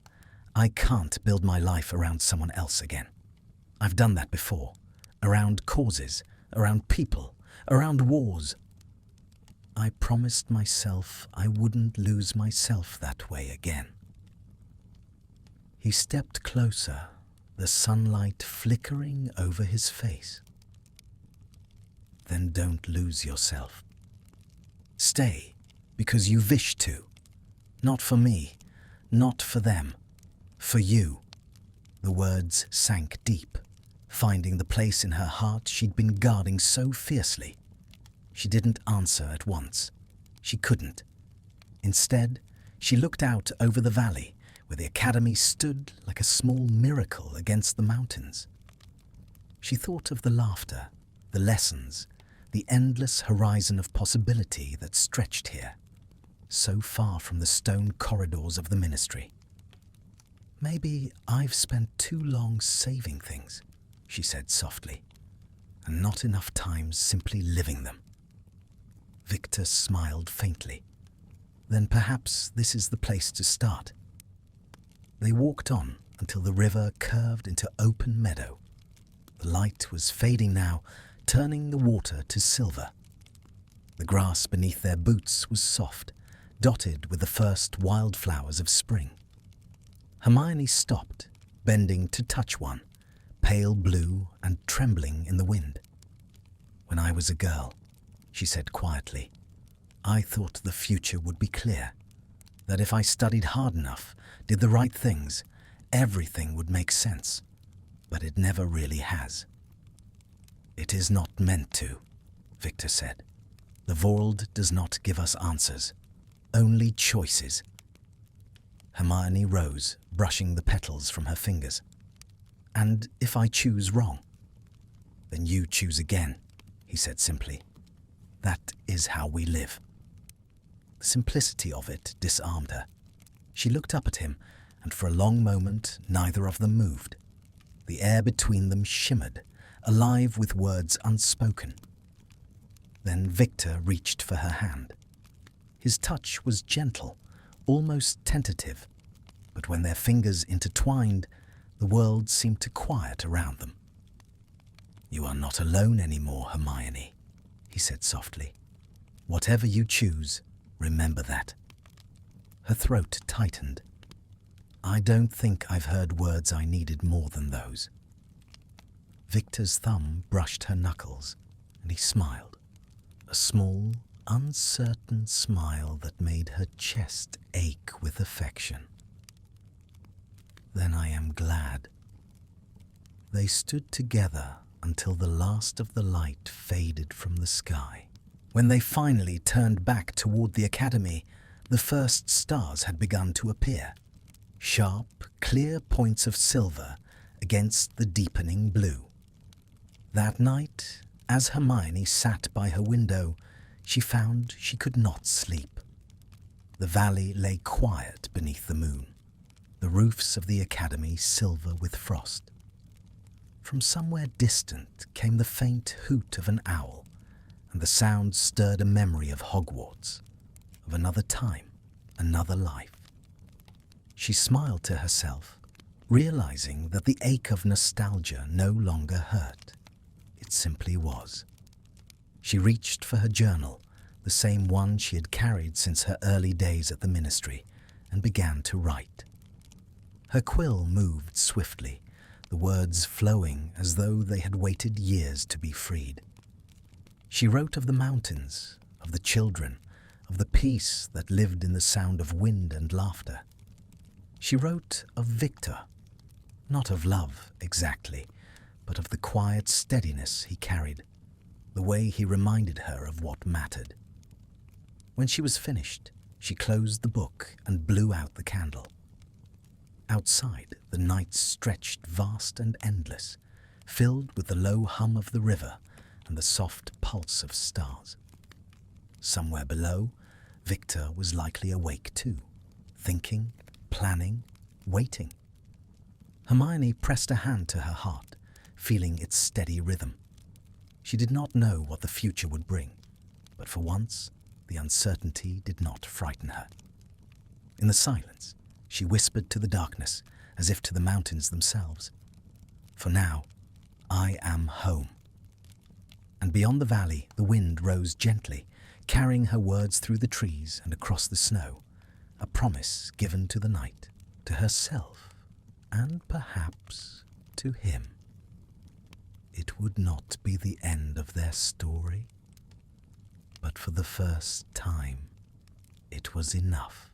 I can't build my life around someone else again. I've done that before, around causes, around people, around wars. I promised myself I wouldn't lose myself that way again." He stepped closer, the sunlight flickering over his face. "Then don't lose yourself. Stay because you wish to. Not for me, not for them, for you." The words sank deep, finding the place in her heart she'd been guarding so fiercely. She didn't answer at once. She couldn't. Instead, she looked out over the valley, where the academy stood like a small miracle against the mountains. She thought of the laughter, the lessons, the endless horizon of possibility that stretched here, so far from the stone corridors of the ministry. "Maybe I've spent too long saving things," she said softly, "and not enough time simply living them." Viktor smiled faintly. "Then perhaps this is the place to start." They walked on until the river curved into open meadow. The light was fading now, turning the water to silver. The grass beneath their boots was soft, dotted with the first wildflowers of spring. Hermione stopped, bending to touch one, pale blue and trembling in the wind. "When I was a girl," she said quietly, "I thought the future would be clear, that if I studied hard enough, did the right things, everything would make sense. But it never really has." "It is not meant to," Viktor said. "The world does not give us answers, only choices." Hermione rose, brushing the petals from her fingers. "And if I choose wrong?" "Then you choose again," he said simply. "That is how we live." The simplicity of it disarmed her. She looked up at him, and for a long moment neither of them moved. The air between them shimmered, alive with words unspoken. Then Viktor reached for her hand. His touch was gentle, almost tentative, but when their fingers intertwined, the world seemed to quiet around them. "You are not alone anymore, Hermione," he said softly. "Whatever you choose, remember that." Her throat tightened. "I don't think I've heard words I needed more than those." Viktor's thumb brushed her knuckles, and he smiled, a small, uncertain smile that made her chest ache with affection. "Then I am glad." They stood together until the last of the light faded from the sky. When they finally turned back toward the academy, the first stars had begun to appear, sharp, clear points of silver against the deepening blue. That night, as Hermione sat by her window, she found she could not sleep. The valley lay quiet beneath the moon, the roofs of the academy silver with frost. From somewhere distant came the faint hoot of an owl, and the sound stirred a memory of Hogwarts, of another time, another life. She smiled to herself, realizing that the ache of nostalgia no longer hurt. It simply was. She reached for her journal, the same one she had carried since her early days at the ministry, and began to write. Her quill moved swiftly, the words flowing as though they had waited years to be freed. She wrote of the mountains, of the children, of the peace that lived in the sound of wind and laughter. She wrote of Viktor, not of love exactly, but of the quiet steadiness he carried, the way he reminded her of what mattered. When she was finished, she closed the book and blew out the candle. Outside, the night stretched vast and endless, filled with the low hum of the river and the soft pulse of stars. Somewhere below, Viktor was likely awake too, thinking, planning, waiting. Hermione pressed a hand to her heart, feeling its steady rhythm. She did not know what the future would bring, but for once, the uncertainty did not frighten her. In the silence, she whispered to the darkness, as if to the mountains themselves, "For now, I am home." And beyond the valley, the wind rose gently, carrying her words through the trees and across the snow, a promise given to the night, to herself, and perhaps to him. It would not be the end of their story, but for the first time, it was enough.